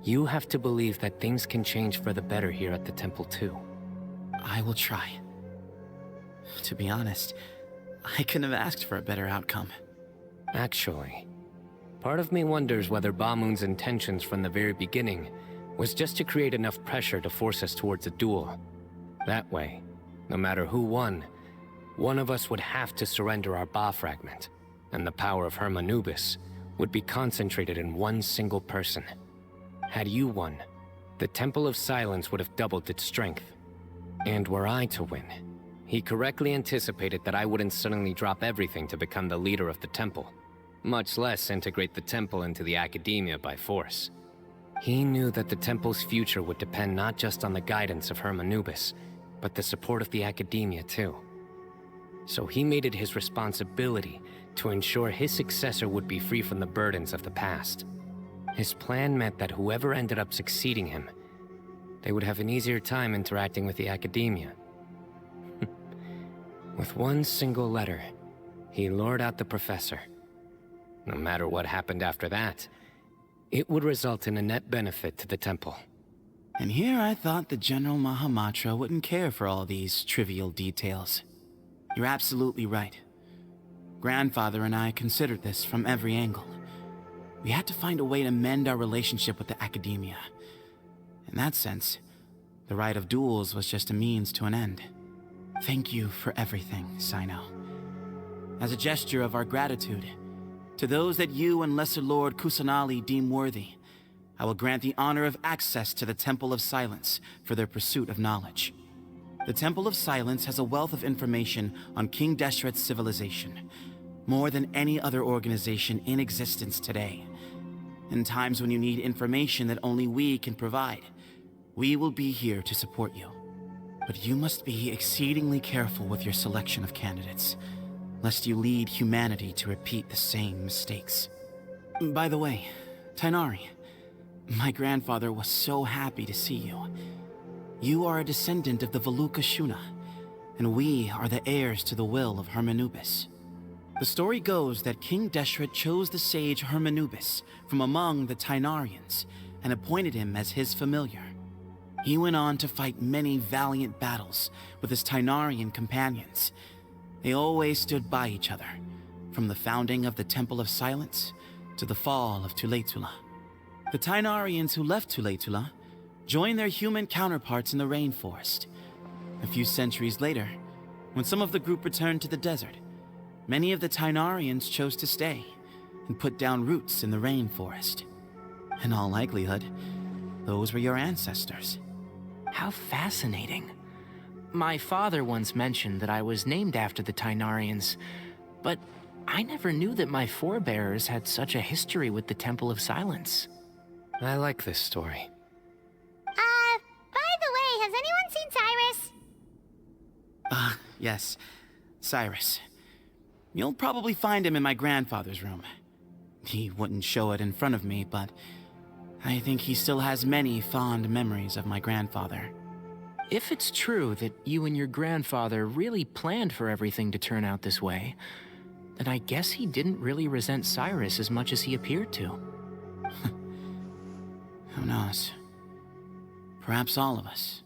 You have to believe that things can change for the better here at the Temple too. I will try. To be honest, I couldn't have asked for a better outcome. Actually, part of me wonders whether Bamoon's intentions from the very beginning was just to create enough pressure to force us towards a duel. That way, no matter who won, one of us would have to surrender our Ba fragment, and the power of Hermanubis would be concentrated in one single person. Had you won, the Temple of Silence would have doubled its strength. And were I to win, he correctly anticipated that I wouldn't suddenly drop everything to become the leader of the temple, much less integrate the temple into the Academia by force. He knew that the temple's future would depend not just on the guidance of Hermanubis, but the support of the Academia too. So he made it his responsibility to ensure his successor would be free from the burdens of the past. His plan meant that whoever ended up succeeding him, they would have an easier time interacting with the academia. With one single letter, he lured out the professor. No matter what happened after that, it would result in a net benefit to the temple. And here I thought the General Mahamatra wouldn't care for all these trivial details. You're absolutely right. Grandfather and I considered this from every angle. We had to find a way to mend our relationship with the academia. In that sense, the right of duels was just a means to an end. Thank you for everything, Sino. As a gesture of our gratitude, to those that you and Lesser Lord Kusanali deem worthy, I will grant the honor of access to the Temple of Silence for their pursuit of knowledge. The Temple of Silence has a wealth of information on King Deshret's civilization, more than any other organization in existence today. In times when you need information that only we can provide, we will be here to support you. But you must be exceedingly careful with your selection of candidates, lest you lead humanity to repeat the same mistakes. By the way, Tainari, my grandfather was so happy to see you. You are a descendant of the Veluca Shuna, and we are the heirs to the will of Hermanubis. The story goes that King Deshret chose the sage Hermanubis from among the Tainarians and appointed him as his familiar. He went on to fight many valiant battles with his Tainarian companions. They always stood by each other, from the founding of the Temple of Silence to the fall of Tuletula. The Tainarians who left Tuletula joined their human counterparts in the rainforest. A few centuries later, when some of the group returned to the desert, many of the Tainarians chose to stay and put down roots in the rainforest. In all likelihood, those were your ancestors. How fascinating. My father once mentioned that I was named after the Tainarians, but I never knew that my forebears had such a history with the Temple of Silence. I like this story. By the way, has anyone seen Cyrus? Yes, Cyrus. You'll probably find him in my grandfather's room. He wouldn't show it in front of me, but I think he still has many fond memories of my grandfather. If it's true that you and your grandfather really planned for everything to turn out this way, then I guess he didn't really resent Cyrus as much as he appeared to. Who knows? Perhaps all of us,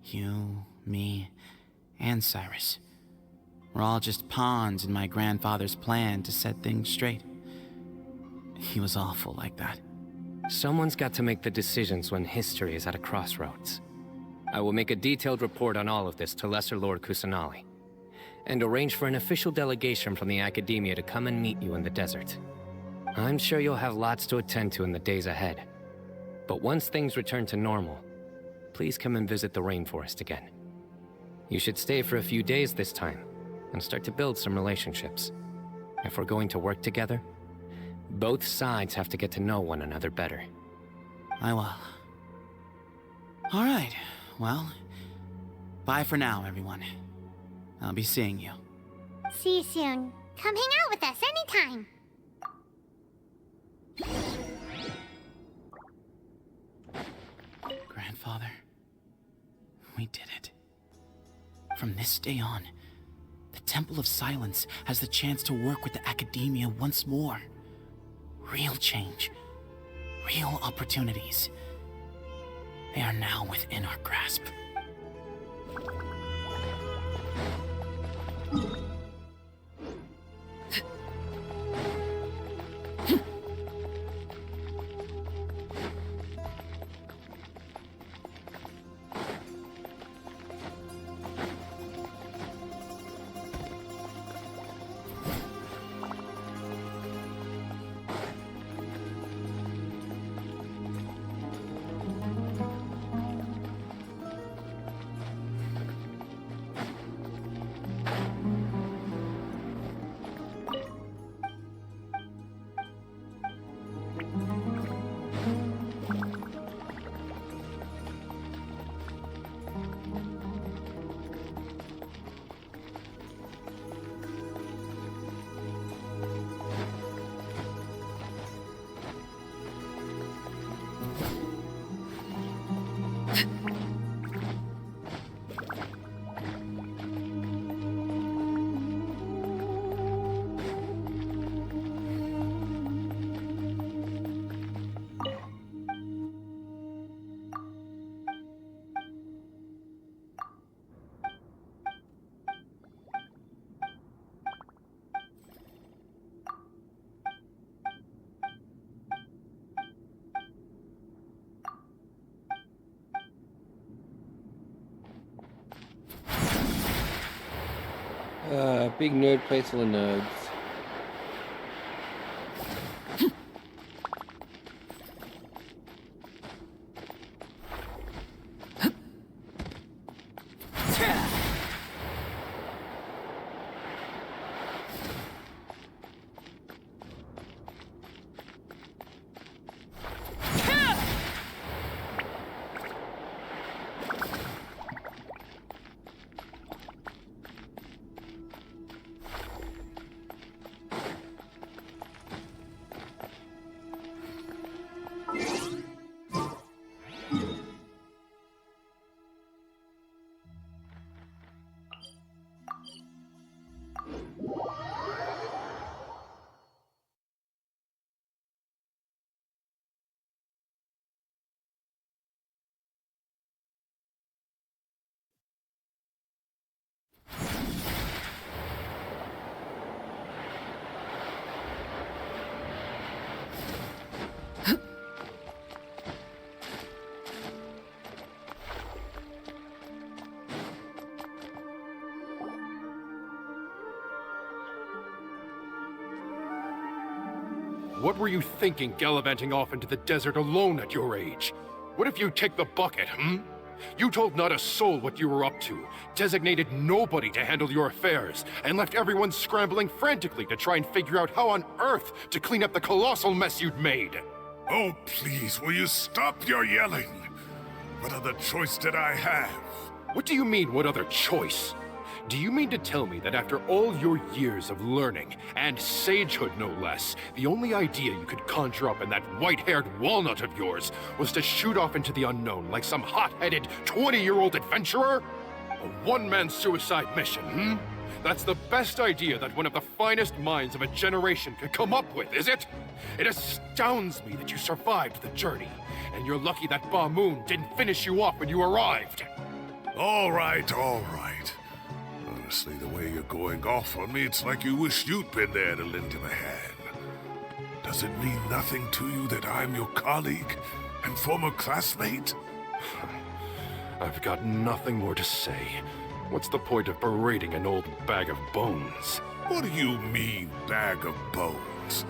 you, me, and Cyrus, we're all just pawns in my grandfather's plan to set things straight. He was awful like that. Someone's got to make the decisions when history is at a crossroads. I will make a detailed report on all of this to Lesser Lord Kusanali, and arrange for an official delegation from the Academia to come and meet you in the desert. I'm sure you'll have lots to attend to in the days ahead. But once things return to normal, please come and visit the rainforest again. You should stay for a few days this time, and start to build some relationships. If we're going to work together, both sides have to get to know one another better. I will. All right, well, bye for now, everyone. I'll be seeing you. See you soon. Come hang out with us anytime. Grandfather, we did it. From this day on, the Temple of Silence has the chance to work with the Academia once more. Real change, real opportunities. They are now within our grasp. Big nerd place full of nerds. What were you thinking gallivanting off into the desert alone at your age? What if you take the bucket, You told not a soul what you were up to, designated nobody to handle your affairs, and left everyone scrambling frantically to try and figure out how on earth to clean up the colossal mess you'd made. Oh, please, will you stop your yelling? What other choice did I have? What do you mean, what other choice? Do you mean to tell me that after all your years of learning, and sagehood no less, the only idea you could conjure up in that white-haired walnut of yours was to shoot off into the unknown like some hot-headed 20-year-old adventurer? A one-man suicide mission, That's the best idea that one of the finest minds of a generation could come up with, is it? It astounds me that you survived the journey, and you're lucky that Ba Moon didn't finish you off when you arrived. All right, all right. Honestly, the way you're going off on me, it's like you wish you'd been there to lend him a hand. Does it mean nothing to you that I'm your colleague and former classmate? I've got nothing more to say. What's the point of berating an old bag of bones? What do you mean, bag of bones?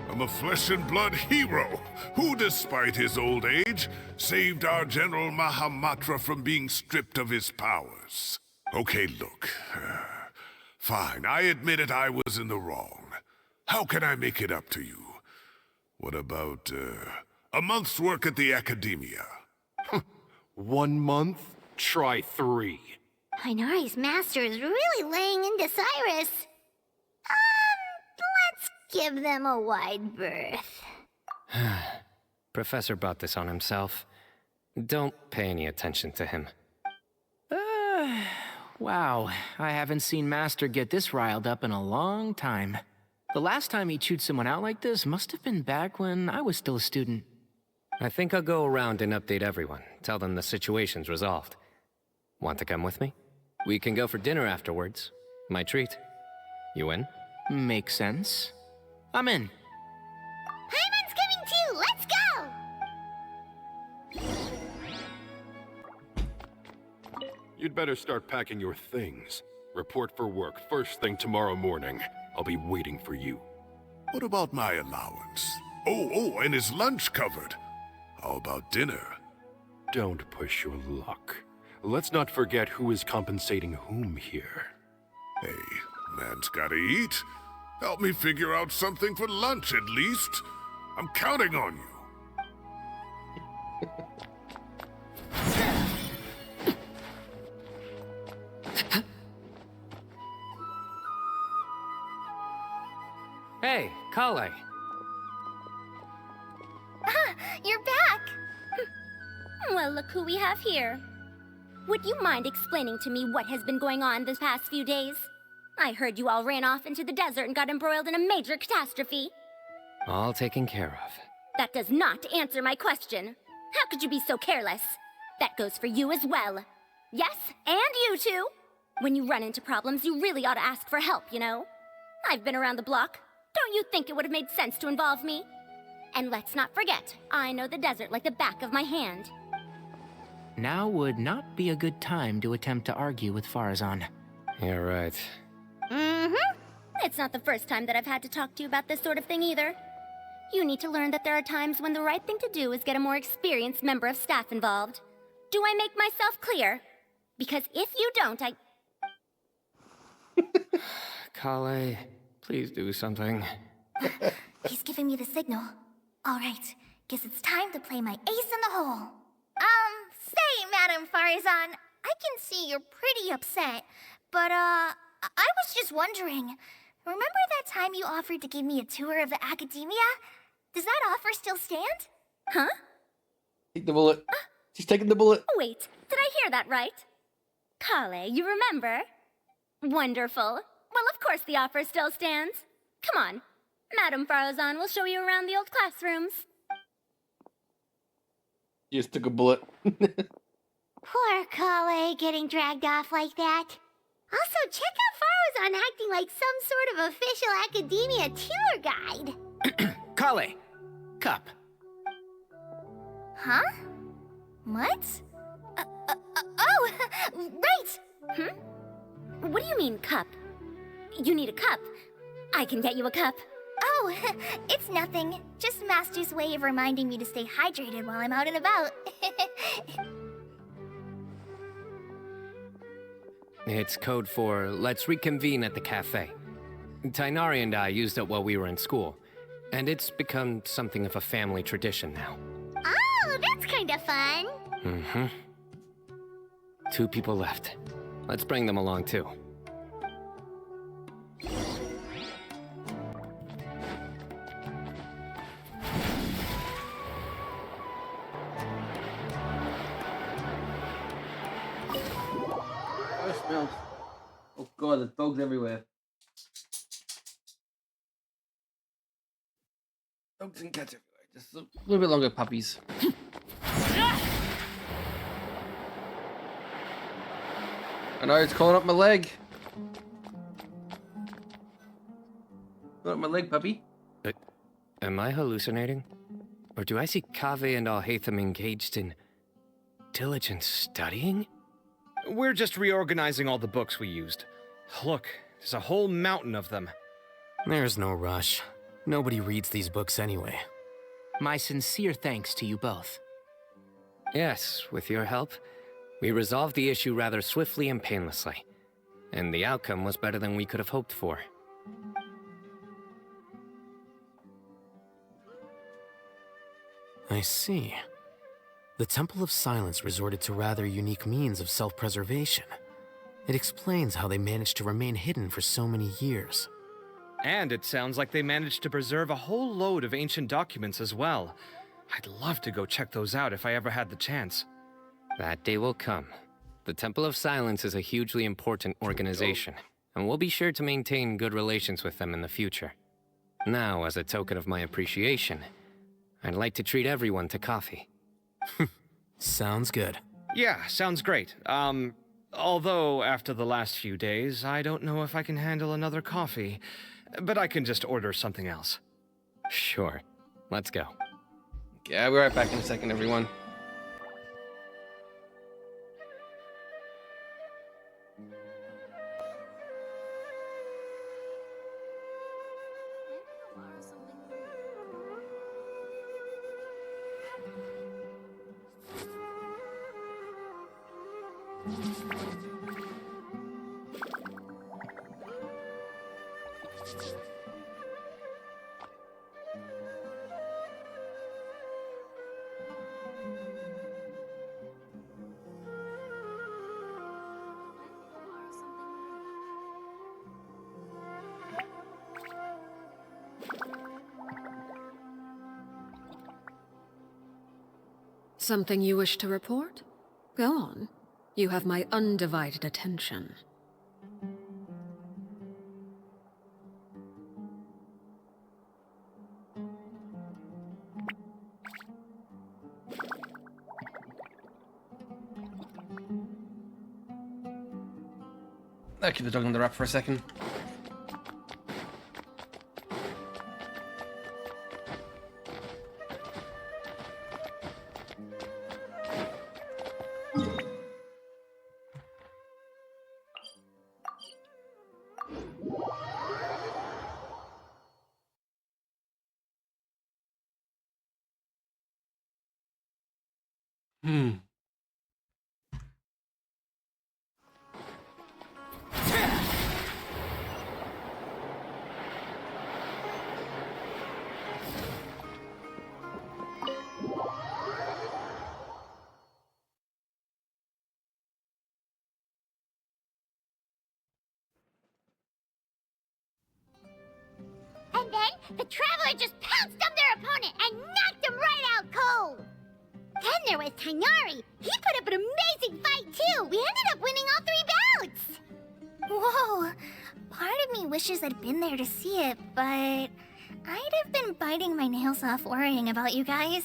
I'm a flesh and blood hero who, despite his old age, saved our General Mahamatra from being stripped of his powers. Okay, look. Fine, I admit it, I was in the wrong. How can I make it up to you? What about, a month's work at the Academia? 1 month? Try 3. Inari's master is really laying into Cyrus. Let's give them a wide berth. Professor brought this on himself. Don't pay any attention to him. Wow, I haven't seen Master get this riled up in a long time. The last time he chewed someone out like this must have been back when I was still a student. I think I'll go around and update everyone. Tell them the situation's resolved. Want to come with me? We can go for dinner afterwards. My treat. You in? Makes sense. I'm in. Paimon's coming too! Let's go! You'd better start packing your things. Report for work first thing tomorrow morning. I'll be waiting for you. What about my allowance? Oh, and is lunch covered? How about dinner? Don't push your luck. Let's not forget who is compensating whom here. Hey, man's gotta eat. Help me figure out something for lunch at least. I'm counting on you. Hey, Kale. You're back! Well, look who we have here. Would you mind explaining to me what has been going on the past few days? I heard you all ran off into the desert and got embroiled in a major catastrophe. All taken care of. That does not answer my question. How could you be so careless? That goes for you as well. Yes, and you too. When you run into problems, you really ought to ask for help, you know? I've been around the block. Don't you think it would have made sense to involve me? And let's not forget, I know the desert like the back of my hand. Now would not be a good time to attempt to argue with Farazan. You're right. Mm-hmm. It's not the first time that I've had to talk to you about this sort of thing either. You need to learn that there are times when the right thing to do is get a more experienced member of staff involved. Do I make myself clear? Because if you don't, Kale, please do something. He's giving me the signal. All right, guess it's time to play my ace in the hole. Say, Madam Farazan, I can see you're pretty upset, but, I was just wondering, remember that time you offered to give me a tour of the academia? Does that offer still stand? Huh? Take the bullet. She's taking the bullet. Wait, did I hear that right? Kale, you remember? Wonderful. Well, of course the offer still stands. Come on. Madam Farazan will show you around the old classrooms. You just took a bullet. Poor Kale getting dragged off like that. Also, check out Farazan acting like some sort of official academia tour guide. Kale! Cup. Huh? What? Oh, right! What do you mean, cup? You need a cup. I can get you a cup. Oh, it's nothing. Just Master's way of reminding me to stay hydrated while I'm out and about. It's code for let's reconvene at the cafe. Tainari and I used it while we were in school, and it's become something of a family tradition now. Oh, that's kind of fun. Mm-hmm. 2 people left. Let's bring them along too. Oh, smells. Oh god, there's dogs everywhere. Dogs and cats everywhere. Just a little bit longer, puppies. I know, it's calling up my leg. Calling up my leg, puppy. Am I hallucinating? Or do I see Kaveh and Al-Haytham engaged in diligent studying? We're just reorganizing all the books we used. Look, there's a whole mountain of them. There's no rush. Nobody reads these books anyway. My sincere thanks to you both. Yes, with your help, we resolved the issue rather swiftly and painlessly. And the outcome was better than we could have hoped for. I see. The Temple of Silence resorted to rather unique means of self-preservation. It explains how they managed to remain hidden for so many years. And it sounds like they managed to preserve a whole load of ancient documents as well. I'd love to go check those out if I ever had the chance. That day will come. The Temple of Silence is a hugely important organization, and we'll be sure to maintain good relations with them in the future. Now, as a token of my appreciation, I'd like to treat everyone to coffee. Sounds good. Yeah, sounds great. Although after the last few days, I don't know if I can handle another coffee. But I can just order something else. Sure. Let's go. Yeah, I'll be right back in a second, everyone. Something you wish to report? Go on. You have my undivided attention. I'll keep the dog on the wrap for a second. And then, the Traveler just pounced on their opponent and knocked him right out cold! Then there was Tainari. He put up an amazing fight, too! We ended up winning all 3 bouts! Whoa! Part of me wishes I'd been there to see it, but I'd have been biting my nails off worrying about you guys.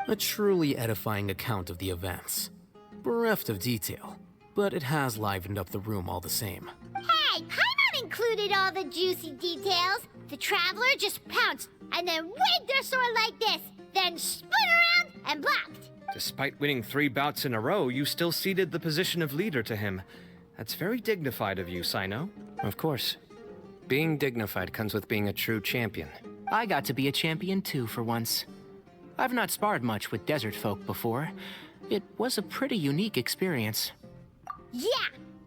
A truly edifying account of the events. Bereft of detail, but it has livened up the room all the same. Hey, Paimon included all the juicy details. The Traveler just pounced and then waved their sword like this, then spun around and blocked. Despite winning 3 bouts in a row, you still ceded the position of leader to him. That's very dignified of you, Sino. Of course. Being dignified comes with being a true champion. I got to be a champion too for once. I've not sparred much with desert folk before. It was a pretty unique experience. Yeah,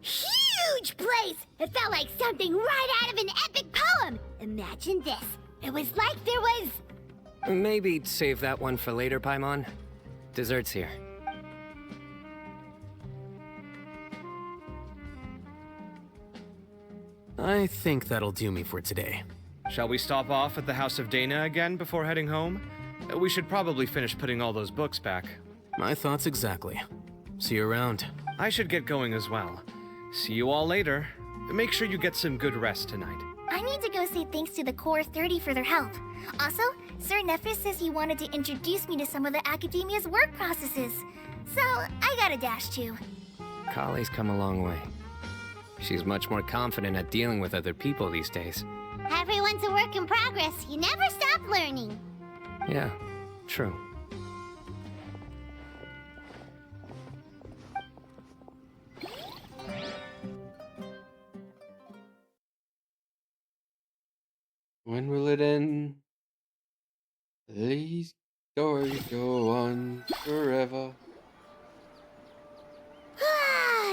huge place! It felt like something right out of an epic poem! Imagine this. It was like there was... Maybe save that one for later, Paimon. Dessert's here. I think that'll do me for today. Shall we stop off at the House of Dana again before heading home? We should probably finish putting all those books back. My thoughts exactly. See you around. I should get going as well. See you all later. Make sure you get some good rest tonight. I need to go say thanks to the Core 30 for their help. Also, Sir Nephis says he wanted to introduce me to some of the Academia's work processes. So, I gotta dash too. Kali's come a long way. She's much more confident at dealing with other people these days. Everyone's a work in progress. You never stop learning. Yeah, true. When will it end? These stories go on forever.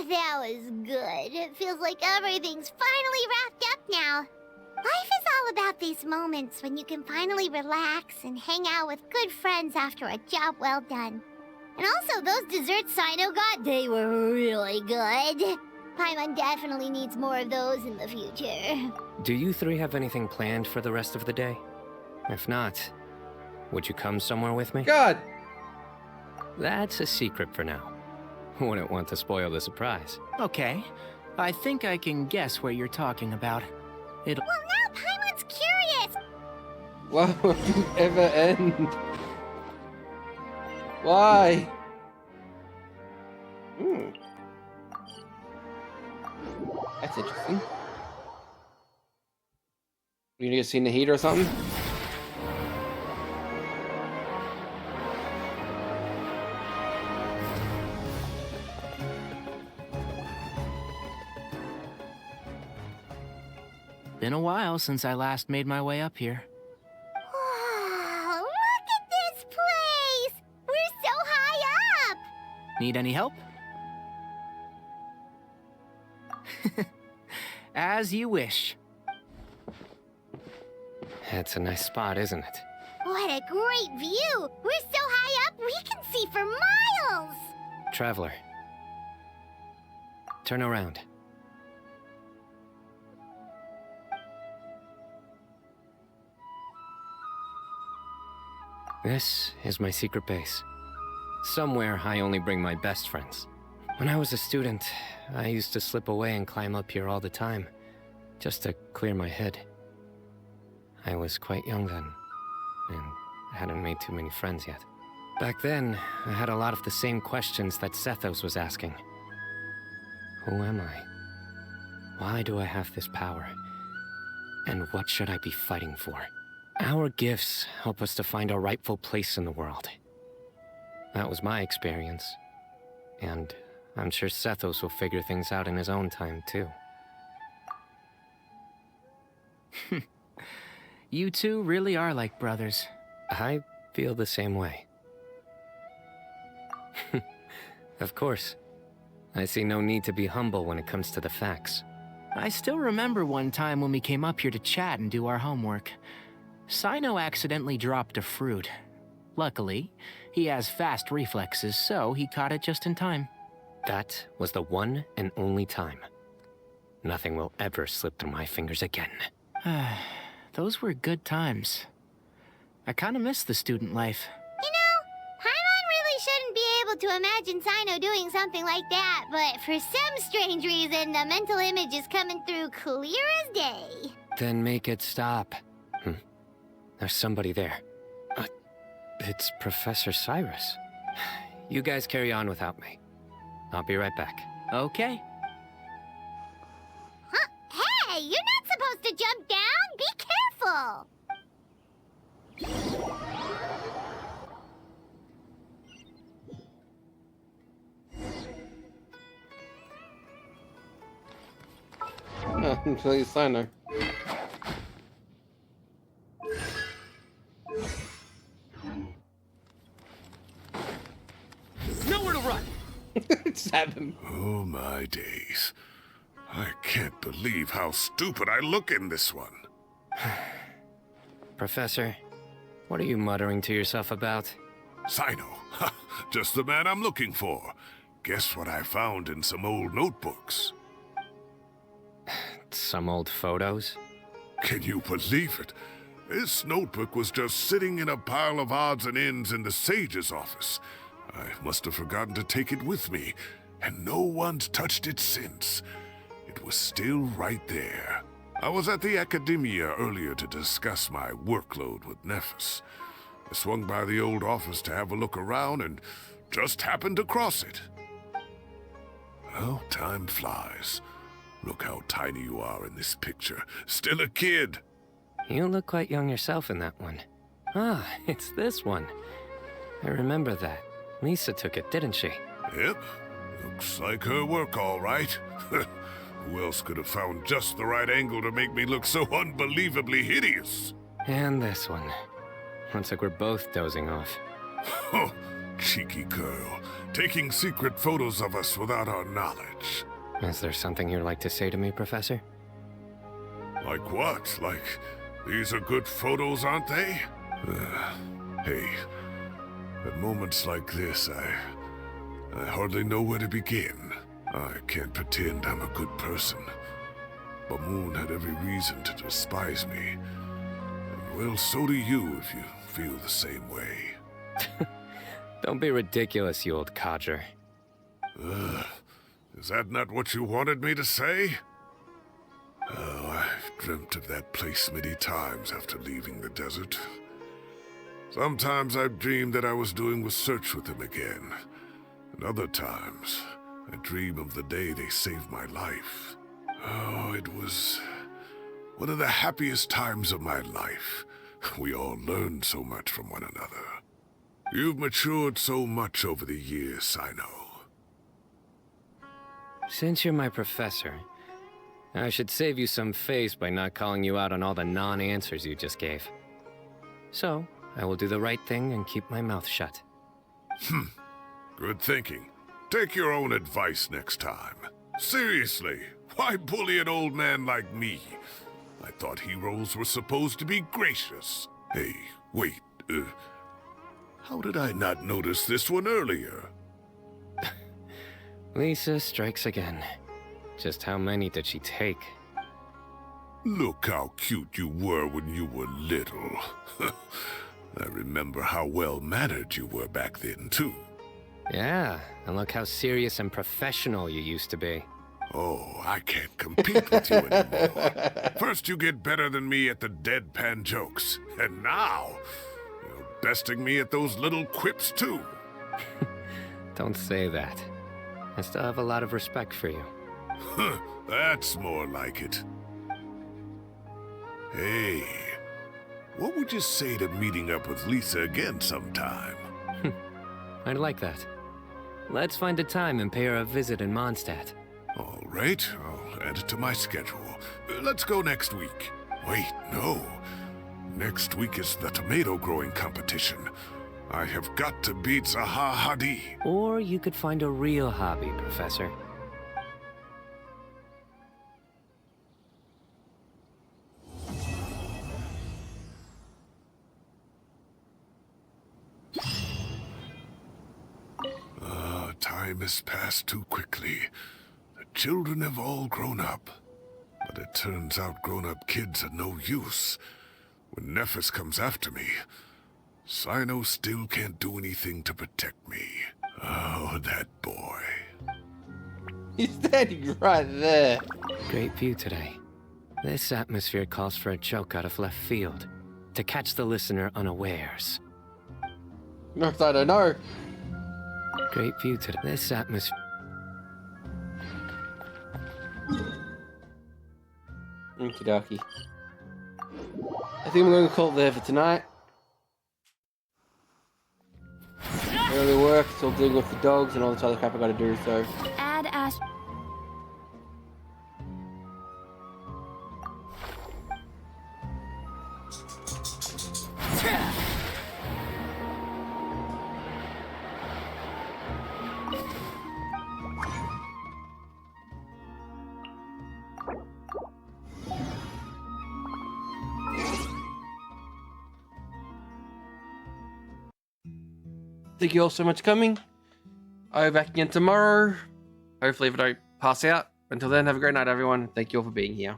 That was good. It feels like everything's finally wrapped up now. Life is all about these moments when you can finally relax and hang out with good friends after a job well done. And also, those desserts Sino got, they were really good. Paimon definitely needs more of those in the future. Do you 3 have anything planned for the rest of the day? If not, would you come somewhere with me? God! That's a secret for now. Wouldn't want to spoil the surprise. Okay. I think I can guess what you're talking about. It'll... Well, now Paimon's curious! Why won't it ever end? Why? That's interesting. You need to see the heat or something? Been a while since I last made my way up here. Wow, look at this place! We're so high up! Need any help? As you wish. That's a nice spot, isn't it? What a great view! We're so high up, we can see for miles! Traveler. Turn around. This is my secret base. Somewhere I only bring my best friends. When I was a student, I used to slip away and climb up here all the time, just to clear my head. I was quite young then, and hadn't made too many friends yet. Back then, I had a lot of the same questions that Sethos was asking. Who am I? Why do I have this power? And what should I be fighting for? Our gifts help us to find our rightful place in the world. That was my experience. And I'm sure Sethos will figure things out in his own time, too. You two really are like brothers. I feel the same way. Of course. I see no need to be humble when it comes to the facts. I still remember one time when we came up here to chat and do our homework. Sino accidentally dropped a fruit. Luckily, he has fast reflexes, so he caught it just in time. That was the one and only time. Nothing will ever slip through my fingers again. Those were good times. I kinda miss the student life. You know, Paimon really shouldn't be able to imagine Sino doing something like that, but for some strange reason, the mental image is coming through clear as day. Then make it stop. There's somebody there. It's Professor Cyrus. You guys carry on without me. I'll be right back. Okay. Huh? Hey, you're not supposed to jump down! Be careful! No, until you sign her. Nowhere to run! Stab him. Oh my days. I can't believe how stupid I look in this one. Professor, what are you muttering to yourself about? Sino. Just the man I'm looking for. Guess what I found in some old notebooks? Some old photos? Can you believe it? This notebook was just sitting in a pile of odds and ends in the Sage's office. I must have forgotten to take it with me, and no one's touched it since. It was still right there. I was at the Academia earlier to discuss my workload with Nephis. I swung by the old office to have a look around and just happened to cross it. Well, time flies. Look how tiny you are in this picture. Still a kid. You look quite young yourself in that one. Ah, it's this one. I remember that. Lisa took it, didn't she? Yep. Looks like her work, all right. Who else could have found just the right angle to make me look so unbelievably hideous? And this one. Looks like we're both dozing off. Oh, cheeky girl. Taking secret photos of us without our knowledge. Is there something you'd like to say to me, Professor? Like what? Like, these are good photos, aren't they? Hey, at moments like this, I hardly know where to begin. I can't pretend I'm a good person. Bamoon had every reason to despise me. And well, so do you if you feel the same way. Don't be ridiculous, you old codger. Is that not what you wanted me to say? Oh, I've dreamt of that place many times after leaving the desert. Sometimes I've dreamed that I was doing research with them again. And other times, I dream of the day they saved my life. Oh, it was one of the happiest times of my life. We all learned so much from one another. You've matured so much over the years, I know. Since you're my professor, I should save you some face by not calling you out on all the non-answers you just gave. So, I will do the right thing and keep my mouth shut. Good thinking. Take your own advice next time. Seriously, why bully an old man like me? I thought heroes were supposed to be gracious. Hey, wait, how did I not notice this one earlier? Lisa strikes again. Just how many did she take? Look how cute you were when you were little. I remember how well-mannered you were back then, too. Yeah, and look how serious and professional you used to be. Oh, I can't compete with you anymore. First you get better than me at the deadpan jokes, and now you're besting me at those little quips too. Don't say that. I still have a lot of respect for you. Huh, that's more like it. Hey, what would you say to meeting up with Lisa again sometime? I'd like that. Let's find a time and pay her a visit in Mondstadt. All right, I'll add it to my schedule. Let's go next week. Wait, no. Next week is the tomato growing competition. I have got to beat Zaha Hadid. Or you could find a real hobby, Professor. Time has passed too quickly. The children have all grown up. But it turns out grown-up kids are no use. When Nephis comes after me, Sino still can't do anything to protect me. Oh, that boy. He's standing right there. Great view today. This atmosphere calls for a joke out of left field, to catch the listener unawares. No, I don't know. Great view today. This atmosphere. Okie dokie. I think we're going to call it there for tonight. Early work, still dealing with the dogs and all this other crap I gotta do, so. Add Ash. Thank you all so much for coming. I'll be back again tomorrow. Hopefully if I don't pass out. Until then, have a great night everyone. Thank you all for being here.